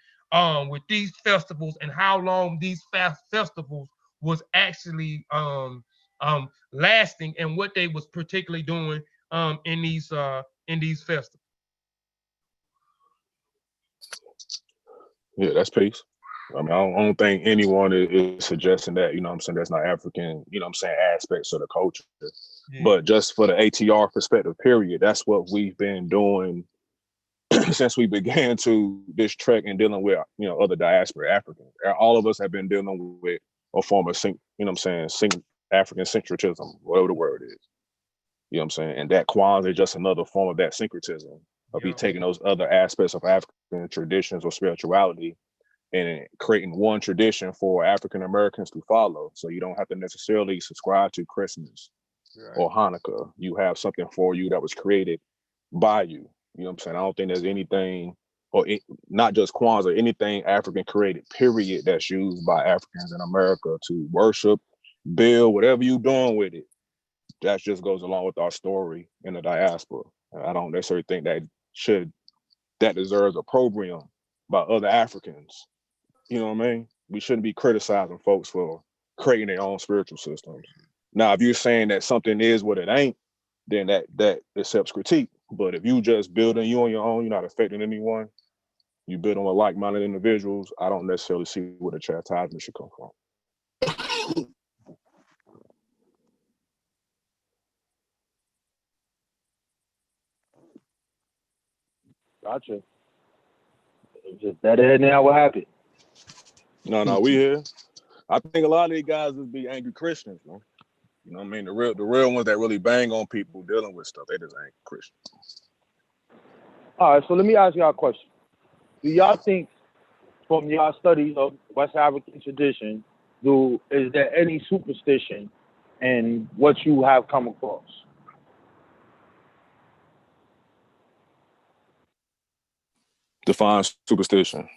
with these festivals and how long these festivals was actually lasting and what they was particularly doing in these festivals. Yeah, that's peace. I mean, I don't think anyone is suggesting that, you know what I'm saying, that's not African, you know what I'm saying, aspects of the culture. Yeah. But just for the ATR perspective, period, that's what we've been doing since we began to this trek and dealing with, you know, other diaspora Africans. All of us have been dealing with a form of, you know what I'm saying, African syncretism, whatever the word is. You know what I'm saying? And that Kwanzaa is just another form of that syncretism, of you taking those other aspects of African traditions or spirituality and creating one tradition for African Americans to follow. So you don't have to necessarily subscribe to Christmas or Hanukkah. You have something for you that was created by you. You know what I'm saying? I don't think there's anything, not just Kwanzaa, anything African created, period, that's used by Africans in America to worship, build, whatever you're doing with it. That just goes along with our story in the diaspora. I don't necessarily think that deserves a program by other Africans. You know what I mean? We shouldn't be criticizing folks for creating their own spiritual systems. Now, if you're saying that something is what it ain't, then that accepts critique. But if you just building you on your own, you're not affecting anyone, you build on with like-minded individuals, I don't necessarily see where the chastisement should come from. Gotcha. It's just that ahead now. What happened? No, we here. I think a lot of these guys would be angry Christians, man. You know what I mean? The real ones that really bang on people dealing with stuff, they just ain't Christians. All right, so let me ask y'all a question. Do y'all think, from y'all studies of West African tradition, is there any superstition in what you have come across? Define superstition.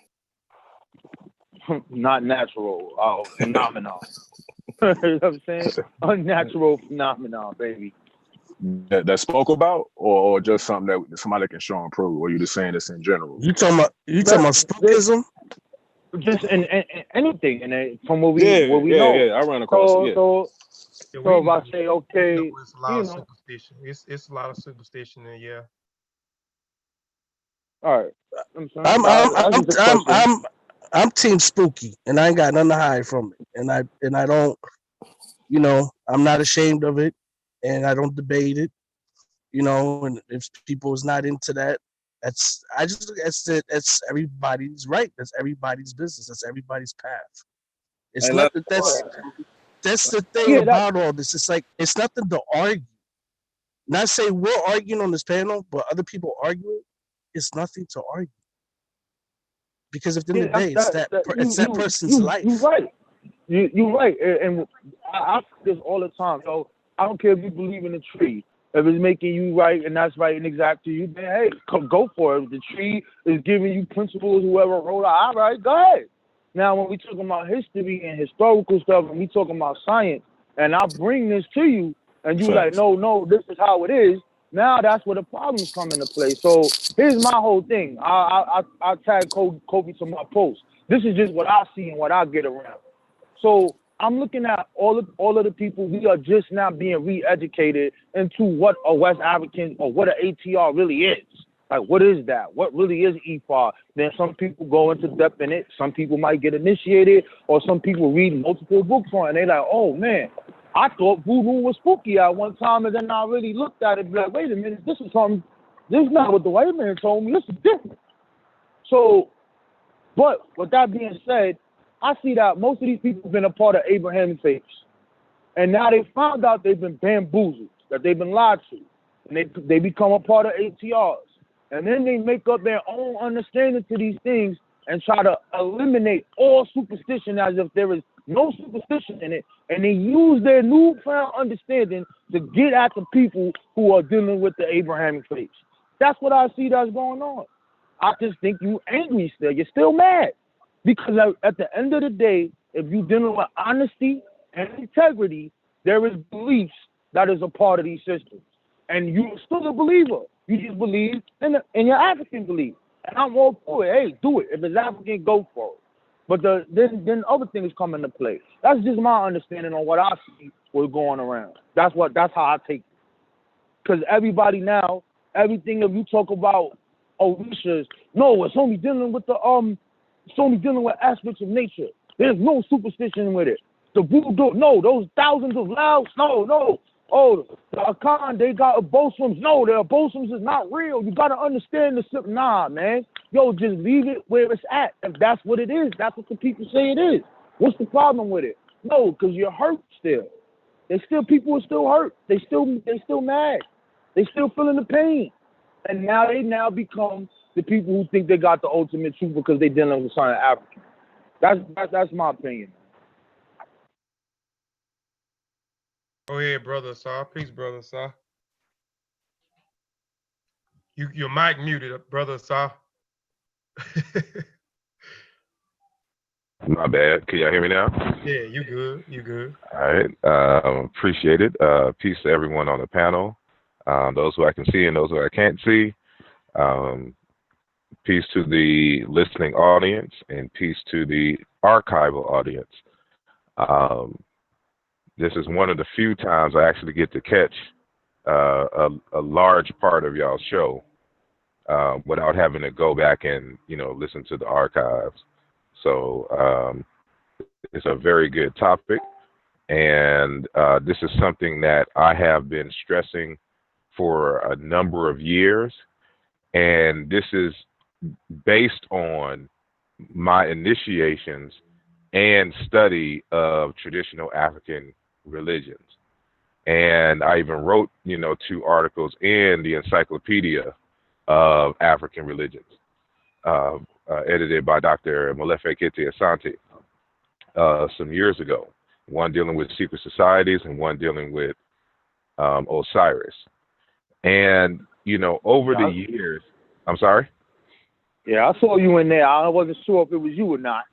Not natural, phenomenon. You know what I'm saying? Unnatural phenomenon, baby. That spoke about, or just something that somebody can show and prove, or you just saying this in general? You talking about spookism? Just in anything, and from what we know. Yeah, I run across it. Yeah. So if I say, okay, it's a lot of superstition. It's a lot of superstition, and yeah. All right. I'm team spooky, and I ain't got nothing to hide from it, and I don't, I'm not ashamed of it, and I don't debate it, and if people is not into that, that's everybody's right. That's everybody's business. That's everybody's path. It's not that's the thing about all this. It's like, it's nothing to argue. Not say we're arguing on this panel, but other people argue it. It's nothing to argue. Because at the end of the day, it's that person's life. You're right. You're right. And I say this all the time. So I don't care if you believe in a tree. If it's making you right and that's right and exact to you, then hey, go for it. If the tree is giving you principles, whoever wrote it, all right, go ahead. Now, when we talking about history and historical stuff, and we talking about science, and I bring this to you, and you like, no, this is how it is. Now that's where the problems come into play. So here's my whole thing. I tag Kofi to my post. This is just what I see and what I get around. So I'm looking at all of the people. We are just now being re-educated into what a West African or what an ATR really is. Like, what is that? What really is EFA? Then some people go into depth in it. Some people might get initiated, or some people read multiple books on it, and they're like, oh, man, I thought voodoo was spooky at one time, and then I really looked at it and be like, wait a minute, this is not what the white man told me. This is different. So, but with that being said, I see that most of these people have been a part of Abraham's faith. And now they found out they've been bamboozled, that they've been lied to. And they become a part of ATR'S. And then they make up their own understanding to these things and try to eliminate all superstition as if there is no superstition in it. And they use their newfound understanding to get at the people who are dealing with the Abrahamic faith. That's what I see that's going on. I just think you angry still. You're still mad. Because at the end of the day, if you're dealing with honesty and integrity, there is beliefs that is a part of these systems. And you're still a believer. You just believe in your African belief. And I'm all for it. Hey, do it. If it's African, go for it. But then other things come into play. That's just my understanding on what I see what's going around. That's how I take it. Because everybody now, everything, if you talk about Orishas, no, it's only dealing with aspects of nature. There's no superstition with it. The voodoo, no, those thousands of louds, no. Oh, the Akan, they got abosoms. No, the abosoms is not real. You got to understand the system. Nah, man. Yo, just leave it where it's at. If that's what it is, that's what the people say it is. What's the problem with it? No, because you're hurt still. People are still hurt. They still mad. They still feeling the pain. And now they become the people who think they got the ultimate truth because they dealing with something African. That's my opinion. Go ahead, brother Saw. Peace, brother Saw. Your mic muted, brother Saw. My bad. Can y'all hear me now? Yeah, you good. You good. All right. Appreciate it. Peace to everyone on the panel. Those who I can see and those who I can't see. Peace to the listening audience and peace to the archival audience. This is one of the few times I actually get to catch a large part of y'all's show without having to go back and listen to the archives. So it's a very good topic, and this is something that I have been stressing for a number of years, And this is based on my initiations and study of traditional African religions. And I even wrote, 2 articles in the Encyclopedia of African Religions, edited by Dr. Molefe Kete Asante some years ago. One dealing with secret societies and one dealing with Osiris. And, over the years, I'm sorry? Yeah, I saw you in there. I wasn't sure if it was you or not.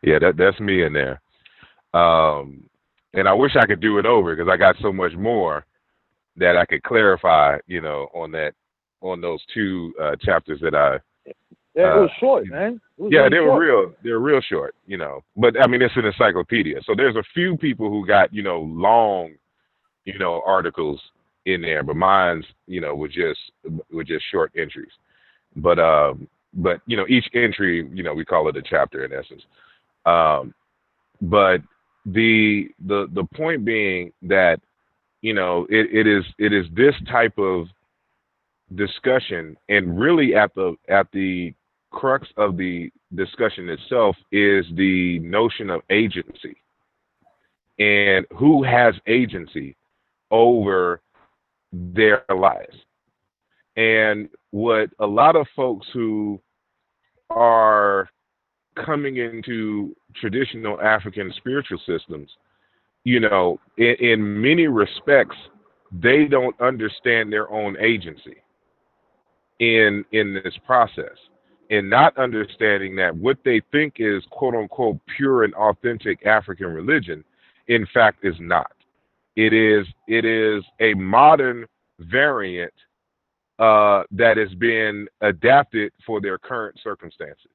Yeah, that's me in there. And I wish I could do it over because I got so much more that I could clarify, on those 2 chapters that I. Yeah, it was short, man. Yeah, they were real short, But I mean, it's an encyclopedia, so there's a few people who got, long, articles in there, but mine's, were just short entries. But each entry, we call it a chapter in essence. But the point being that, it is this type of discussion, and really at the crux of the discussion itself is the notion of agency and who has agency over their lives. And what a lot of folks who are coming into traditional African spiritual systems, in many respects, they don't understand their own agency in this process, and not understanding that what they think is quote unquote pure and authentic African religion, in fact, is not. It is a modern variant that has been adapted for their current circumstances.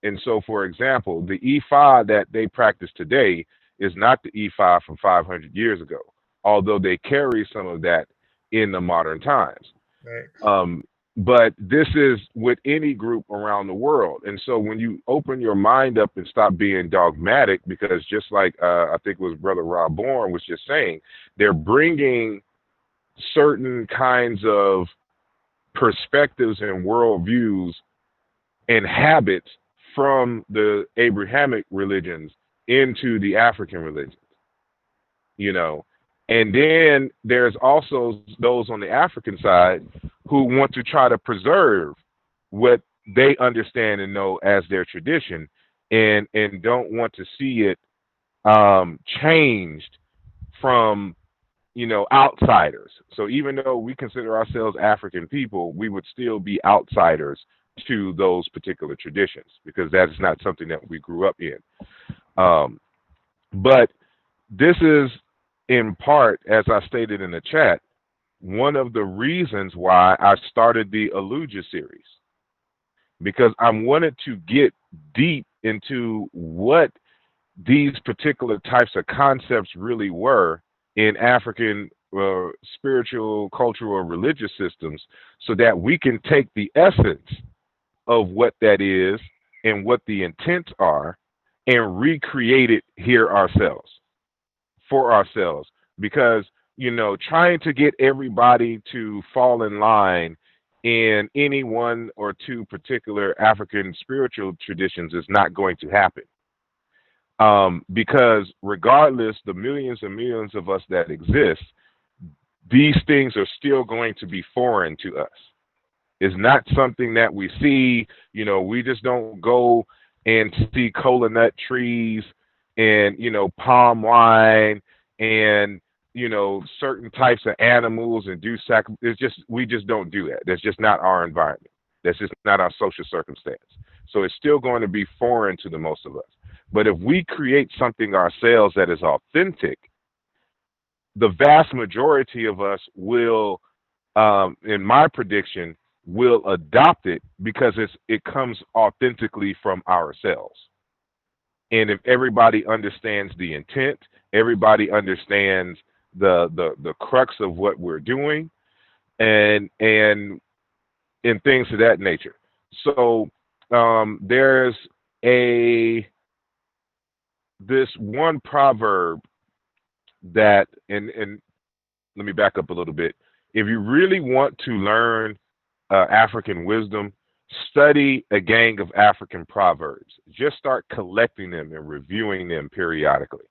And so, for example, the E5 that they practice today is not the E5 from 500 years ago, although they carry some of that in the modern times. Right. But this is with any group around the world. And so when you open your mind up and stop being dogmatic, because just like I think it was Brother Rob Bourne was just saying, they're bringing certain kinds of perspectives and worldviews and habits from the Abrahamic religions into the African religions, And then there's also those on the African side who want to try to preserve what they understand and know as their tradition, and don't want to see it changed from outsiders. So even though we consider ourselves African people, we would still be outsiders to those particular traditions because that is not something that we grew up in. But this is in part, as I stated in the chat, one of the reasons why I started the Aluja series, because I wanted to get deep into what these particular types of concepts really were in African spiritual, cultural, and religious systems, so that we can take the essence of what that is and what the intents are and recreate it here ourselves, for ourselves. Because, trying to get everybody to fall in line in any one or two particular African spiritual traditions is not going to happen. Because regardless, the millions and millions of us that exist, these things are still going to be foreign to us. It's not something that we see. We just don't go and see cola nut trees and, palm wine and, certain types of animals and do we just don't do that. That's just not our environment. That's just not our social circumstance. So it's still going to be foreign to the most of us. But if we create something ourselves that is authentic, the vast majority of us will, in my prediction, will adopt it because it comes authentically from ourselves. And if everybody understands the intent, everybody understands the crux of what we're doing, and things of that nature. So there's this one proverb that, and let me back up a little bit. If you really want to learn African wisdom, study a gang of African proverbs. Just start collecting them and reviewing them periodically.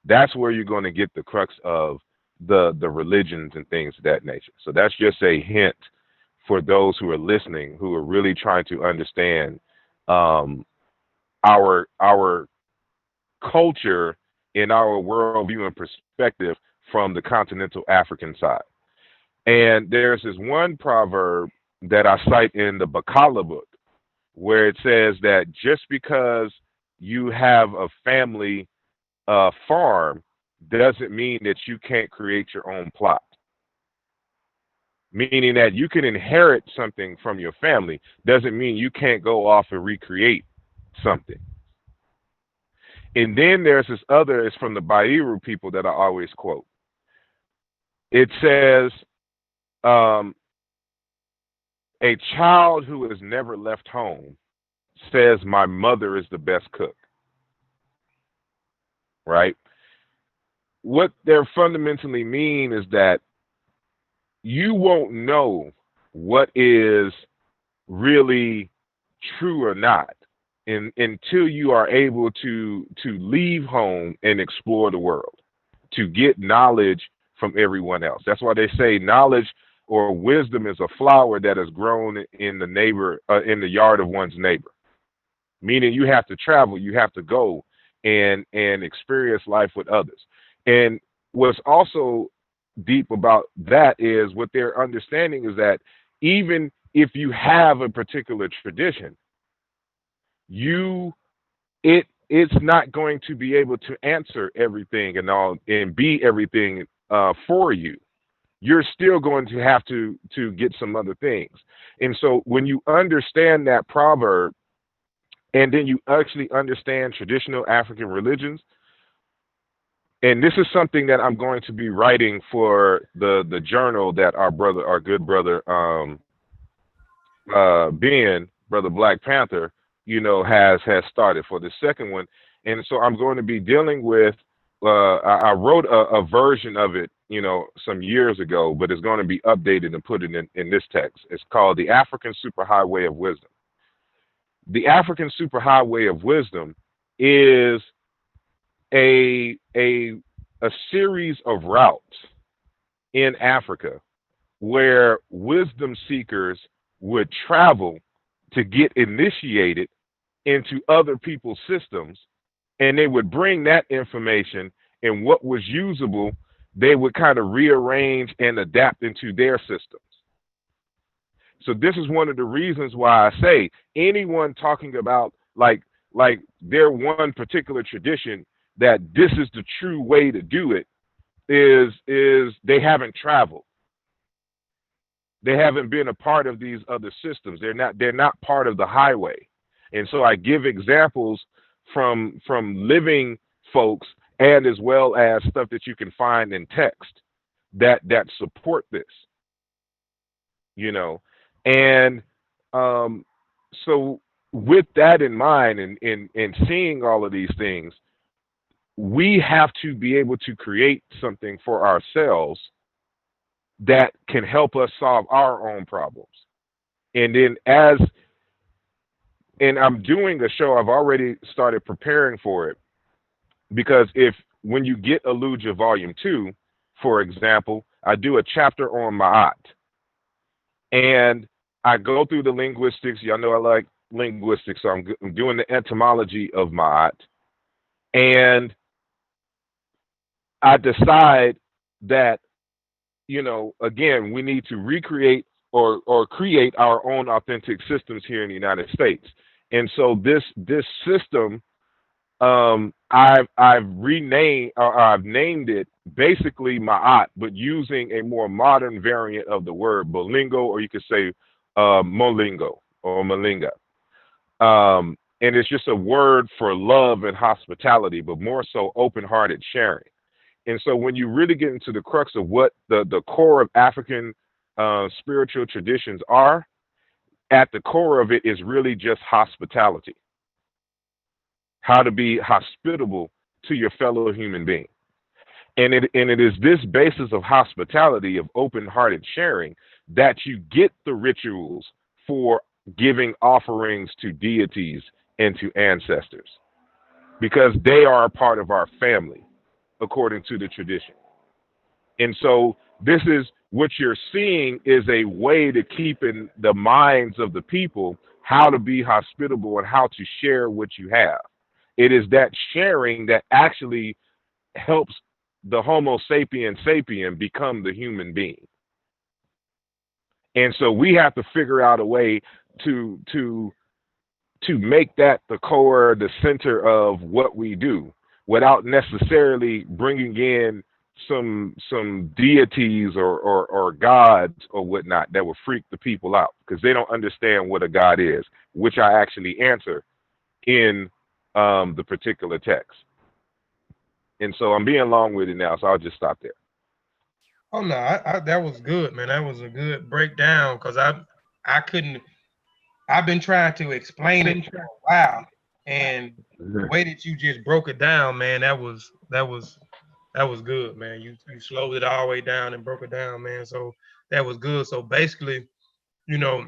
That's where you're going to get the crux of the religions and things of that nature. So that's just a hint for those who are listening, who are really trying to understand our culture in our worldview and perspective from the continental African side. And there's this one proverb that I cite in the Bakala book, where it says that just because you have a family farm doesn't mean that you can't create your own plot. Meaning that you can inherit something from your family doesn't mean you can't go off and recreate something. And then there's this other, it's from the Bairu people that I always quote. It says, a child who has never left home says, my mother is the best cook. Right? What they're fundamentally mean is that you won't know what is really true or not until you are able to leave home and explore the world, to get knowledge from everyone else. That's why they say knowledge or wisdom is a flower that is grown in the yard of one's neighbor. Meaning you have to travel, you have to go and experience life with others. And what's also deep about that is what they're understanding is that even if you have a particular tradition, it's not going to be able to answer everything and all and be everything for you. You're still going to have to get some other things. And so when you understand that proverb, and then you actually understand traditional African religions, and this is something that I'm going to be writing for the journal that our good brother Ben, Brother Black Panther, has started for the second one. And so I'm going to be dealing with, I wrote a version of it, some years ago, but it's going to be updated and put in this text. It's called The African Superhighway of Wisdom. The African Superhighway of Wisdom is a series of routes in Africa where wisdom seekers would travel to get initiated into other people's systems, and they would bring that information, and what was usable, they would kind of rearrange and adapt into their systems. So this is one of the reasons why I say anyone talking about like their one particular tradition that this is the true way to do it is they haven't traveled. They haven't been a part of these other systems. They're not part of the highway. And so I give examples from living folks and as well as stuff that you can find in text that support this. And so with that in mind and seeing all of these things, we have to be able to create something for ourselves that can help us solve our own problems. And then I'm doing a show, I've already started preparing for it, because when you get Aluja Volume 2, for example, I do a chapter on Ma'at. And I go through the linguistics. Y'all know I like linguistics, so I'm doing the etymology of Ma'at. And I decide that, again, we need to recreate or create our own authentic systems here in the United States. And so this system, I've named it basically Ma'at, but using a more modern variant of the word Bolingo, or you could say Molingo or Malinga. And it's just a word for love and hospitality, but more so open-hearted sharing. And so when you really get into the crux of what the core of African spiritual traditions are, at the core of it is really just hospitality. How to be hospitable to your fellow human being. And it is this basis of hospitality, of open-hearted sharing, that you get the rituals for giving offerings to deities and to ancestors, because they are a part of our family, according to the tradition. And so this is what you're seeing is a way to keep in the minds of the people how to be hospitable and how to share what you have. It is that sharing that actually helps the Homo sapien sapien become the human being. And so we have to figure out a way to make that the core, the center of what we do, without necessarily bringing in some deities or gods or whatnot that will freak the people out, because they don't understand what a god is, which I actually answer in the particular text. And so I'm being long-winded now, so I'll just stop there. Oh no, that was good, man. That was a good breakdown, because I couldn't. I've been trying to explain it for a while, and the way that you just broke it down, man, that was good, man. You slowed it all the way down and broke it down, man. So that was good. So basically, you know,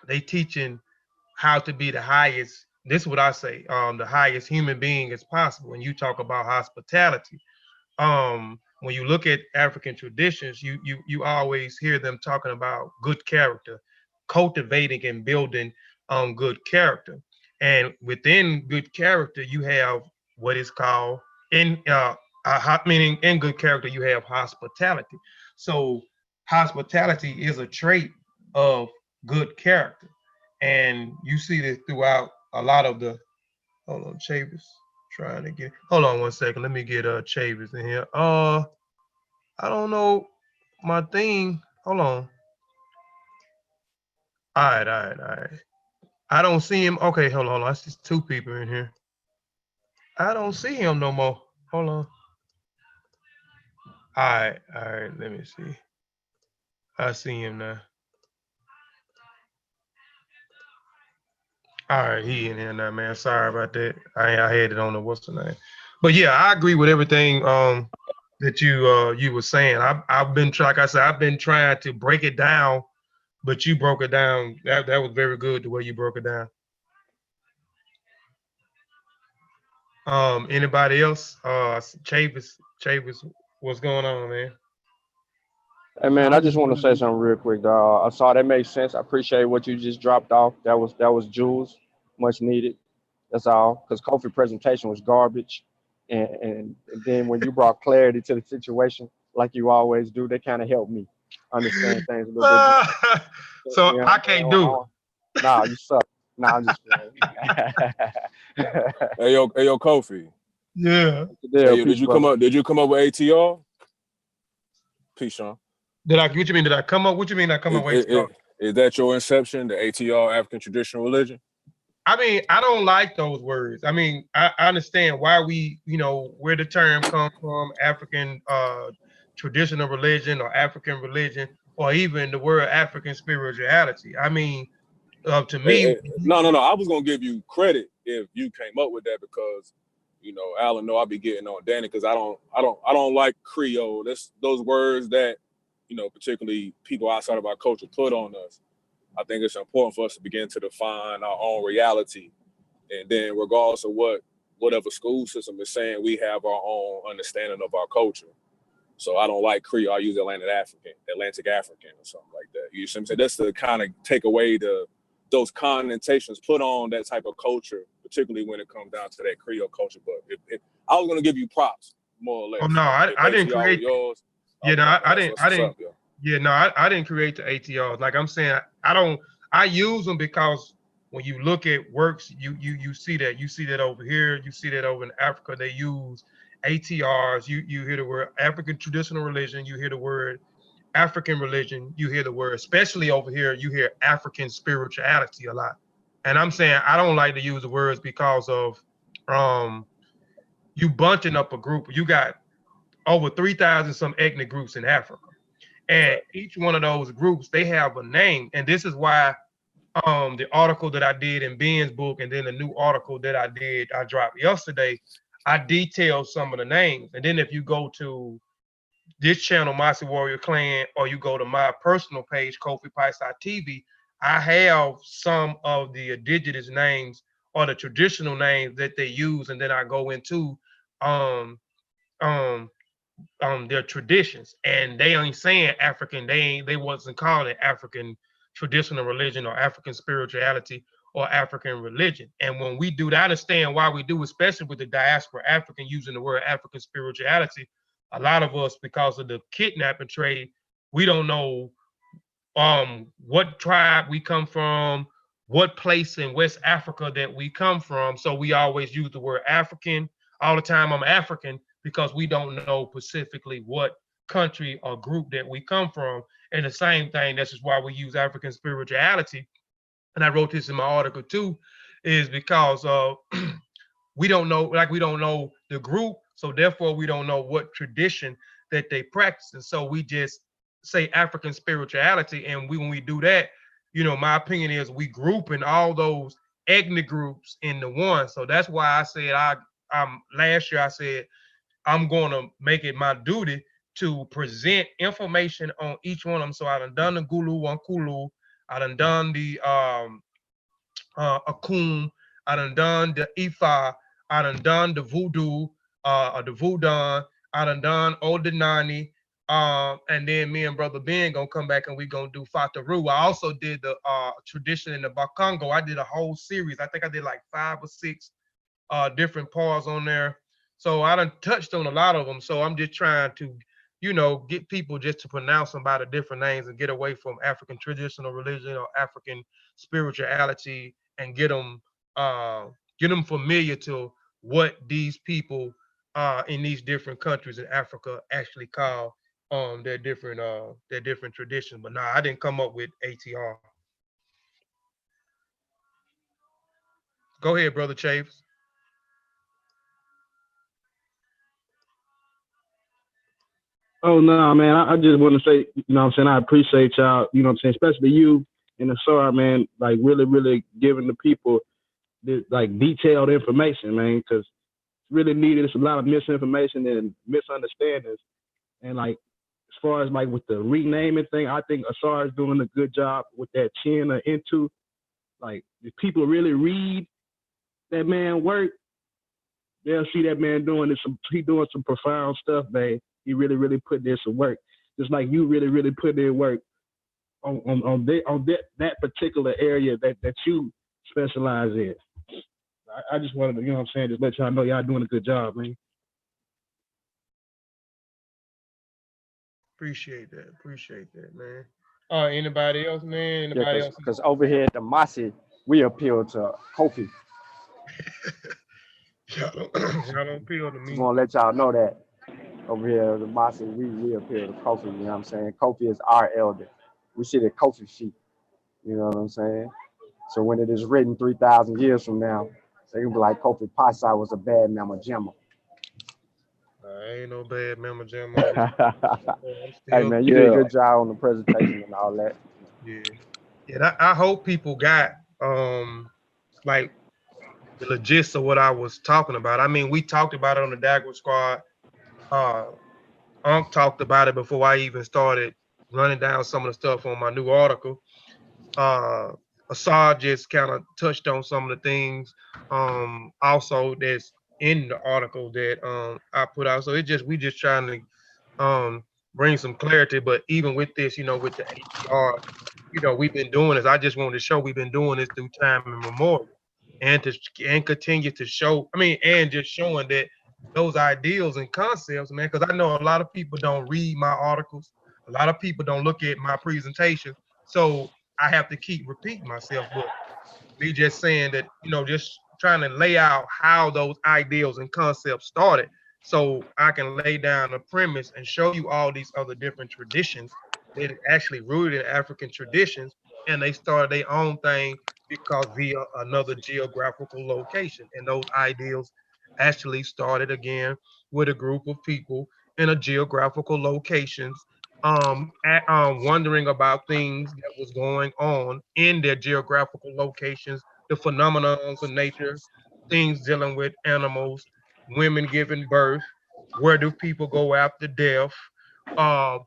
they teaching how to be the highest. This is what I say, the highest human being as possible. When you talk about hospitality, when you look at African traditions, you always hear them talking about good character, cultivating and building good character. And within good character, you have what is called meaning in good character, you have hospitality. So hospitality is a trait of good character. And you see this throughout a lot of the, hold on, Chavis trying to get, hold on one second. Let me get Chavis in here. I don't know my thing. Hold on. All right. I don't see him. Okay, hold on. I see two people in here. I don't see him no more. Hold on. All right. Let me see. I see him now. All right, he in here now, man. Sorry about that. I had it on the what's the name. But yeah, I agree with everything that you were saying. I've been like I said, I've been trying to break it down, but you broke it down. That was very good the way you broke it down. Anybody else? Chavis, what's going on, man? Hey man, I just want to say something real quick, dog. I saw that made sense. I appreciate what you just dropped off. That was jewels, much needed. That's all. Because Kofi presentation was garbage, and then when you brought clarity to the situation, like you always do, that kind of helped me understand things a little bit. So You know, I can't do it. Nah, you suck. Nah, I'm just playing. Hey yo, Kofi. Yeah. Hey, yo, did you come up with ATR? Peace, Shawn. What you mean? Did I come up? What you mean? I come up with ATR? Is that your inception, the ATR, African traditional religion? I mean, I don't like those words. I mean, I understand why where the term comes from, African traditional religion or African religion, or even the word African spirituality. I mean, to me, no. I was gonna give you credit if you came up with that, because Alan know I be getting on Danny because I don't like Creole. That's those words that particularly people outside of our culture put on us. I think it's important for us to begin to define our own reality, and then regardless of whatever school system is saying, we have our own understanding of our culture. So I don't like Creole. I use Atlantic African or something like that. You see what I'm saying? That's to kind of take away those connotations put on that type of culture, particularly when it comes down to that Creole culture. But if I was going to give you props, more or less. Oh no, I didn't create yours. Yeah, no, I didn't. Yeah, no, I didn't create the ATRs. Like I'm saying, I use them because when you look at works, you see that over here, you see that over in Africa, they use ATRs. You hear the word African traditional religion, you hear the word African religion, you hear the word, especially over here, you hear African spirituality a lot. And I'm saying I don't like to use the words because of you bunching up a group. You got over 3,000 some ethnic groups in Africa. And each one of those groups, they have a name. And this is why the article that I did in Ben's book, and then the new article that I dropped yesterday, I detail some of the names. And then if you go to this channel, Mossy Warrior Clan, or you go to my personal page, Kofi Piesie TV, I have some of the indigenous names or the traditional names that they use, and then I go into um um their traditions, and they ain't saying African. They wasn't calling it African traditional religion or African spirituality or African religion. And when we do, to understand why we do, especially with the diaspora African using the word African spirituality, a lot of us, because of the kidnapping trade, we don't know what tribe we come from, what place in West Africa that we come from. So we always use the word African all the time. I'm African because we don't know specifically what country or group that we come from. And the same thing, this is why we use African spirituality. And I wrote this in my article too, is because we don't know, like we don't know the group, so therefore we don't know what tradition that they practice. And so we just say African spirituality. And when we do that, my opinion is we group in all those ethnic groups into one. So that's why I said last year I said I'm going to make it my duty to present information on each one of them. So I done the Gulu on Kulu, I done the Akum, I done the Ifa, I done the Voodoo, the Voodoo, I done Odenani, and then me and Brother Ben gonna come back and we gonna do Fataru. I also did the tradition in the Bakongo. I did a whole series. I think I did like 5 or 6 different parts on there. So I done touched on a lot of them. So I'm just trying to, get people just to pronounce them by the different names and get away from African traditional religion or African spirituality and get them familiar to what these people in these different countries in Africa actually call their different traditions. But nah, I didn't come up with ATR. Go ahead, Brother Chaves. Oh no, man. I just want to say, I appreciate y'all, especially you and the SAR, man, like really, really giving the people this like detailed information, man, because it's really needed. It's a lot of misinformation and misunderstandings. And like as far as like with the renaming thing, I think Asar is doing a good job with that chin or into. Like if people really read that man work, they'll see that man doing some profound stuff, man. He really, really put in some work. Just like you really, really put in work on that particular area that you specialize in. I just wanted to, just let y'all know y'all doing a good job, man. Appreciate that, man. Anybody else, man? Anybody else? Because over here at the Mossy, we appeal to Kofi. Y'all don't appeal to me. Just want to let y'all know that. Over here at the Mossy, we appeal to Kofi, you know what I'm saying? Kofi is our elder. We sit at Kofi's feet, you know what I'm saying? So when it is written 3,000 years from now, they can be like, Kofi Piesie was a bad mama jamma. I ain't no bad mama jamma. Hey man, you did a good job on the presentation and all that. Yeah. I hope people got like the gist of what I was talking about. I mean, we talked about it on the Dagwood Squad. Talked about it before I even started running down some of the stuff on my new article. Assad just kind of touched on some of the things also that's in the article that I put out. So we just trying to bring some clarity. But even with this, with the ATR, we've been doing this. I just wanted to show we've been doing this through time immemorial, and continue to show. I mean, and just showing that those ideals and concepts, man, because I know a lot of people don't read my articles. A lot of people don't look at my presentation. So I have to keep repeating myself, but me just saying that, just trying to lay out how those ideals and concepts started so I can lay down a premise and show you all these other different traditions that actually rooted in African traditions, and they started their own thing because via another geographical location. And those ideals actually started again with a group of people in a geographical locations wondering about things that was going on in their geographical locations, the phenomena of nature, things dealing with animals, women giving birth, where do people go after death,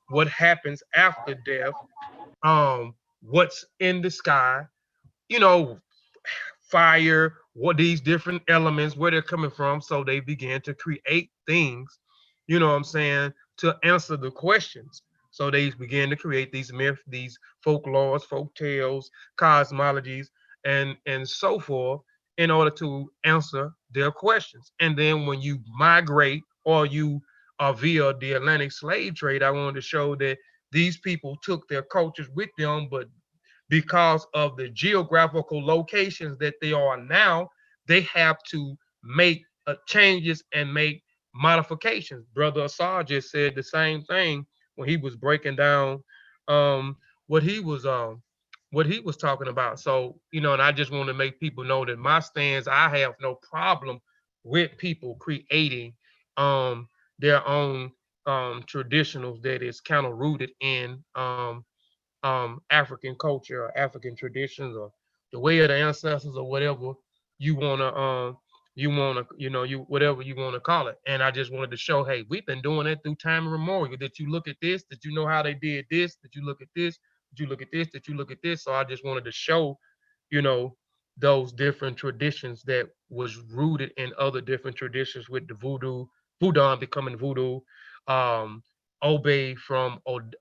what happens after death, what's in the sky, you know, fire, what these different elements, where they're coming from. So they began to create things, you know what I'm saying, to answer the questions. So they began to create these myths, these folklores, folk tales, cosmologies, and so forth in order to answer their questions. And then when you migrate or you are via the Atlantic slave trade, I wanted to show that these people took their cultures with them, but because of the geographical locations that they are now, they have to make changes and make modifications. Brother Assad just said the same thing when he was breaking down um, what he was talking about. So, you know, and I just want to make people know that my stance, I have no problem with people creating their own traditionals that is kind of rooted in African culture or African traditions or the way of the ancestors or whatever you wanna you whatever you wanna call it. And I just wanted to show, hey, we've been doing it through time immemorial. That you look at this, that you know how they did this, that you look at this, that you look at this, that you look at this. So I just wanted to show, you know, those different traditions that was rooted in other different traditions with the voodoo becoming voodoo, um, Obey from the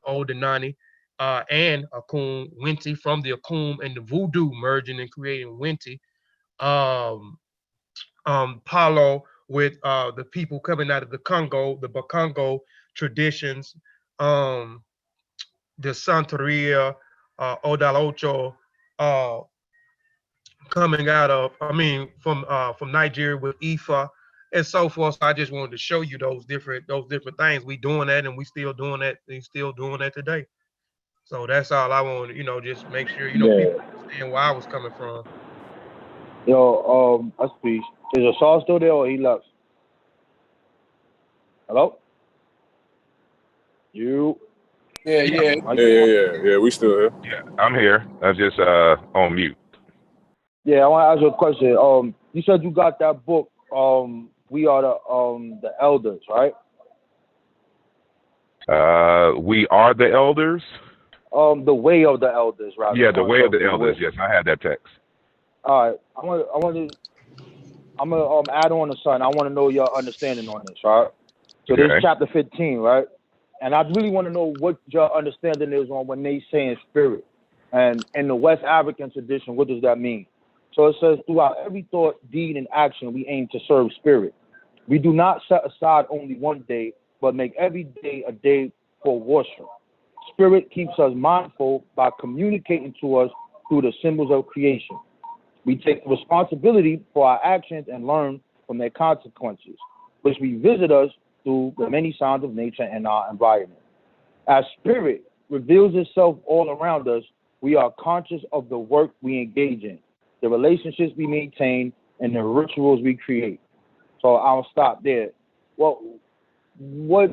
Odanani, and Akum Wente from the Akum and the Voodoo merging and creating Wente. Um, Palo with the people coming out of the Congo, the Bakongo traditions, um, the Santeria, Odalocho, uh, coming out of, I mean, from Nigeria with Ifa and so forth. So I just wanted to show you those different things. We doing that, and we still doing that. We still doing that today. So that's all I wanted. You know, just make sure Yeah. people understand where I was coming from. Yo, that's peace. Is Shawn still there or he left? Hello? You? Yeah, yeah. Yeah. We still here. Yeah, I'm here. I'm just on mute. Yeah, I want to ask you a question. You said you got that book. We are the elders, right? We are the elders. The way of the elders, rather. Yeah, the way of the elders. Yes, I had that text. All right, I'm gonna add on to something. I want to know your understanding on this, right? So this is chapter 15, right? And I really want to know what your understanding is on when they saying spirit. And in the West African tradition, what does that mean? So it says, throughout every thought, deed, and action, we aim to serve spirit. We do not set aside only one day, but make every day a day for worship. Spirit keeps us mindful by communicating to us through the symbols of creation. We take responsibility for our actions and learn from their consequences, which revisit us through the many signs of nature and our environment. As spirit reveals itself all around us, we are conscious of the work we engage in, the relationships we maintain, and the rituals we create. So I'll stop there. Well, what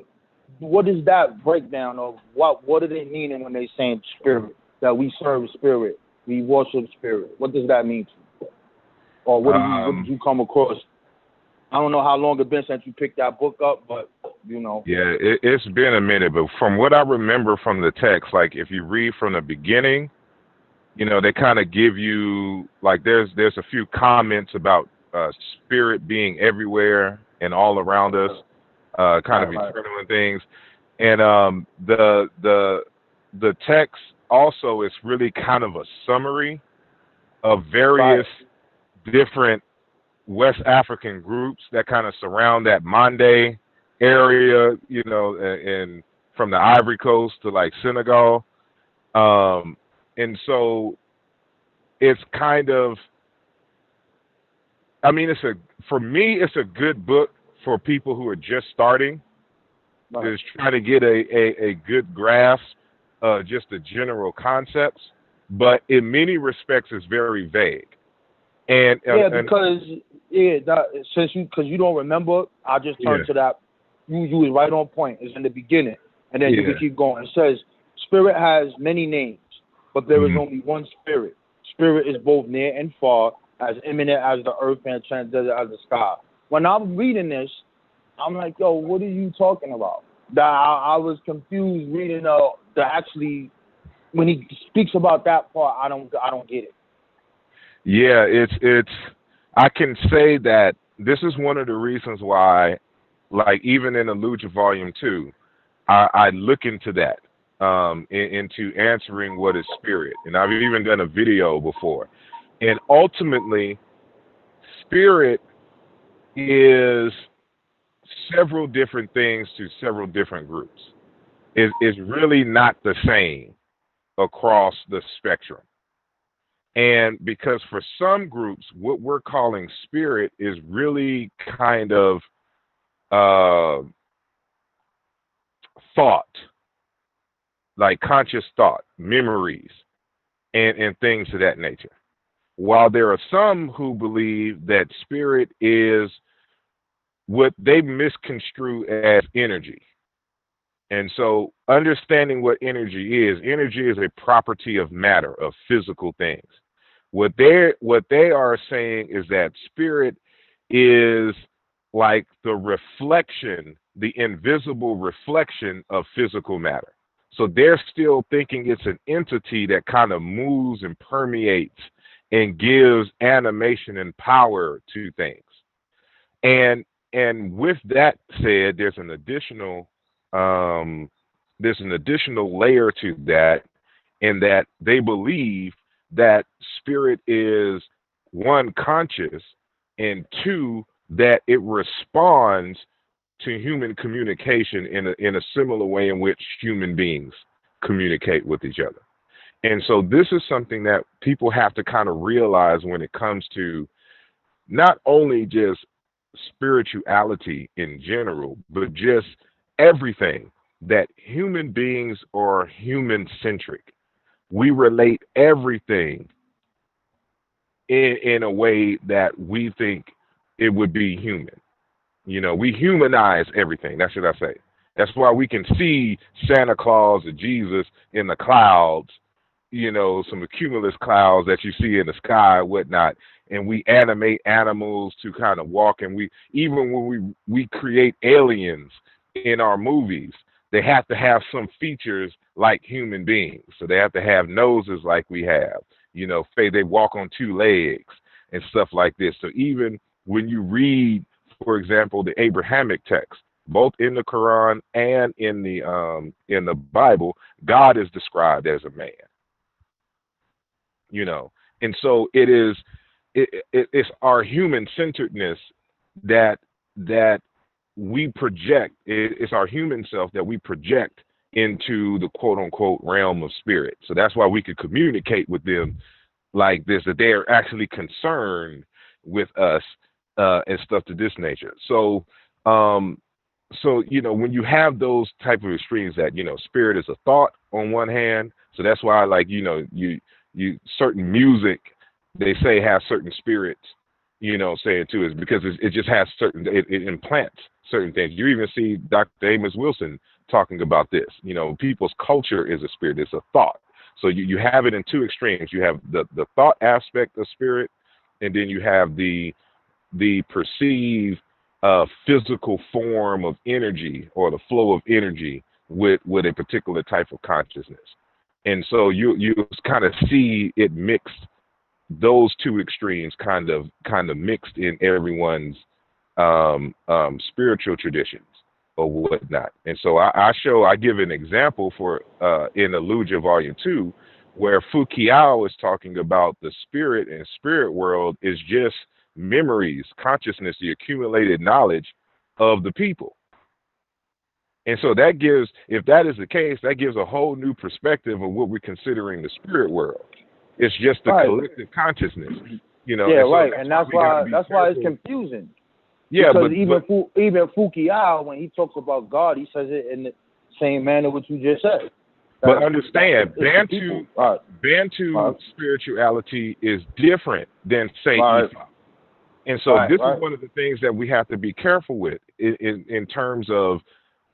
is that breakdown of what are they meaning when they saying spirit, that we serve spirit, we worship spirit? What does that mean to you? Or what did you come across? I don't know how long it's been since you picked that book up, but you know. Yeah, it's been a minute, but from what I remember from the text, like if you read from the beginning, you know, they kind of give you like there's a few comments about spirit being everywhere and all around us, kind of eternal and things, and the text also is really kind of a summary of various different West African groups that kind of surround that Mande area, you know, and from the Ivory Coast to like Senegal. And so it's kind of, I mean, for me, it's a good book for people who are just starting, just trying to get a good grasp of just the general concepts, but in many respects, it's very vague. And because you don't remember, I just turned to that. You was right on point. It's in the beginning, and then you can keep going. It says, "Spirit has many names, but there is only one spirit. Spirit is both near and far, as imminent as the earth and transcendent as the sky. When I'm reading this, I'm like, yo, what are you talking about? That I was confused reading the actually when he speaks about that part. I don't get it. Yeah, it's. I can say that this is one of the reasons why, like even in Illusion Volume 2, I look into that, into answering what is spirit, and I've even done a video before, and ultimately, spirit is several different things to several different groups. It's really not the same across the spectrum. And because for some groups, what we're calling spirit is really kind of thought, like conscious thought, memories, and things of that nature. While there are some who believe that spirit is what they misconstrue as energy. And so understanding what energy is a property of matter, of physical things. What they are saying is that spirit is like the reflection, the invisible reflection of physical matter. So they're still thinking it's an entity that kind of moves and permeates and gives animation and power to things. And with that said, there's an additional layer to that, in that they believe that spirit is one, conscious, and two, that it responds to human communication in a similar way in which human beings communicate with each other. And so this is something that people have to kind of realize when it comes to not only just spirituality in general, but just everything, that human beings are human centric. We relate everything in a way that we think it would be human. You know, we humanize everything. That's what I say. That's why we can see Santa Claus or Jesus in the clouds, you know, some cumulus clouds that you see in the sky and whatnot. And we animate animals to kind of walk. And we, even when we create aliens in our movies, they have to have some features like human beings. So they have to have noses like we have, you know, they walk on two legs and stuff like this. So even when you read, for example, the Abrahamic text, both in the Quran and in the Bible, God is described as a man. You know, and so it's our human centeredness that we project. It's our human self that we project into the quote unquote realm of spirit. So that's why we could communicate with them like this, that they are actually concerned with us and stuff to this nature. So you know, when you have those type of extremes, that, you know, spirit is a thought on one hand, so that's why, like, you know, you certain music, they say, has certain spirits, you know, saying too, is because it just has certain, it implants certain things. You even see Dr. Amos Wilson talking about this. You know, people's culture is a spirit, it's a thought. So you have it in two extremes. You have the thought aspect of spirit, and then you have the perceived physical form of energy, or the flow of energy with a particular type of consciousness. And so you kind of see it mixed, those two extremes kind of mixed in everyone's spiritual traditions or whatnot. And so I give an example for in Illusion Volume 2, where Fukiao is talking about the spirit and spirit world is just memories, consciousness, the accumulated knowledge of the people. And so that gives, if that is the case, that gives a whole new perspective of what we're considering the spirit world. It's just the collective consciousness, you know. Yeah, and so right. And that's why it's confusing. Yeah, because even Fukiao, when he talks about God, he says it in the same manner what you just said. But understand, Bantu spirituality is different than, say, Ifa. And so this is one of the things that we have to be careful with in terms of,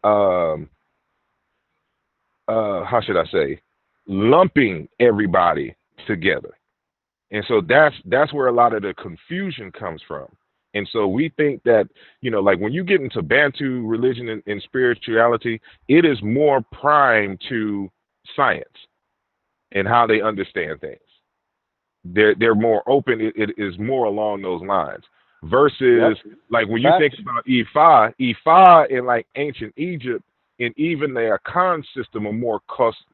how should I say, lumping everybody together. And so that's where a lot of the confusion comes from. And so we think that, like when you get into Bantu religion and spirituality, it is more primed to science and how they understand things. They're more open. It is more along those lines. Versus like when you think about Ifa in like ancient Egypt and even the Akan system are more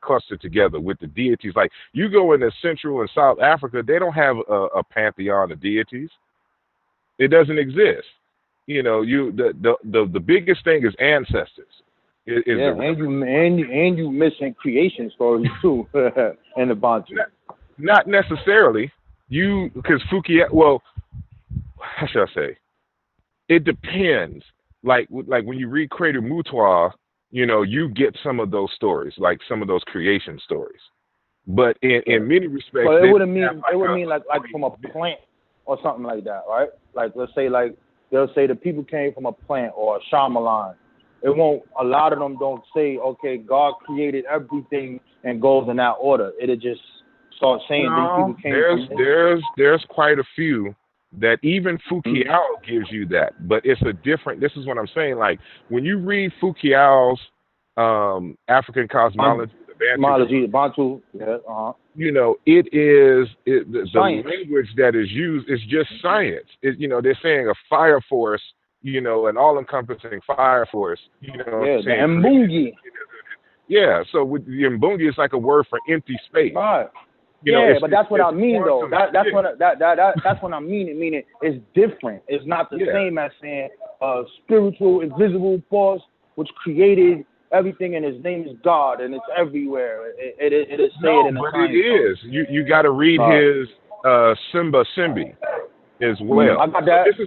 clustered together with the deities. Like you go into Central and South Africa, they don't have a pantheon of deities. It doesn't exist. The biggest thing is ancestors. And you missing creation stories too in the Bantu. Not necessarily. Because well, how should I say? It depends. Like when you read Crater Mutua, you get some of those stories, like some of those creation stories. But in many respects, but it wouldn't mean like from a plant or something like that, right? Like let's say like they'll say the people came from a plant or a Shyamalan. It won't. A lot of them don't say, okay, God created everything and goes in that order. It'll just start saying these people came there's quite a few that even Fukiao gives you that, but it's a different. This is what I'm saying. Like when you read Fukiao's African cosmology, Bantu, it is the language that is used is just science. They're saying a fire force, an all-encompassing fire force. The Mbungi. Yeah, so with the Mbungi, it's like a word for empty space. Right. But that's what I mean, though. That's what I mean. Meaning it's different. It's not the same as saying spiritual, invisible force which created everything, and his name is God, and it's everywhere. It is said in the but it is. You got to read his Simba Simbi as well. I got that. So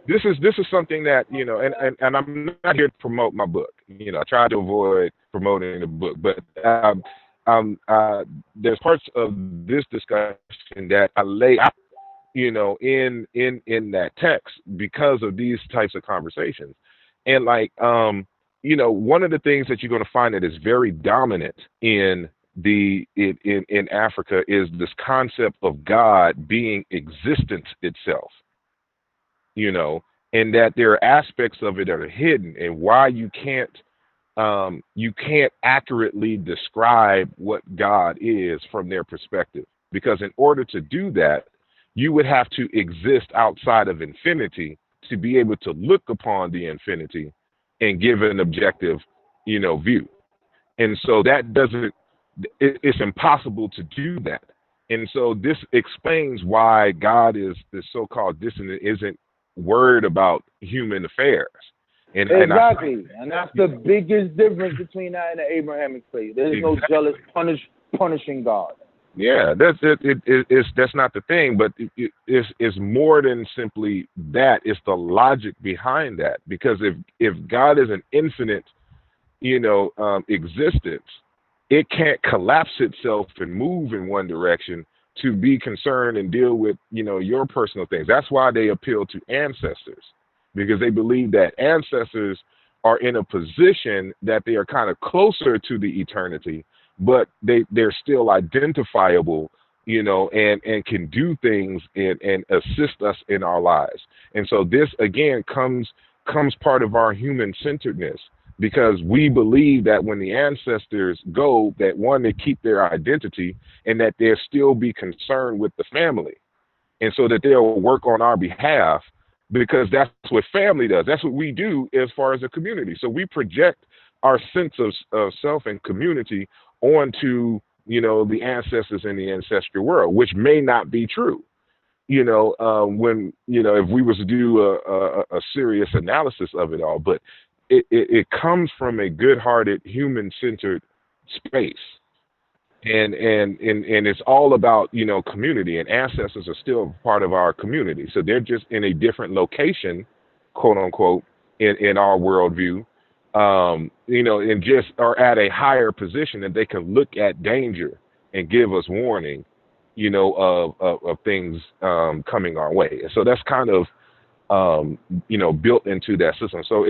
this is something that and I'm not here to promote my book. I try to avoid promoting the book, but there's parts of this discussion that I lay out, in that text because of these types of conversations, and like one of the things that you're going to find that is very dominant in Africa is this concept of God being existence itself. And that there are aspects of it that are hidden, and why you can't accurately describe what God is from their perspective. Because in order to do that, you would have to exist outside of infinity to be able to look upon the infinity and give an objective, view. And so it's impossible to do that. And so this explains why God is so-called dissonant, isn't worried about human affairs. Exactly. And that's the biggest difference between that and the Abrahamic faith. There's no jealous punishing God. Yeah, that's it. That's not the thing, but it's more than simply that. It's the logic behind that. Because if God is an infinite, existence, it can't collapse itself and move in one direction to be concerned and deal with, your personal things. That's why they appeal to ancestors, because they believe that ancestors are in a position that they are kind of closer to the eternity, but they're still identifiable, and can do things and assist us in our lives. And so this, again, comes part of our human-centeredness, because we believe that when the ancestors go, that one, they keep their identity, and that they'll still be concerned with the family. And so that they'll work on our behalf, because that's what family does. That's what we do as far as a community. So we project our sense of self and community onto, the ancestors in the ancestral world, which may not be true. When, if we was to do a serious analysis of it all, but it comes from a good-hearted, human-centered space. And it's all about, community, and ancestors are still part of our community. So they're just in a different location, quote unquote, in our worldview, and just are at a higher position that they can look at danger and give us warning, of things coming our way. So that's kind of, built into that system. So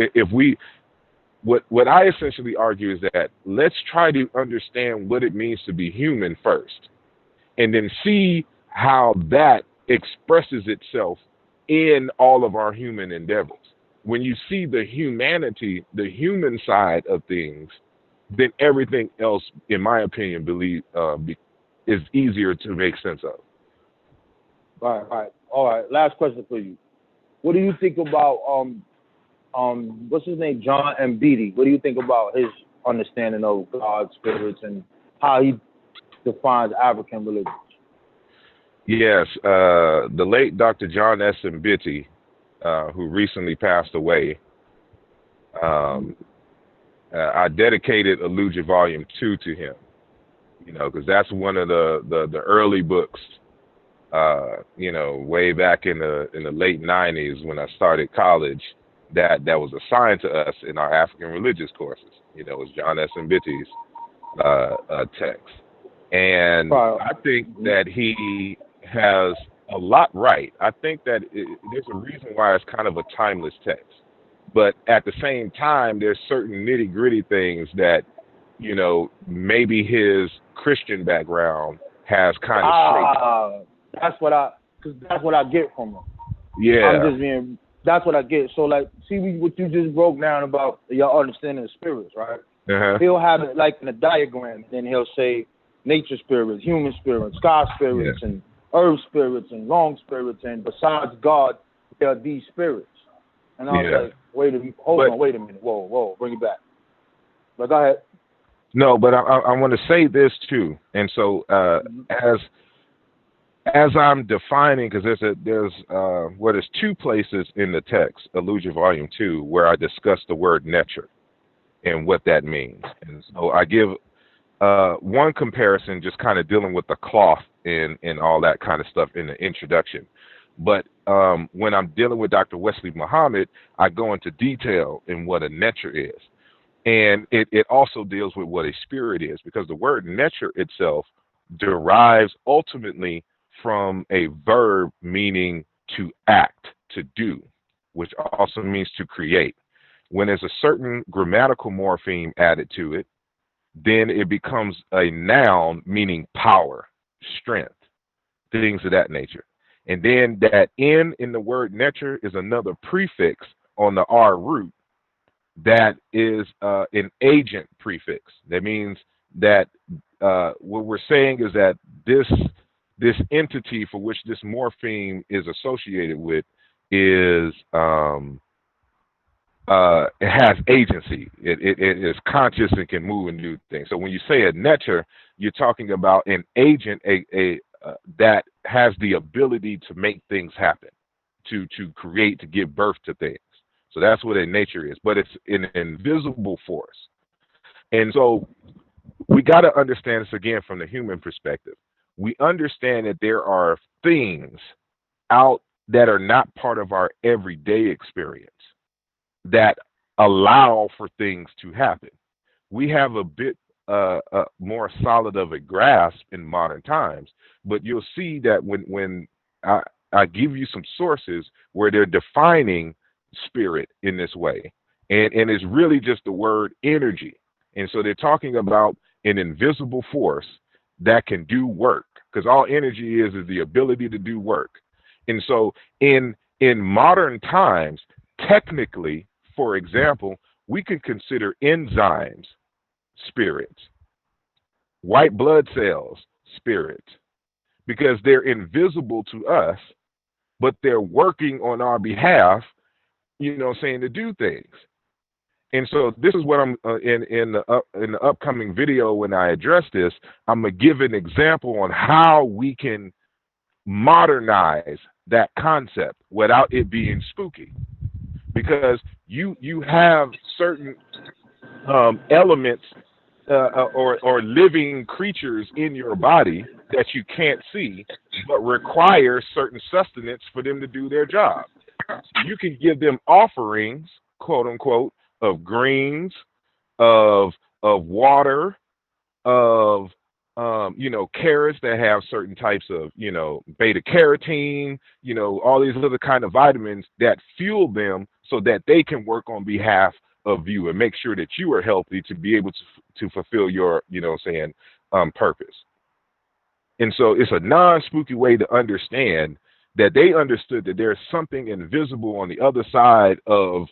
what I essentially argue is that let's try to understand what it means to be human first, and then see how that expresses itself in all of our human endeavors. When you see the humanity, the human side of things, then everything else, in my opinion, is easier to make sense of. All right. Last question for you. What do you think about what's his name, John M. Beatty? What do you think about his understanding of God, spirits, and how he defines African religion? Yes, the late Dr. John S. Mbiti, who recently passed away, I dedicated Aluja Volume 2 to him, because that's one of the early books, way back in the late 90s when I started college, that was assigned to us in our African religious courses. It was John S. Mbiti's text. And I think that he has a lot right. I think that there's a reason why it's kind of a timeless text. But at the same time, there's certain nitty gritty things that, maybe his Christian background has kind of shaped. That's what I get from him. Yeah. That's what I get. So, like, see what you just broke down about your understanding of spirits, right? Uh-huh. He'll have it like in a diagram, and then he'll say nature spirits, human spirits, sky spirits, and earth spirits, and wrong spirits, and besides God, there are these spirits. And I was like, wait a minute. Whoa, bring it back. But go ahead. No, but I want to say this too. And so as I'm defining, because there's two places in the text, Aluja Volume 2, where I discuss the word nature and what that means. And so I give one comparison, just kind of dealing with the cloth and all that kind of stuff in the introduction. But when I'm dealing with Dr. Wesley Muhammad, I go into detail in what a nature is. And it also deals with what a spirit is, because the word nature itself derives ultimately from a verb meaning to act, to do, which also means to create. When there's a certain grammatical morpheme added to it, then it becomes a noun meaning power, strength, things of that nature. And then that in the word nature is another prefix on the R root that is an agent prefix. That means that what we're saying is that this entity for which this morpheme is associated with is it has agency. It is conscious and can move and do things. So when you say a nature, you're talking about an agent that has the ability to make things happen, to create, to give birth to things. So that's what a nature is, but it's an invisible force. And so we got to understand this again from the human perspective. We understand that there are things out that are not part of our everyday experience that allow for things to happen. We have a bit more solid of a grasp in modern times, but you'll see that when I give you some sources where they're defining spirit in this way, and it's really just the word energy. And so they're talking about an invisible force that can do work, because all energy is the ability to do work. And so in modern times, technically, for example, we can consider enzymes spirits, white blood cells spirits, because they're invisible to us, but they're working on our behalf, to do things. And so this is what I'm in the upcoming video when I address this, I'm gonna give an example on how we can modernize that concept without it being spooky, because you have certain elements or living creatures in your body that you can't see, but require certain sustenance for them to do their job. You can give them offerings, quote unquote, of greens, of water, of carrots that have certain types of beta carotene, all these other kind of vitamins that fuel them so that they can work on behalf of you and make sure that you are healthy to be able to fulfill your purpose. And so it's a non-spooky way to understand that they understood that there's something invisible on the other side of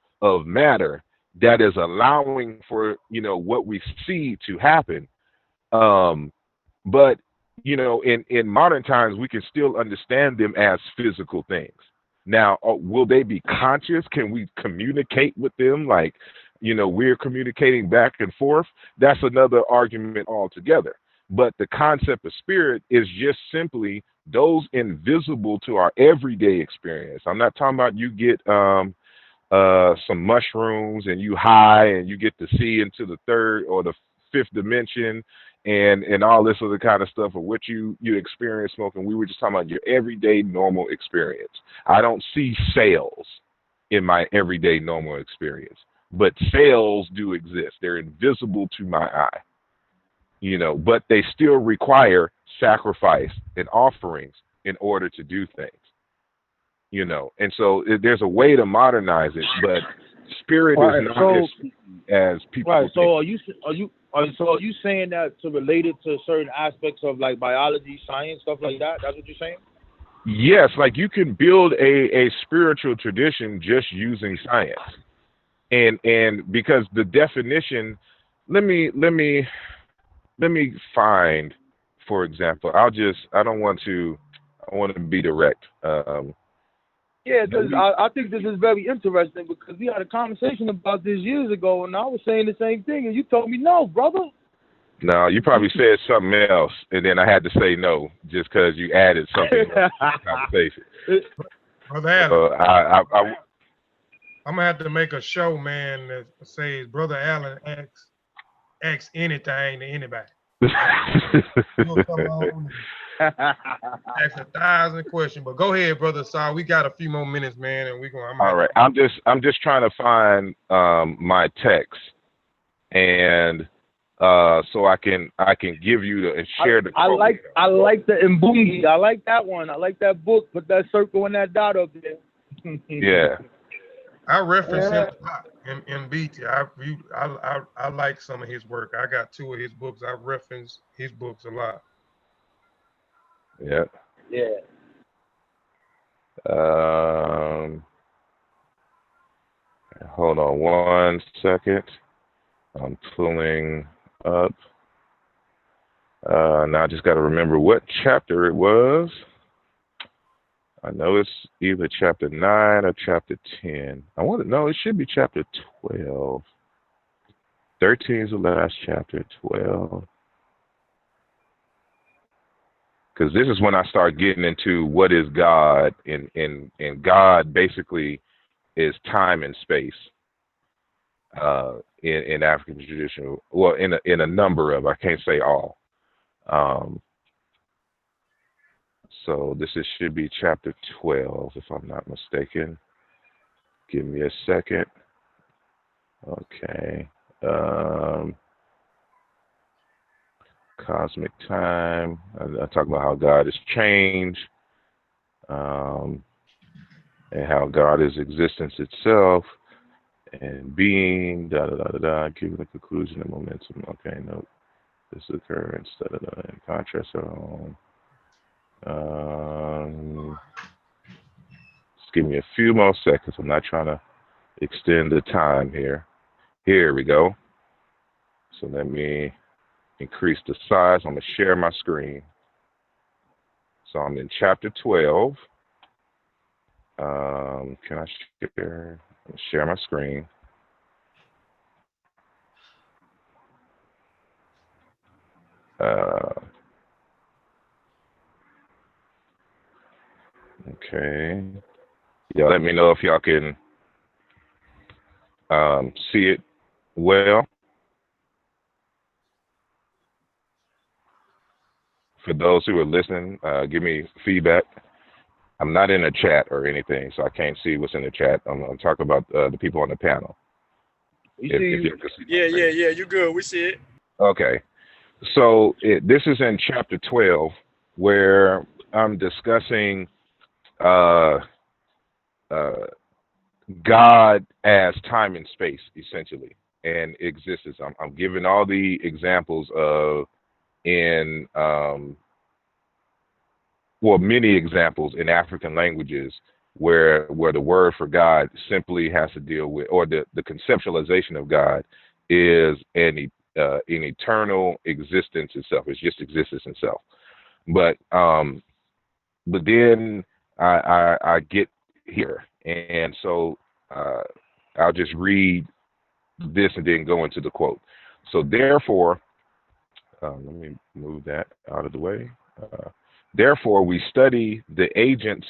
matter that is allowing for, you know, what we see to happen. But, you know, in modern times, we can still understand them as physical things. Now, will they be conscious? Can we communicate with them like, you know, we're communicating back and forth? That's another argument altogether. But the concept of spirit is just simply those invisible to our everyday experience. I'm not talking about you get some mushrooms and you high and you get to see into the third or the fifth dimension and all this other kind of stuff of what you experience smoking. We were just talking about your everyday normal experience. I don't see cells in my everyday normal experience, but cells do exist. They're invisible to my eye, you know, but they still require sacrifice and offerings in order to do things, you know. And so there's a way to modernize it, but spirit is not as spooky as people Right. think. So are you saying that to relate it to certain aspects of like biology, science, stuff like that? That's what you're saying? Yes, like you can build a spiritual tradition just using science. And because the definition, let me find, for example, I want to be direct. Yeah, because I think this is very interesting because we had a conversation about this years ago, and I was saying the same thing, and you told me no, brother. No, you probably said something else, and then I had to say no just because you added something else to the conversation. Brother Allen, I'm gonna have to make a show, man, that says Brother Allen asks anything to anybody. He'll come on and ask 1,000 questions. But go ahead, brother. Sorry, we got a few more minutes, man, and All right. I'm just trying to find my text, and so I can give you and share the. I like the Mbungi. I like that one. I like that book. Put that circle and that dot up there. Yeah. I reference him a lot in BT. I like some of his work. I got 2 of his books. I reference his books a lot. Yeah. Yeah. Hold on 1 second. I'm pulling up. Now I just got to remember what chapter it was. I know it's either chapter 9 or chapter 10. I want to know. It should be chapter 12. 13 is the last chapter. 12. Because this is when I start getting into what is God, and God basically is time and space in African tradition. Well, in a number of, I can't say all. So this should be chapter 12, if I'm not mistaken. Give me a second. Okay. Cosmic time. I talk about how God has changed, and how God is existence itself and being. Given the conclusion and momentum. Okay, no, this occurrence. In contrast. Just give me a few more seconds. I'm not trying to extend the time here. Here we go. So let me increase the size. I'm going to share my screen. So I'm in chapter 12. Can I share? Share my screen. Okay. Y'all let me know if y'all can see it well. For those who are listening, give me feedback. I'm not in a chat or anything, so I can't see what's in the chat. I'm talking about the people on the panel. Yeah, you're good. We see it. Okay. So this is in chapter 12, where I'm discussing God as time and space, essentially, and existence. I'm giving all the examples of in well, many examples in African languages where the word for God simply has to deal with, or the conceptualization of God is an eternal existence itself. It's just existence itself. But then I get here, and so I'll just read this and then go into the quote. So therefore, let me move that out of the way. Therefore, we study the agents.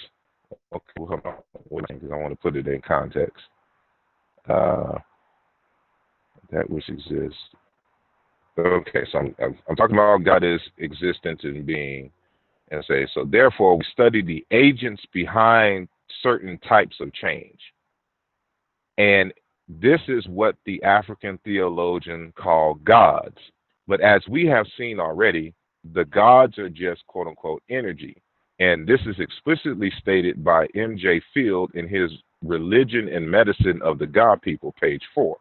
Okay, hold on, because I want to put it in context. That which exists. Okay, so I'm talking about God's existence and being, and say, so therefore we study the agents behind certain types of change. And this is what the African theologian called gods. But as we have seen already, the gods are just quote unquote energy. And this is explicitly stated by M.J. Field in his Religion and Medicine of the God People, page 4.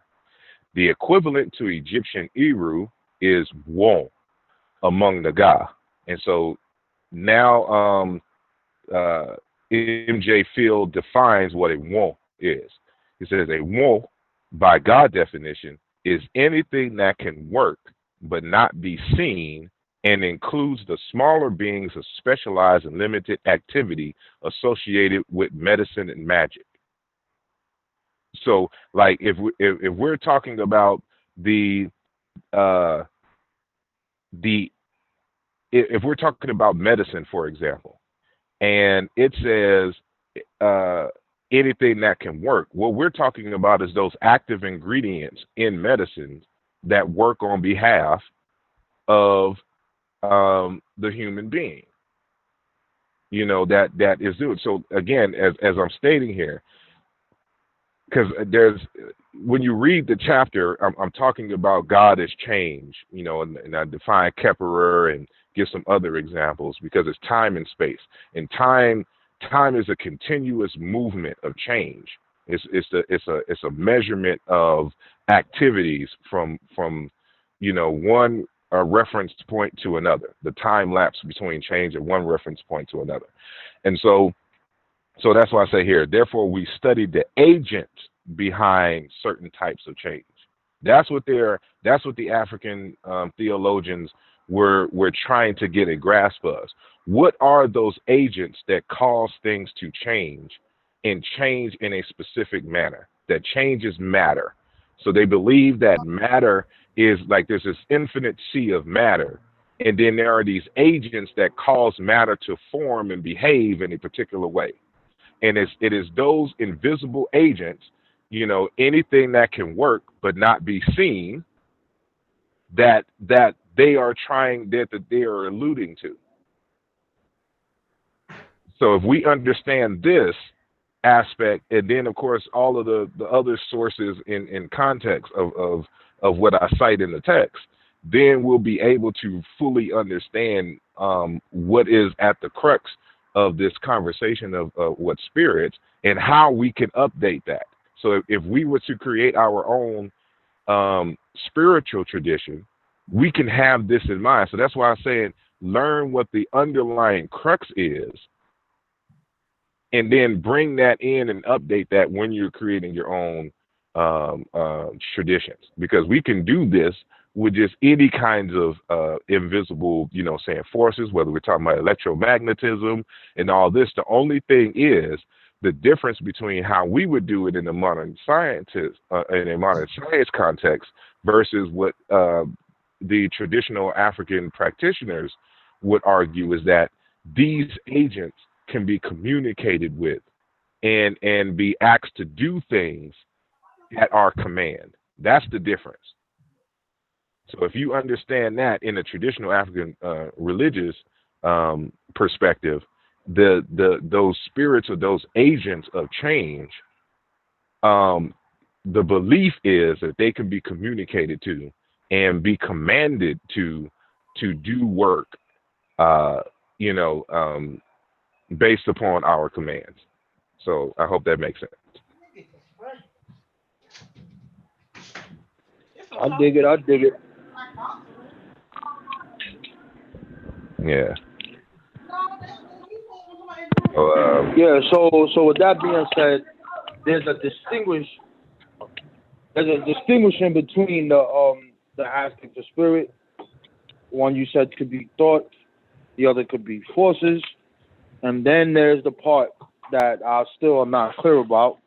The equivalent to Egyptian Eru is Won among the Ga. And so now M.J. Field defines what a Won is. He says a Won, by God definition, is anything that can work but not be seen, and includes the smaller beings of specialized and limited activity associated with medicine and magic. So, like, if we're talking about if we're talking about medicine, for example, and it says anything that can work, what we're talking about is those active ingredients in medicine that work on behalf of the human being. You know, that is doing. So again, as I'm stating here, because when you read the chapter, I'm talking about God as change, you know, and I define Kepperer and give some other examples, because it's time and space, and time is a continuous movement of change. It's a measurement of activities from you know, one reference point to another, the time lapse between change at one reference point to another. And so that's why I say here, therefore we study the agent behind certain types of change. That's what the African theologians were trying to get a grasp of. What are those agents that cause things to change, and change in a specific manner, that changes matter? So they believe that matter is like, there's this infinite sea of matter, and then there are these agents that cause matter to form and behave in a particular way. And it is those invisible agents, you know, anything that can work but not be seen, that they are trying, that they are alluding to. So if we understand this aspect, and then of course all of the other sources in context of what I cite in the text, then we'll be able to fully understand what is at the crux of this conversation of what spirits, and how we can update that. So if we were to create our own spiritual tradition, we can have this in mind. So that's why I'm saying, learn what the underlying crux is, and then bring that in and update that when you're creating your own traditions. Because we can do this with just any kinds of invisible, you know, saying forces, whether we're talking about electromagnetism and all this. The only thing is the difference between how we would do it in the modern scientist, in a modern science context, versus what the traditional African practitioners would argue, is that these agents can be communicated with and be asked to do things at our command. That's the difference. So if you understand that in a traditional African religious perspective, those spirits or those agents of change, the belief is that they can be communicated to and be commanded to do work, you know, based upon our commands. So I hope that makes sense. I dig it. Yeah. Yeah. So with that being said, there's a distinguishing between the aspect of spirit. One you said could be thought, the other could be forces, and then there's the part that I still am not clear about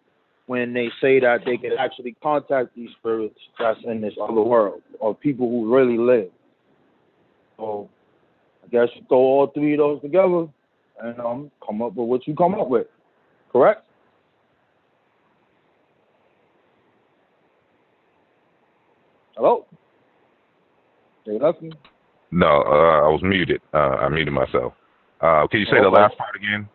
when they say that they can actually contact these spirits that's in this other world or people who really live. So I guess you throw all three of those together and come up with what you come up with. Correct? Hello? They left me. No, I was muted. I muted myself. Can you say the last part again?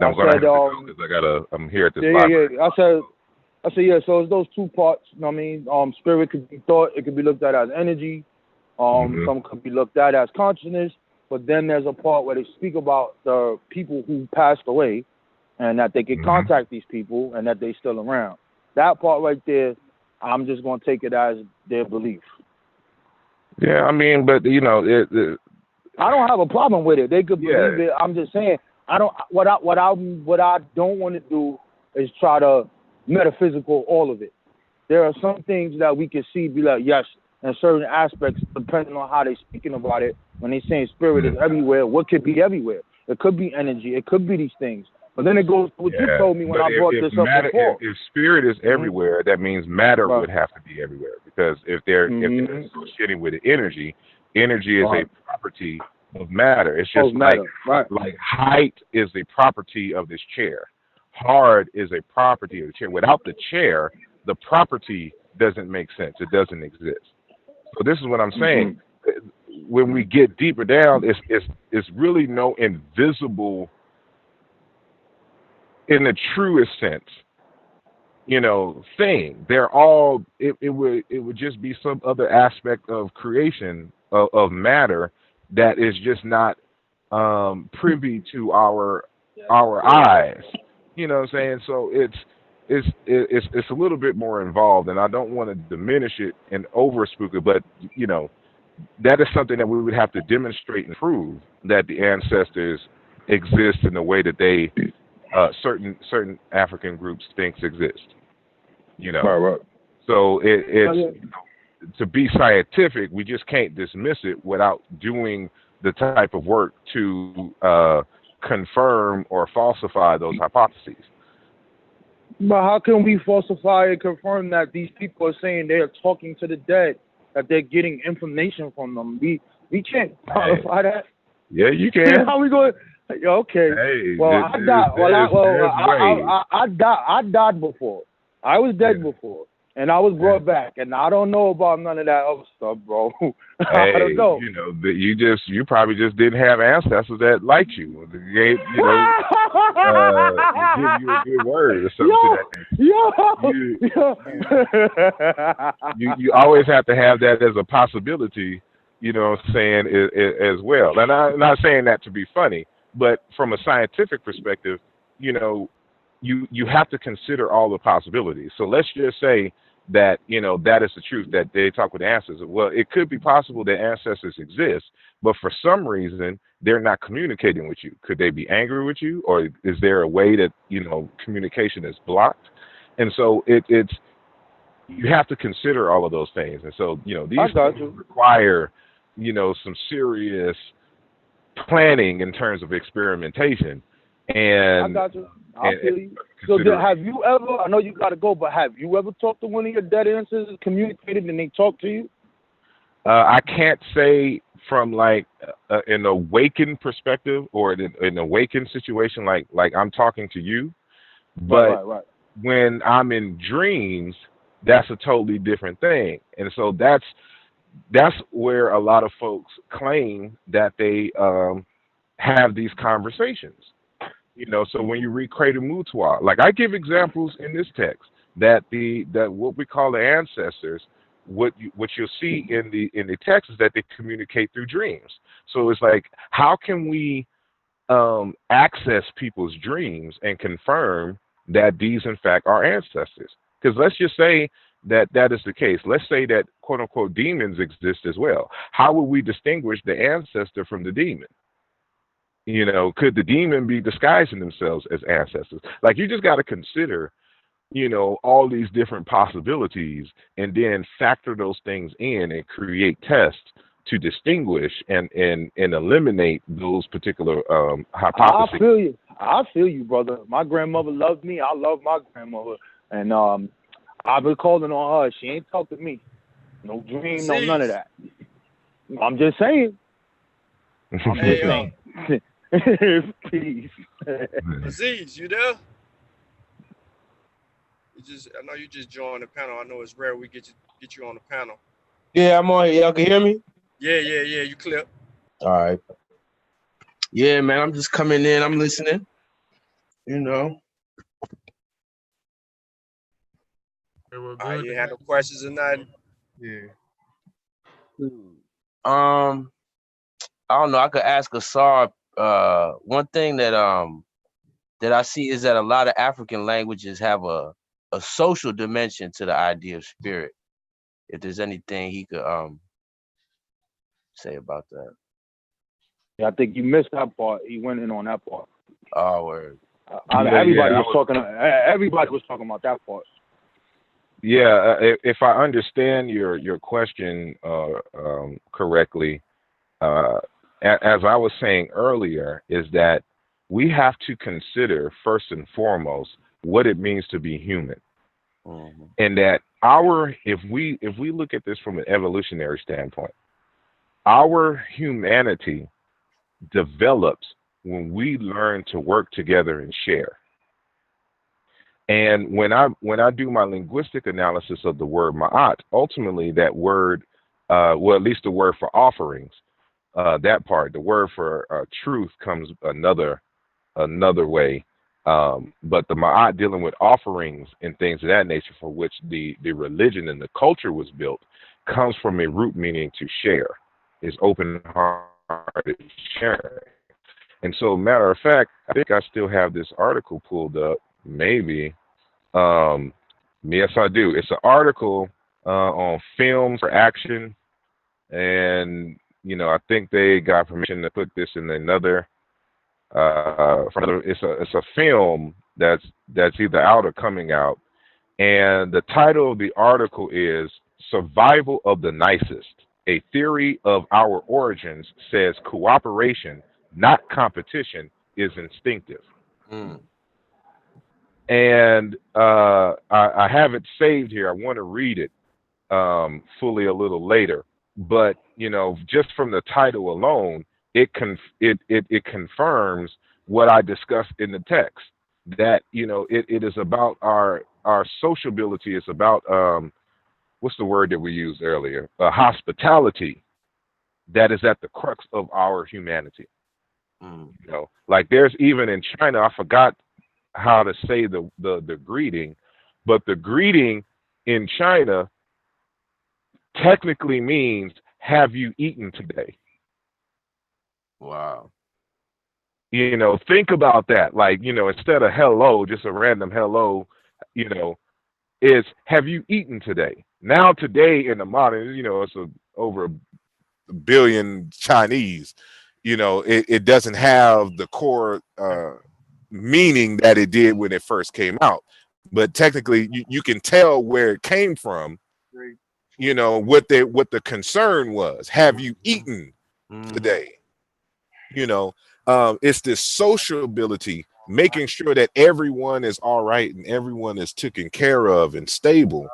I'm gonna have to go because I'm here at this library. Yeah. I said yeah. So it's those two parts. You know what I mean? Spirit could be thought. It could be looked at as energy. Some could be looked at as consciousness. But then there's a part where they speak about the people who passed away, and that they can contact these people, and that they still around. That part right there, I'm just gonna take it as their belief. Yeah, I mean, but I don't have a problem with it. They could believe it. I'm just saying, what I don't want to do is try to metaphysical all of it. There are some things that we can see, be like, yes, and certain aspects, depending on how they're speaking about it, when they're saying spirit is everywhere, what could be everywhere? It could be energy. It could be these things. But then it goes to what you told me when I brought this up before. If spirit is everywhere, that means matter would have to be everywhere. Because if they're associating with energy is a property of matter. It's just like height is a property of this chair. Hard is a property of the chair. Without the chair, the property doesn't make sense. It doesn't exist. So this is what I'm saying. When we get deeper down, it's really no invisible, in the truest sense, thing. They're all it would just be some other aspect of creation of matter that is just not privy to our eyes. You know what I'm saying? So it's a little bit more involved, and I don't want to diminish it and overspook it, but that is something that we would have to demonstrate and prove that the ancestors exist in the way that they certain African groups thinks exist. Right. So it's to be scientific, we just can't dismiss it without doing the type of work to confirm or falsify those hypotheses. But how can we falsify and confirm that these people are saying they're talking to the dead, that they're getting information from them? We can't qualify that. Yeah, you can. How we going? Okay. Hey, well, I died before. I was dead before, and I was brought back, and I don't know about none of that other stuff, bro. I don't know. You probably just didn't have ancestors that liked you. They gave, give you a good word or something. You always have to have that as a possibility. You know what I'm saying, as well. And I'm not saying that to be funny, but from a scientific perspective, you have to consider all the possibilities. So let's just say that, that is the truth, that they talk with ancestors. Well, it could be possible that ancestors exist, but for some reason, they're not communicating with you. Could they be angry with you? Or is there a way that, communication is blocked? And so it's you have to consider all of those things. And so, these things require, some serious planning in terms of experimentation. And I got you. I feel you. So have you ever, I know you got to go, but have you ever talked to one of your dead ancestors, communicated, and they talked to you? I can't say from like an awakened perspective or an awakened situation like I'm talking to you, but right. When I'm in dreams, that's a totally different thing. And so that's where a lot of folks claim that they have these conversations. So when you read Creative Mutua, like I give examples in this text that what we call the ancestors, what you'll see in the text is that they communicate through dreams. So it's like, how can we access people's dreams and confirm that these in fact are ancestors? Because let's just say that is the case. Let's say that quote unquote demons exist as well. How would we distinguish the ancestor from the demon? You know, could the demon be disguising themselves as ancestors? Like, you just got to consider, you know, all these different possibilities and then factor those things in and create tests to distinguish and eliminate those particular hypotheses. I feel you, brother. My grandmother loved me. I love my grandmother. And I've been calling on her. She ain't talked to me. No dream, no none of that. I'm just saying. Peace. Aziz, you there? I know you just joined the panel. I know it's rare we get you on the panel. Yeah, I'm on here. Y'all can hear me? Yeah. You clear. All right. Yeah, man. I'm just coming in. I'm listening. You know. You had no questions or nothing? Yeah. I don't know. I could ask Asar. One thing that I see is that a lot of African languages have a social dimension to the idea of spirit. If there's anything he could say about that. Yeah, I think you missed that part. He went in on that part. Oh, word. Everybody was talking about that part. Yeah, if I understand your question correctly, as I was saying earlier, is that we have to consider first and foremost what it means to be human, and that if we look at this from an evolutionary standpoint, our humanity develops when we learn to work together and share. And when I do my linguistic analysis of the word ma'at, ultimately that word, well, at least the word for offerings, that part, the word for truth comes another way. But the ma'at dealing with offerings and things of that nature, for which the religion and the culture was built, comes from a root meaning to share. Is open-hearted sharing. And so, matter of fact, I think I still have this article pulled up. Maybe. Yes, I do. It's an article on films for action, and I think they got permission to put this in another. It's a film that's either out or coming out, and the title of the article is "Survival of the Nicest: A Theory of Our Origins Says Cooperation, Not Competition, is Instinctive." And I have it saved here. I want to read it fully a little later. But just from the title alone, it confirms what I discussed in the text. That it is about our sociability. It's about what's the word that we used earlier? Hospitality. That is at the crux of our humanity. Like there's even in China, I forgot how to say the greeting, but the greeting in China technically means "Have you eaten today?" Wow. Think about that. Like, instead of hello, just a random hello, it's "Have you eaten today?" Now today in the modern, it's over a billion Chinese, it doesn't have the core meaning that it did when it first came out. But technically, you can tell where it came from, what the concern was. Have you eaten today? It's this sociability, making sure that everyone is all right and everyone is taken care of and stable.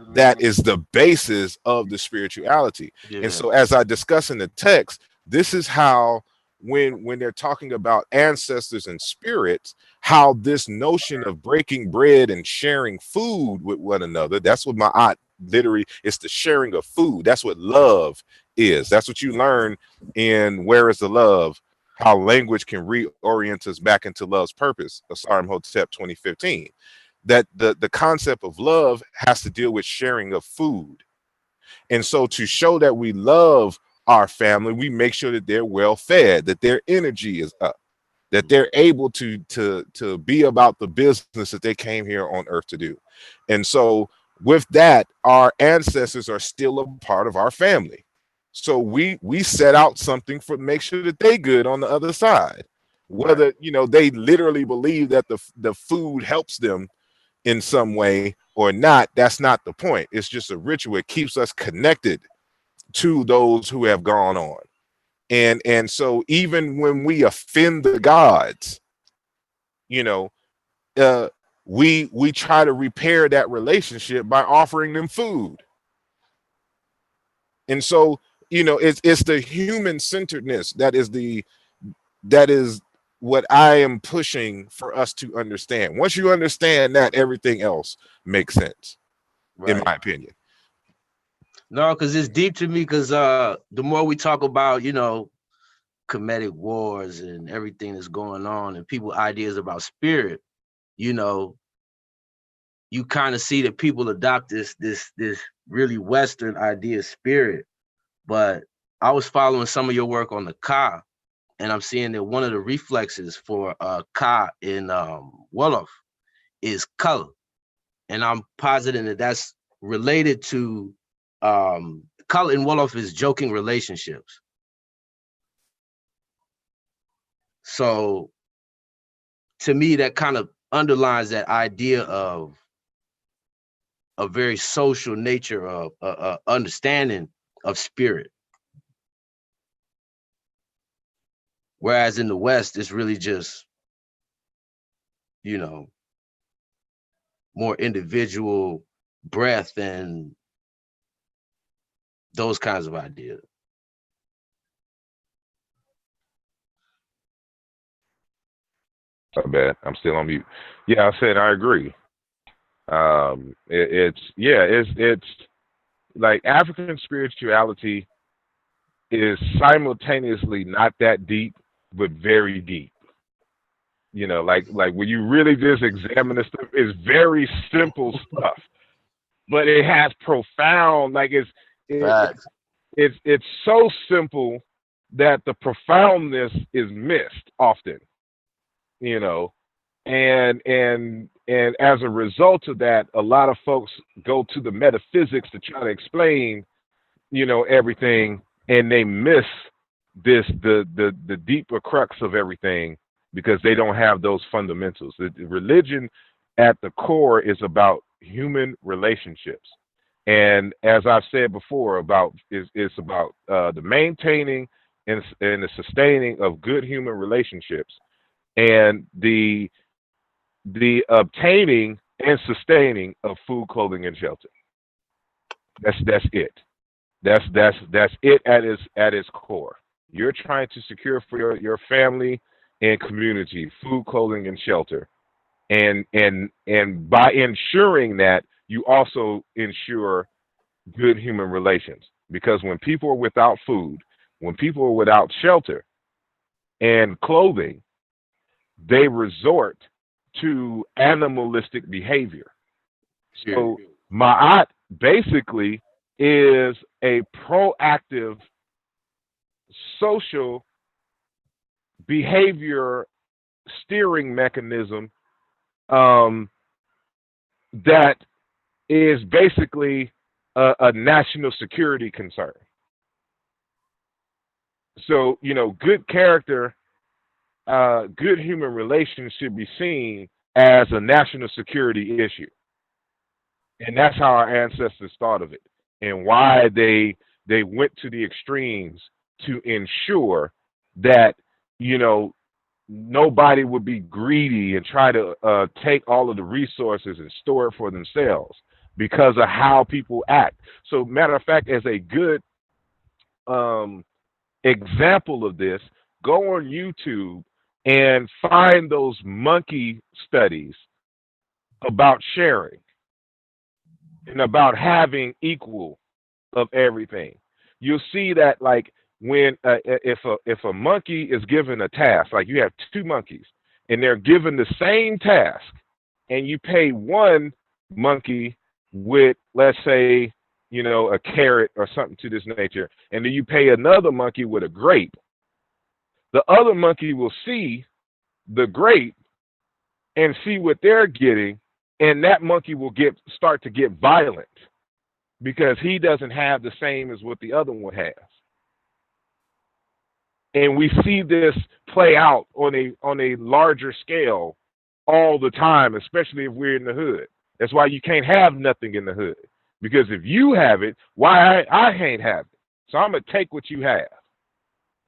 That is the basis of the spirituality. Yeah. And so, as I discuss in the text, this is how when they're talking about ancestors and spirits, how this notion of breaking bread and sharing food with one another, that's what ma'at literally is, the sharing of food. That's what love is. That's what you learn in Where is the Love? How language can reorient us back into love's purpose, Asar Hotep 2015. That the concept of love has to deal with sharing of food. And so to show that we love our family, we make sure that they're well fed, that their energy is up, that they're able to be about the business that they came here on earth to do. And so with that, our ancestors are still a part of our family. So we set out something for make sure that they good on the other side. whether they literally believe that the food helps them in some way or not. That's not the point. It's just a ritual. It keeps us connected to those who have gone on. And so even when we offend the gods, we try to repair that relationship by offering them food. And so, it's the human centeredness that is what I am pushing for us to understand. Once you understand that, everything else makes sense, in my opinion. No, because it's deep to me, because the more we talk about, comedic wars and everything that's going on and people ideas about spirit, you kind of see that people adopt this really Western idea of spirit. But I was following some of your work on the Ka, and I'm seeing that one of the reflexes for Ka in Wolof is color. And I'm positing that that's related to color in Wolof is joking relationships. So to me, that kind of underlines that idea of a very social nature of understanding of spirit. Whereas in the West, it's really just, more individual breath and those kinds of ideas. I bet I'm still on mute. Yeah, I said I agree. It's like African spirituality is simultaneously not that deep, but very deep. Like when you really just examine this stuff, it's very simple stuff, but it has profound. Like it's so simple that the profoundness is missed often. And as a result of that, a lot of folks go to the metaphysics to try to explain, everything, and they miss the deeper crux of everything because they don't have those fundamentals. The religion at the core is about human relationships. And as I've said before, it's about the maintaining and the sustaining of good human relationships, and the obtaining and sustaining of food, clothing, and shelter. That's it. That's it at its core. You're trying to secure for your family and community food, clothing, and shelter, and by ensuring that, you also ensure good human relations. Because when people are without food, when people are without shelter and clothing, they resort to animalistic behavior. So Ma'at basically is a proactive social behavior steering mechanism that is basically a national security concern. So, good character, good human relations should be seen as a national security issue. And that's how our ancestors thought of it, and why they went to the extremes to ensure that, nobody would be greedy and try to take all of the resources and store it for themselves because of how people act. So, matter of fact, as a good example of this, go on YouTube and find those monkey studies about sharing and about having equal of everything. You'll see that, like, when if a monkey is given a task, like you have two monkeys and they're given the same task, and you pay one monkey with, let's say, a carrot or something to this nature, and then you pay another monkey with a grape, the other monkey will see the grape and see what they're getting, and that monkey will start to get violent because he doesn't have the same as what the other one has. And we see this play out on a larger scale all the time, especially if we're in the hood. That's why you can't have nothing in the hood. Because if you have it, why I can't have it? So I'm going to take what you have.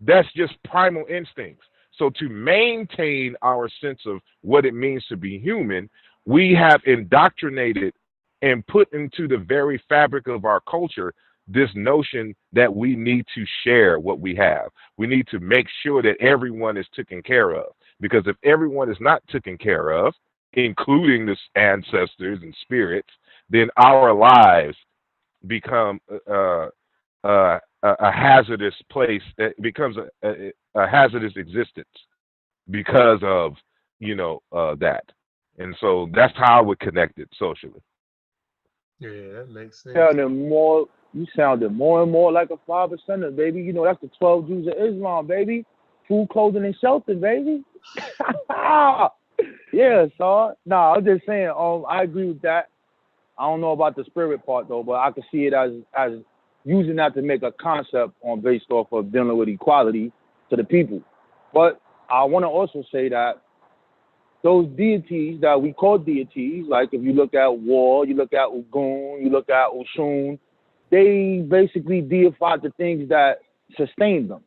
That's just primal instincts. So to maintain our sense of what it means to be human, we have indoctrinated and put into the very fabric of our culture this notion that we need to share what we have. We need to make sure that everyone is taken care of. Because if everyone is not taken care of, including the ancestors and spirits, then our lives become a hazardous place. It becomes a hazardous existence because of that. And so that's how we're connected socially. Yeah, that makes sense. You sounded more and more like a 5%er, baby. You know, that's the 12 Jews of Islam, baby. Food, clothing, and shelter, baby. Yeah, son. Nah, I'm just saying, I agree with that. I don't know about the spirit part though, but I can see it as using that to make a concept based off of dealing with equality to the people. But I want to also say that those deities that we call deities, like if you look at War, you look at Ugun, you look at Ushun, they basically deified the things that sustain them.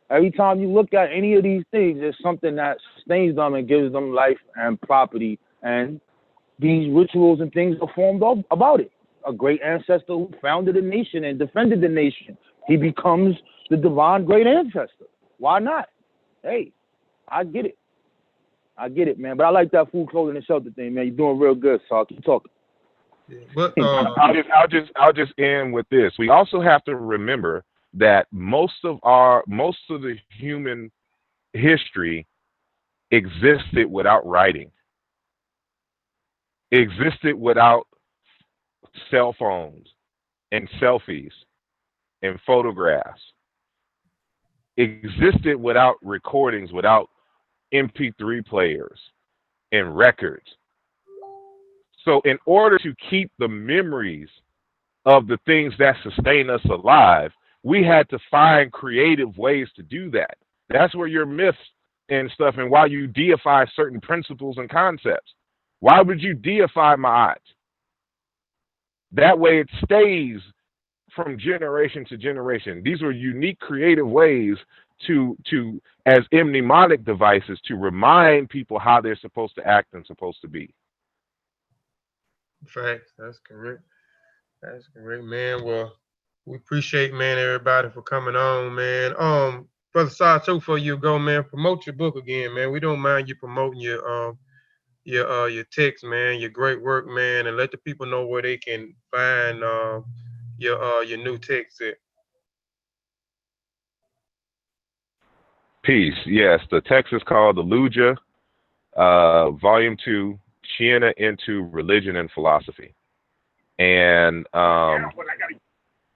Every time you look at any of these things, there's something that sustains them and gives them life and property. And these rituals and things are formed about it. A great ancestor who founded a nation and defended the nation, he becomes the divine great ancestor. Why not? Hey, I get it, man. But I like that food, clothing, and shelter thing, man. You're doing real good, so I'll keep talking. Yeah, but I'll just end with this. We also have to remember that most of the human history existed without writing. It existed without cell phones and selfies and photographs. It existed without recordings, without MP3 players and records. So in order to keep the memories of the things that sustain us alive, we had to find creative ways to do that. That's where your myths and stuff and why you deify certain principles and concepts. Why would you deify Ma'at? That way it stays from generation to generation. These were unique creative ways to as mnemonic devices to remind people how they're supposed to act and supposed to be. Facts. That's correct. That's correct, man. Well, we appreciate, man, everybody for coming on, man. Brother Sato, before you go, man, promote your book again, man. We don't mind you promoting your text, man, your great work, man, and let the people know where they can find your new text at. Peace. Yes, the text is called Aluja, Volume 2, Shiana into Religion and Philosophy. And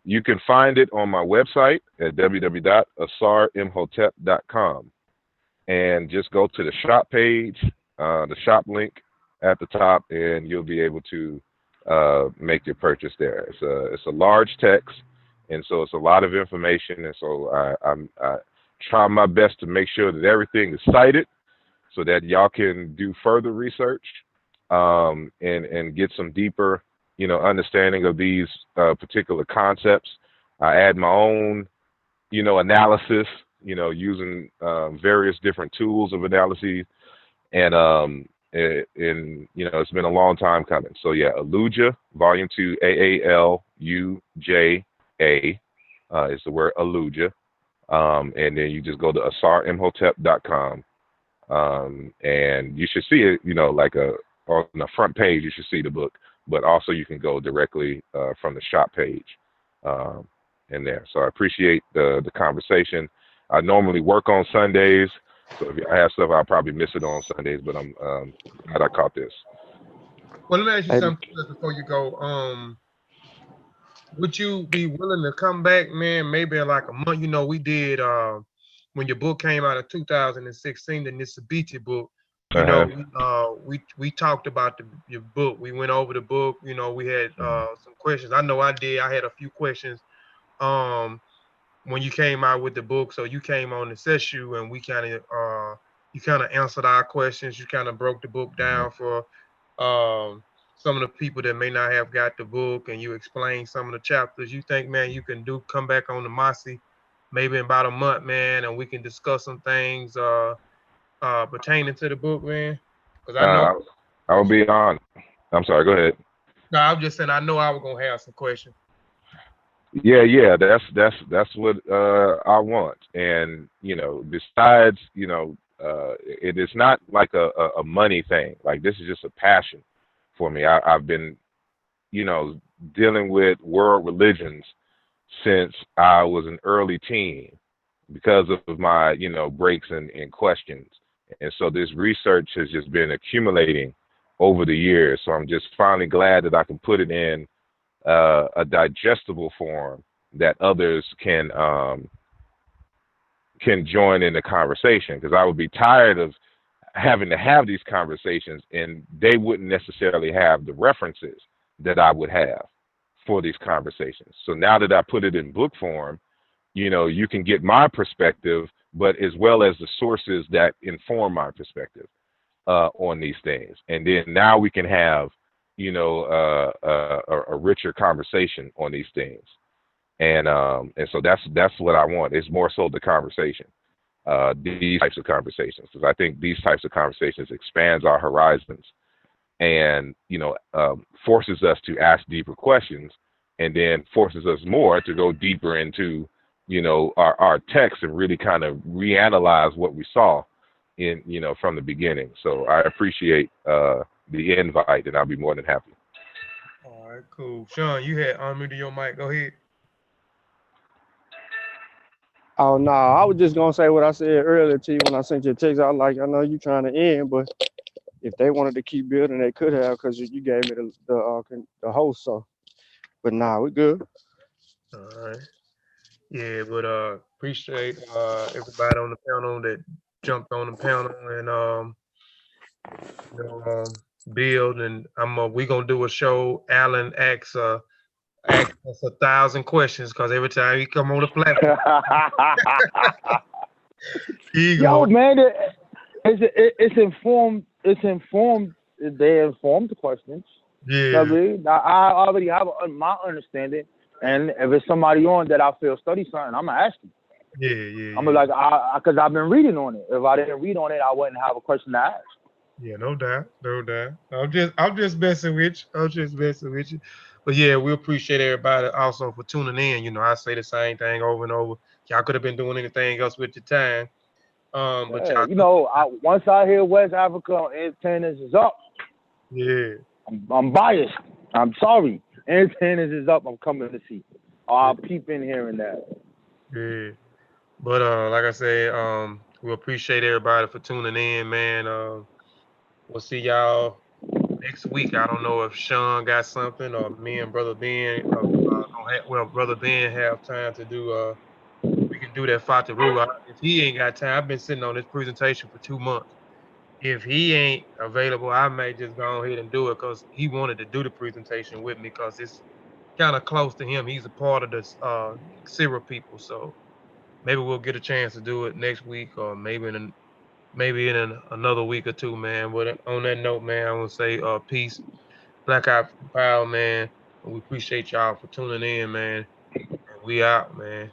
you can find it on my website at www.asarmhotep.com. And just go to the shop page, the shop link at the top, and you'll be able to make your purchase there. It's a large text, and so it's a lot of information. And so I try my best to make sure that everything is cited so that y'all can do further research and get some deeper, understanding of these particular concepts. I add my own, analysis, using various different tools of analysis, and it's been a long time coming. So yeah, Aluja, Volume 2, AALUJA is the word Aluja, and then you just go to asarmhotep.com, and you should see it, on the front page, you should see the book, but also you can go directly from the shop page in there. So I appreciate the conversation. I normally work on Sundays, so if I have stuff, I'll probably miss it on Sundays, but I'm glad I caught this. Well, let me ask you something before you go. Would you be willing to come back, man, maybe in like a month? We did when your book came out in 2016, the Nisabiti book. We talked about your book. We went over the book. We had some questions. I know I did. I had a few questions. when you came out with the book, so you came on the session and we kind of you kind of answered our questions. You kind of broke the book down for some of the people that may not have got the book, and you explained some of the chapters. You think, man, you can come back on the Mossy maybe in about a month, man, and we can discuss some things pertaining to the book, man? Because I know I will be on. I'm sorry. Go ahead. no, I'm just saying I know I was gonna have some questions. Yeah. That's what I want. And besides, it is not like a money thing. Like, this is just a passion for me. I've been, dealing with world religions since I was an early teen because of my, breaks and questions. And so this research has just been accumulating over the years. So I'm just finally glad that I can put it in a digestible form that others can join in the conversation, because I would be tired of having to have these conversations and they wouldn't necessarily have the references that I would have for these conversations. So now that I put it in book form, you can get my perspective, but as well as the sources that inform my perspective on these things. And then now we can have, a richer conversation on these things. And so that's what I want. It's more so the conversation, these types of conversations, because I think these types of conversations expands our horizons and, forces us to ask deeper questions, and then forces us more to go deeper into, our text and really kind of reanalyze what we saw in, from the beginning. So I appreciate the invite, and I'll be more than happy. All right, cool. Shawn, you had unmuted your mic. Go ahead. Oh no, I was just gonna say what I said earlier to you when I sent you a text. I was like, I know you trying to end, but if they wanted to keep building, they could have, because you gave me the host. So, but nah, we good. All right. Yeah, but appreciate everybody on the panel that jumped on the panel and build. And we gonna do a show. Alan asks us 1,000 questions, because every time he come on the platform, Yo, man, it's informed. It's informed. They informed the questions. Yeah. I mean, I already have my understanding, and if it's somebody on that I feel study something, I'm gonna ask them. Yeah. I'm like, because I've been reading on it. If I didn't read on it, I wouldn't have a question to ask. Yeah, no doubt. I'm just messing with you. But yeah, we appreciate everybody also for tuning in. I say the same thing over and over. Y'all could have been doing anything else with your time. But y'all once I hear West Africa antennas is up, yeah, I'm biased. I'm sorry. Antennas is up. I'm coming to see. I'll peep in here and there. Yeah. But like I said, we appreciate everybody for tuning in, man. We'll see y'all next week. I don't know if Shawn got something, or me and Brother Ben Brother Ben have time to do we can do that Fataru. If he ain't got time, I've been sitting on this presentation for 2 months. If he ain't available, I may just go ahead and do it, because he wanted to do the presentation with me, because it's kind of close to him. He's a part of this Syria people, so maybe we'll get a chance to do it next week, or maybe in another week or two, man. But on that note, man, I want to say peace, Black Out Palo, man. And we appreciate y'all for tuning in, man. And we out, man.